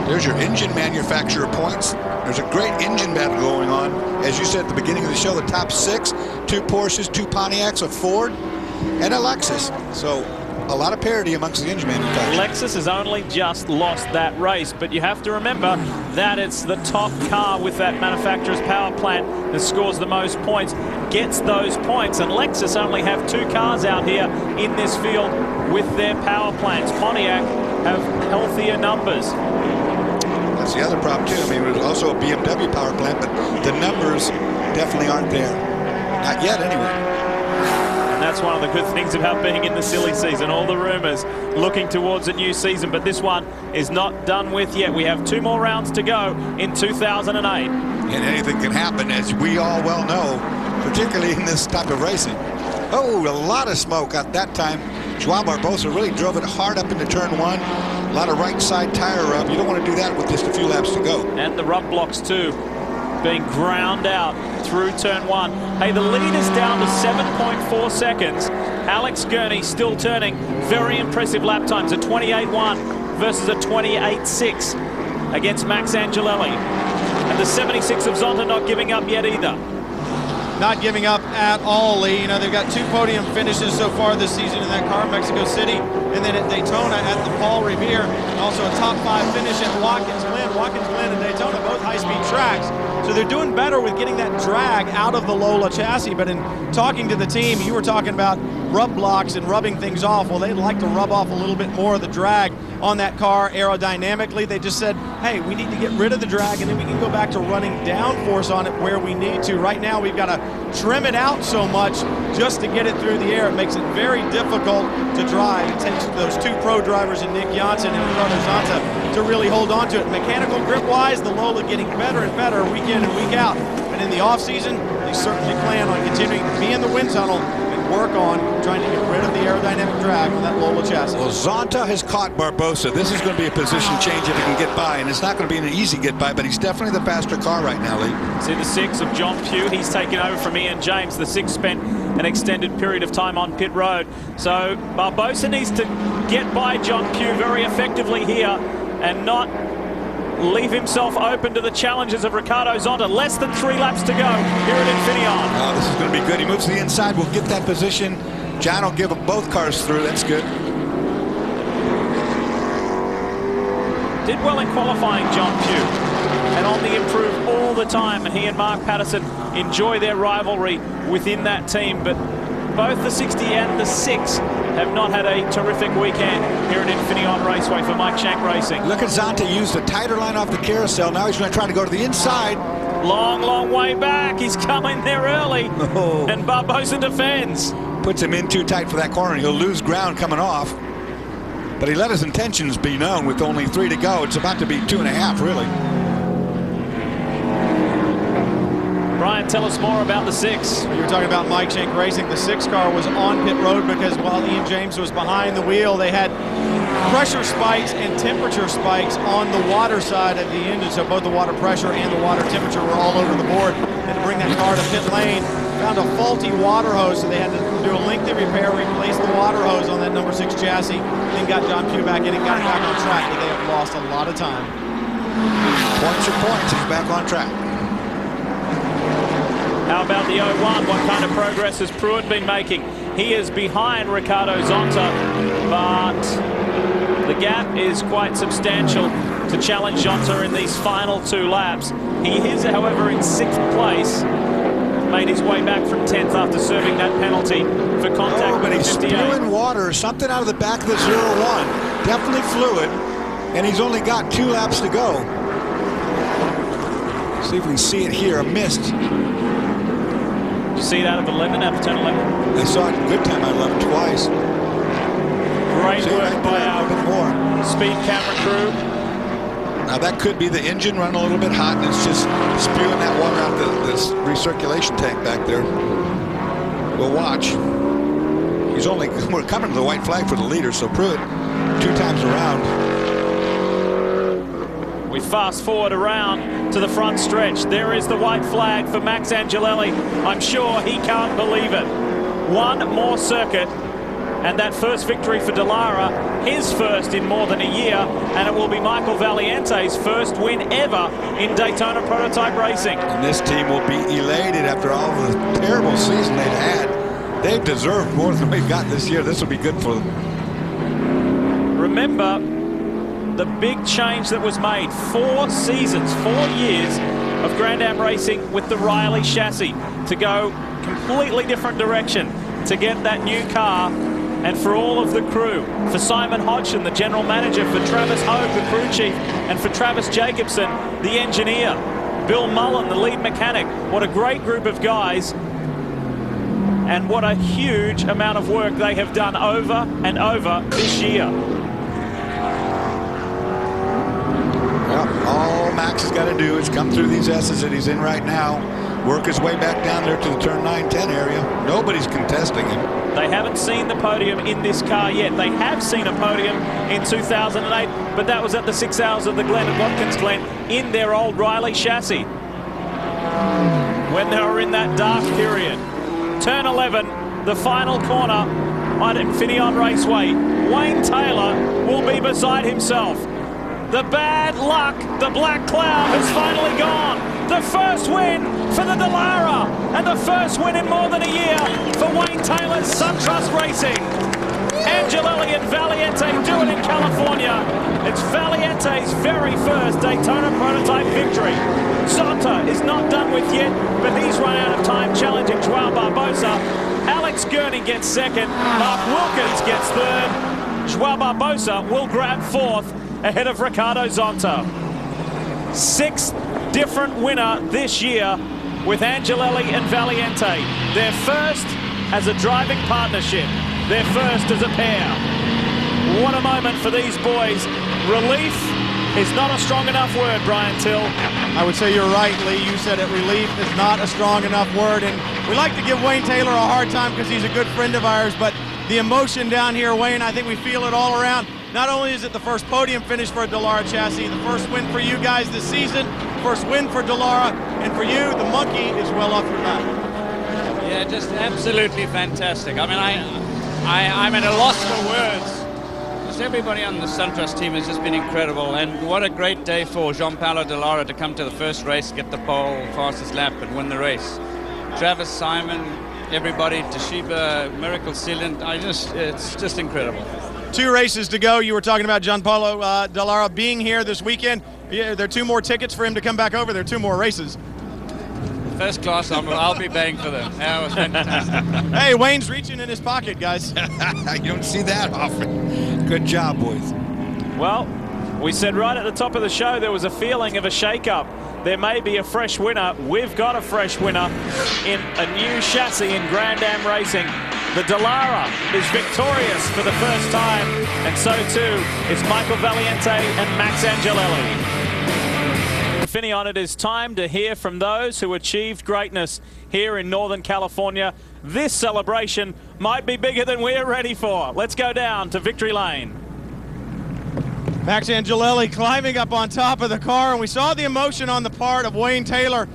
There's your engine manufacturer points. There's a great engine battle going on. As you said at the beginning of the show, the top 6, 2 Porsches, 2 Pontiacs, a Ford, and a Lexus. So a lot of parity amongst the engine manufacturers. Lexus has only just lost that race, but you have to remember that it's the top car with that manufacturer's power plant that scores the most points, gets those points, and Lexus only have 2 cars out here in this field with their power plants. Pontiac have healthier numbers. That's the other problem too. I mean, there's also a BMW power plant, but the numbers definitely aren't there. Not yet, anyway. And that's one of the good things about being in the silly season. All the rumors looking towards a new season, but this one is not done with yet. We have 2 more rounds to go in 2008. And anything can happen, as we all well know, particularly in this type of racing. Oh, a lot of smoke at that time. Joao Barbosa really drove it hard up into turn 1. A lot of right side tire rub. You don't want to do that with just a few laps to go. And the rub blocks too, being ground out through turn 1. Hey, the lead is down to 7.4 seconds. Alex Gurney still turning. Very impressive lap times, a 28.1 versus a 28.6 against Max Angelelli. And the 76 of Zonta not giving up yet either. Not giving up at all, Lee. You know, they've got 2 podium finishes so far this season in that car, Mexico City, and then at Daytona at the Paul Revere, and also a top 5 finish at Watkins Glen. Watkins Glen and Daytona, both high-speed tracks. So they're doing better with getting that drag out of the Lola chassis. But in talking to the team, you were talking about rub blocks and rubbing things off. Well, they'd like to rub off a little bit more of the drag on that car aerodynamically. They just said, hey, we need to get rid of the drag, and then we can go back to running downforce on it where we need to. Right now, we've got to trim it out so much just to get it through the air. It makes it very difficult to drive. It takes those 2 pro drivers in Nick Janssen and Ricardo Zonta to really hold on to it. Mechanical grip-wise, the Lola getting better and better week in and week out. But in the off-season, they certainly plan on continuing to be in the wind tunnel and work on trying to get rid of the aerodynamic drag on that Lola chassis. Well, Zonta has caught Barbosa. This is going to be a position change if he can get by, and it's not going to be an easy get by, but he's definitely the faster car right now, Lee. See the 6 of John Pugh. He's taken over from Ian James. The 6 spent an extended period of time on pit road. So Barbosa needs to get by John Pugh very effectively here and not leave himself open to the challenges of Ricardo Zonta. Less than 3 laps to go here at Infineon. Oh, this is going to be good. He moves to the inside. We'll get that position. John will give both cars through. That's good. Did well in qualifying, John Pugh. And on the improve all the time. And he and Mark Patterson enjoy their rivalry within that team. But both the 60 and the 6 have not had a terrific weekend here at Infineon Raceway for Mike Shank Racing. Look at Zonta use the tighter line off the carousel. Now he's going to try to go to the inside. Long, long way back. He's coming there early. Oh. And Barbosa defends. Puts him in too tight for that corner. He'll lose ground coming off. But he let his intentions be known with only 3 to go. It's about to be 2.5, really. Brian, tell us more about the 6. You were talking about Mike Shank Racing. The 6 car was on pit road because while Ian James was behind the wheel, they had pressure spikes and temperature spikes on the water side of the engine. So both the water pressure and the water temperature were all over the board. And to bring that car to pit lane, found a faulty water hose, so they had to do a lengthy repair, replace the water hose on that number 6 chassis, then got John Pugh back in and got it back on track, but they have lost a lot of time. Points are points. He's back on track. How about the 01? What kind of progress has Pruitt been making? He is behind Ricardo Zonta, but the gap is quite substantial to challenge Zonta in these final 2 laps. He is, however, in 6th place. made his way back from 10th after serving that penalty for contact. Oh, but he's 58. spewing water or something out of the back of the 0-1. Definitely fluid, and he's only got 2 laps to go. See if we can see it here, a mist. Did you see it out of 11, out of turn 11? I saw it good time out of 11 twice. Great See work right by there, a little bit more. our speed camera crew. Now that could be the engine running a little bit hot, and it's just spewing that water out this recirculation tank back there. We'll watch. We're coming to the white flag for the leader, so Pruitt 2 times around. We fast forward around to the front stretch. There is the white flag for Max Angelelli. I'm sure he can't believe it. One more circuit, and that first victory for Dallara, his first in more than a year, and it will be Michael Valiente's first win ever in Daytona Prototype Racing. And this team will be elated after all the terrible season they've had. They've deserved more than we've got this year. This will be good for them. Remember the big change that was made. 4 seasons, 4 years of Grand Am racing with the Riley chassis to go completely different direction, to get that new car, and for all of the crew, for Simon Hodgson, the general manager, for Travis Hogue, the crew chief, and for Travis Jacobson, the engineer, Bill Mullen, the lead mechanic. What a great group of guys, and what a huge amount of work they have done over and over this year. Well, all Max has got to do is come through these S's that he's in right now, work his way back down there to the turn 9-10 area. Nobody's contesting him. They haven't seen the podium in this car yet. They have seen a podium in 2008, but that was at the 6 Hours of the Glen at Watkins Glen in their old Riley chassis when they were in that dark period. Turn 11, the final corner on Infineon Raceway. Wayne Taylor will be beside himself. The bad luck, the black cloud has finally gone. The first win for the Dallara, and the first win in more than a year for Wayne Taylor's SunTrust Racing. Angelelli and Valiente do it in California. It's Valiente's very first Daytona Prototype victory. Zonta is not done with yet, but he's run out of time challenging Joao Barbosa. Alex Gurney gets second. Mark Wilkins gets third. Joao Barbosa will grab fourth ahead of Ricardo Zonta. 6th different winner this year with Angelelli and Valiente. Their first as a driving partnership. Their first as a pair. What a moment for these boys. Relief is not a strong enough word, Brian Till. I would say you're right, Lee. You said it. Relief is not a strong enough word. And we like to give Wayne Taylor a hard time because he's a good friend of ours, but the emotion down here, Wayne, I think we feel it all around. Not only is it the first podium finish for a Dallara chassis, the first win for you guys this season, first win for Dallara, and for you, the monkey is well off your back. Yeah, just absolutely fantastic. I mean, I'm at a loss for words. Just everybody on the SunTrust team has just been incredible, and what a great day for Gianpaolo Dallara to come to the first race, get the pole, fastest lap, and win the race. Travis, Simon, everybody, Toshiba, Miracle Sealant, it's just incredible. 2 races to go. You were talking about Gianpaolo Dallara being here this weekend. Yeah, there are 2 more tickets for him to come back over. There are 2 more races. First class, I'll be paying for them. That was fantastic. Hey, Wayne's reaching in his pocket, guys. You don't see that often. Good job, boys. Well, we said right at the top of the show there was a feeling of a shake-up. There may be a fresh winner. We've got a fresh winner in a new chassis in Grand Am Racing. The Dallara is victorious for the first time, and so too is Michael Valiente and Max Angelelli. Infineon, it is time to hear from those who achieved greatness here in Northern California. This celebration might be bigger than we're ready for. Let's go down to Victory Lane. Max Angelelli climbing up on top of the car, and we saw the emotion on the part of Wayne Taylor.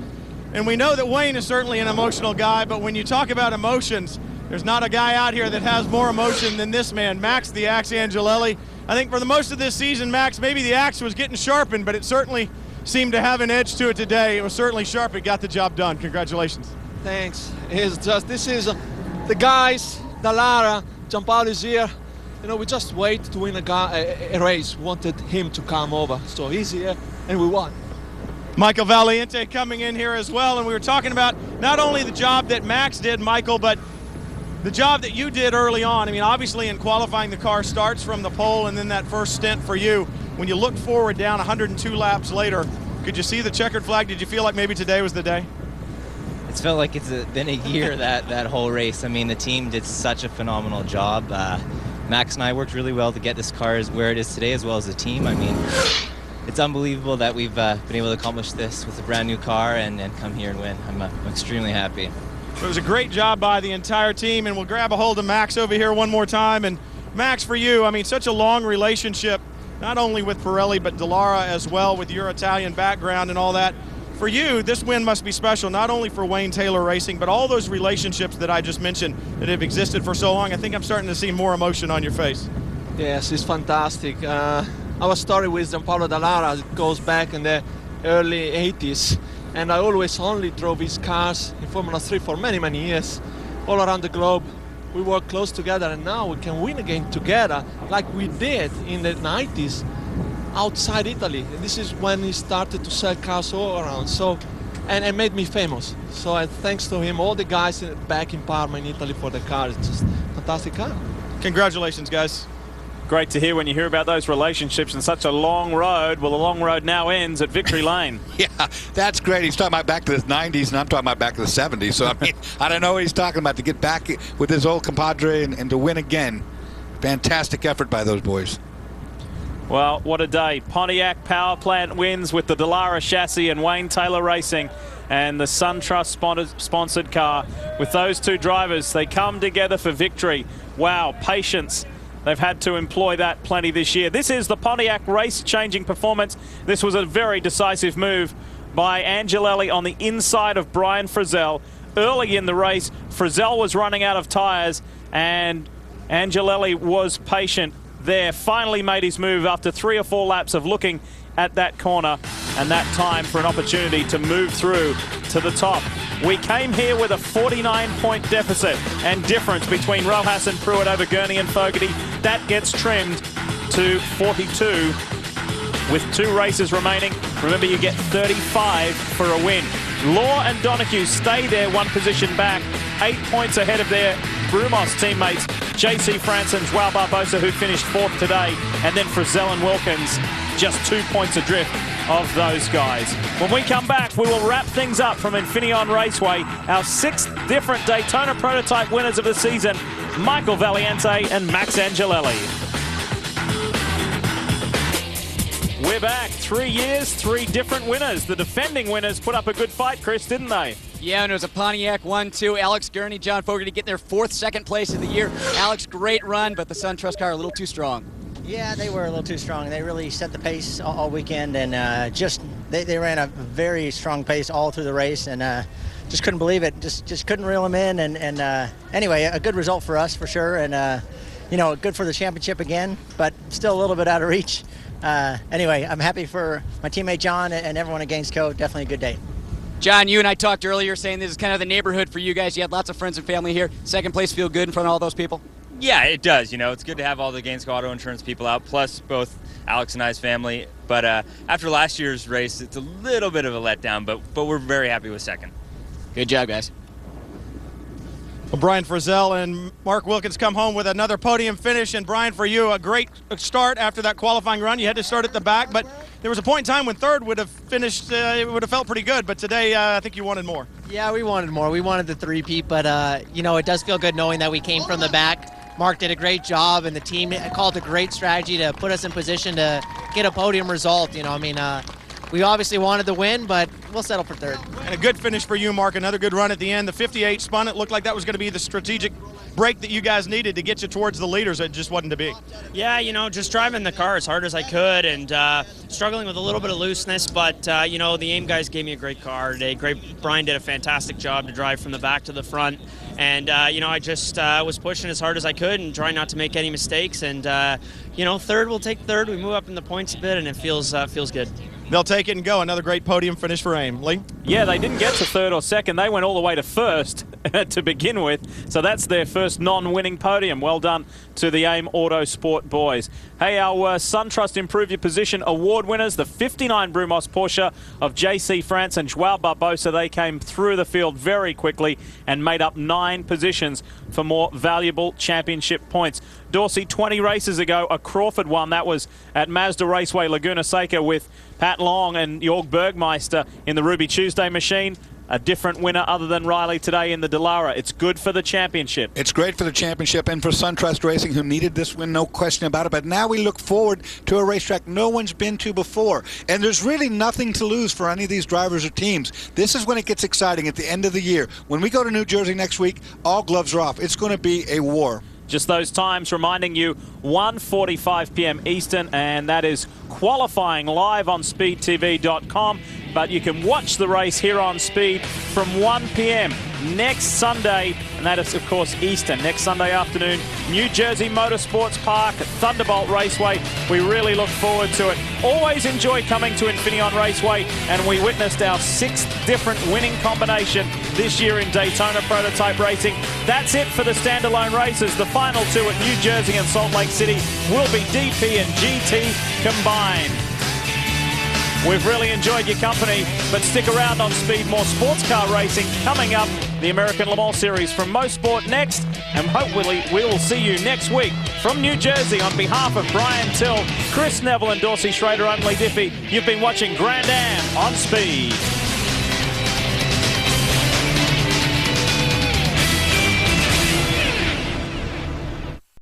And we know that Wayne is certainly an emotional guy, but when you talk about emotions, there's not a guy out here that has more emotion than this man, Max the Axe Angelelli. I think for the most of this season, Max, maybe the axe was getting sharpened, but it certainly seemed to have an edge to it today. It was certainly sharp. It got the job done. Congratulations. Thanks. It's just, this is the guys, Dallara, Gianpaolo is here. You know, we just wait to win a race. We wanted him to come over. So he's here, and we won. Michael Valiente coming in here as well, and we were talking about not only the job that Max did, Michael, but the job that you did early on. I mean, obviously in qualifying, the car starts from the pole, and then that first stint for you. When you look forward down 102 laps later, could you see the checkered flag? Did you feel like maybe today was the day? It's felt like it's been a year, that whole race. I mean, the team did such a phenomenal job. Max and I worked really well to get this car where it is today, as well as the team. I mean, it's unbelievable that we've been able to accomplish this with a brand new car and come here and win. I'm extremely happy. It was a great job by the entire team, and we'll grab a hold of Max over here one more time. And Max, for you, I mean, such a long relationship, not only with Pirelli, but Dallara as well, with your Italian background and all that. For you, this win must be special, not only for Wayne Taylor Racing, but all those relationships that I just mentioned that have existed for so long. I think I'm starting to see more emotion on your face. Yes, it's fantastic. Our story with Gianpaolo Dallara goes back in the early 80s, and I always only drove his cars in Formula 3 for many, many years, all around the globe. We work close together, and now we can win again together like we did in the 90s outside Italy. And this is when he started to sell cars all around, so and it made me famous. So thanks to him, all the guys back in Parma in Italy for the car. It's just a fantastic car. Congratulations, guys. Great to hear when you hear about those relationships and such a long road. Well, the long road now ends at Victory Lane. Yeah, that's great. He's talking about back to the 90s, and I'm talking about back to the 70s. So, I mean, I don't know what he's talking about, to get back with his old compadre and to win again. Fantastic effort by those boys. Well, what a day. Pontiac Power Plant wins with the Dallara chassis and Wayne Taylor Racing and the SunTrust sponsored car. With those two drivers, they come together for victory. Wow, patience. They've had to employ that plenty this year. This is the Pontiac race-changing performance. This was a very decisive move by Angelelli on the inside of Brian Frizzell. Early in the race, Frizzell was running out of tyres, and Angelelli was patient there. Finally made his move after 3 or 4 laps of looking at that corner, and that time for an opportunity to move through to the top. We came here with a 49-point deficit and difference between Rojas and Pruitt over Gurney and Fogarty. That gets trimmed to 42 with 2 races remaining. Remember, you get 35 for a win. Law and Donahue stay there 1 position back, 8 points ahead of their Brumos teammates, JC France and Joao Barbosa, who finished 4th today, and then Frizzell and Wilkins just 2 points adrift of those guys. When we come back, we will wrap things up from Infineon Raceway. Our 6th different Daytona prototype winners of the season, Michael Valiente and Max Angelelli. We're back. 3 years, 3 different winners. The defending winners put up a good fight, Chris, didn't they? Yeah, and it was a Pontiac 1-2. Alex Gurney, John Fogerty get their 4th second place of the year. Alex, great run, but the SunTrust car a little too strong. Yeah, they were a little too strong. They really set the pace all weekend, and they ran a very strong pace all through the race, and just couldn't believe it. Just couldn't reel them in, and anyway, a good result for us for sure, and you know, good for the championship again, but still a little bit out of reach. Anyway, I'm happy for my teammate John and everyone at Gainesco. Definitely a good day. John, you and I talked earlier saying this is kind of the neighborhood for you guys. You had lots of friends and family here. Second place feel good in front of all those people? Yeah, it does. You know, it's good to have all the Gainesco Auto Insurance people out, plus both Alex and I's family. But after last year's race, it's a little bit of a letdown, but we're very happy with second. Good job, guys. Well, Brian Frizzell and Mark Wilkins come home with another podium finish. And Brian, for you, a great start after that qualifying run. You had to start at the back, but there was a point in time when third would have finished, it would have felt pretty good. But today, I think you wanted more. Yeah, we wanted more. We wanted the 3-peat, but you know, it does feel good knowing that we came from the back. Mark did a great job, and the team called a great strategy to put us in position to get a podium result. You know, I mean, we obviously wanted the win, but we'll settle for third. And a good finish for you, Mark. Another good run at the end. The 58 spun. It looked like that was going to be the strategic break that you guys needed to get you towards the leaders. It just wasn't to be. Yeah, you know, just driving the car as hard as I could and struggling with a little bit of looseness, but, you know, the AIM guys gave me a great car today. Brian did a fantastic job to drive from the back to the front. And, you know, I just was pushing as hard as I could and trying not to make any mistakes. And, you know, third, we'll take third. We move up in the points a bit, and it feels good. they'll take it and go. Another great podium finish for AIM. Lee? Yeah, they didn't get to third or second. They went all the way to first to begin with. So that's their first non-winning podium. Well done to the AIM Autosport boys. Hey, our SunTrust Improve Your Position award winners, the 59 Brumos Porsche of JC France and Joao Barbosa, they came through the field very quickly and made up 9 positions for more valuable championship points. Dorsey, 20 races ago, a Crawford won. That was at Mazda Raceway, Laguna Seca, with Pat Long and Jorg Bergmeister in the Ruby Tuesday machine. A different winner other than Riley today in the Dallara. It's good for the championship. It's great for the championship and for SunTrust Racing, who needed this win, no question about it. But now we look forward to a racetrack no one's been to before. And there's really nothing to lose for any of these drivers or teams. This is when it gets exciting at the end of the year. When we go to New Jersey next week, all gloves are off. It's going to be a war. Just those times reminding you, 1:45 p.m. Eastern, and that is qualifying live on speedtv.com. But you can watch the race here on Speed from 1 p.m. next Sunday, and that is, of course, Eastern. Next Sunday afternoon, New Jersey Motorsports Park at Thunderbolt Raceway. We really look forward to it. Always enjoy coming to Infineon Raceway, and we witnessed our 6th different winning combination this year in Daytona Prototype Racing. That's it for the standalone races. The final 2 at New Jersey and Salt Lake City will be DP and GT combined. We've really enjoyed your company, but stick around on Speed. More sports car racing coming up. The American Le Mans Series from Mosport next, and hopefully we will see you next week from New Jersey. On behalf of Brian Till, Chris Neville and Dorsey Schrader, I'm Lee Diffie. You've been watching Grand Am on Speed.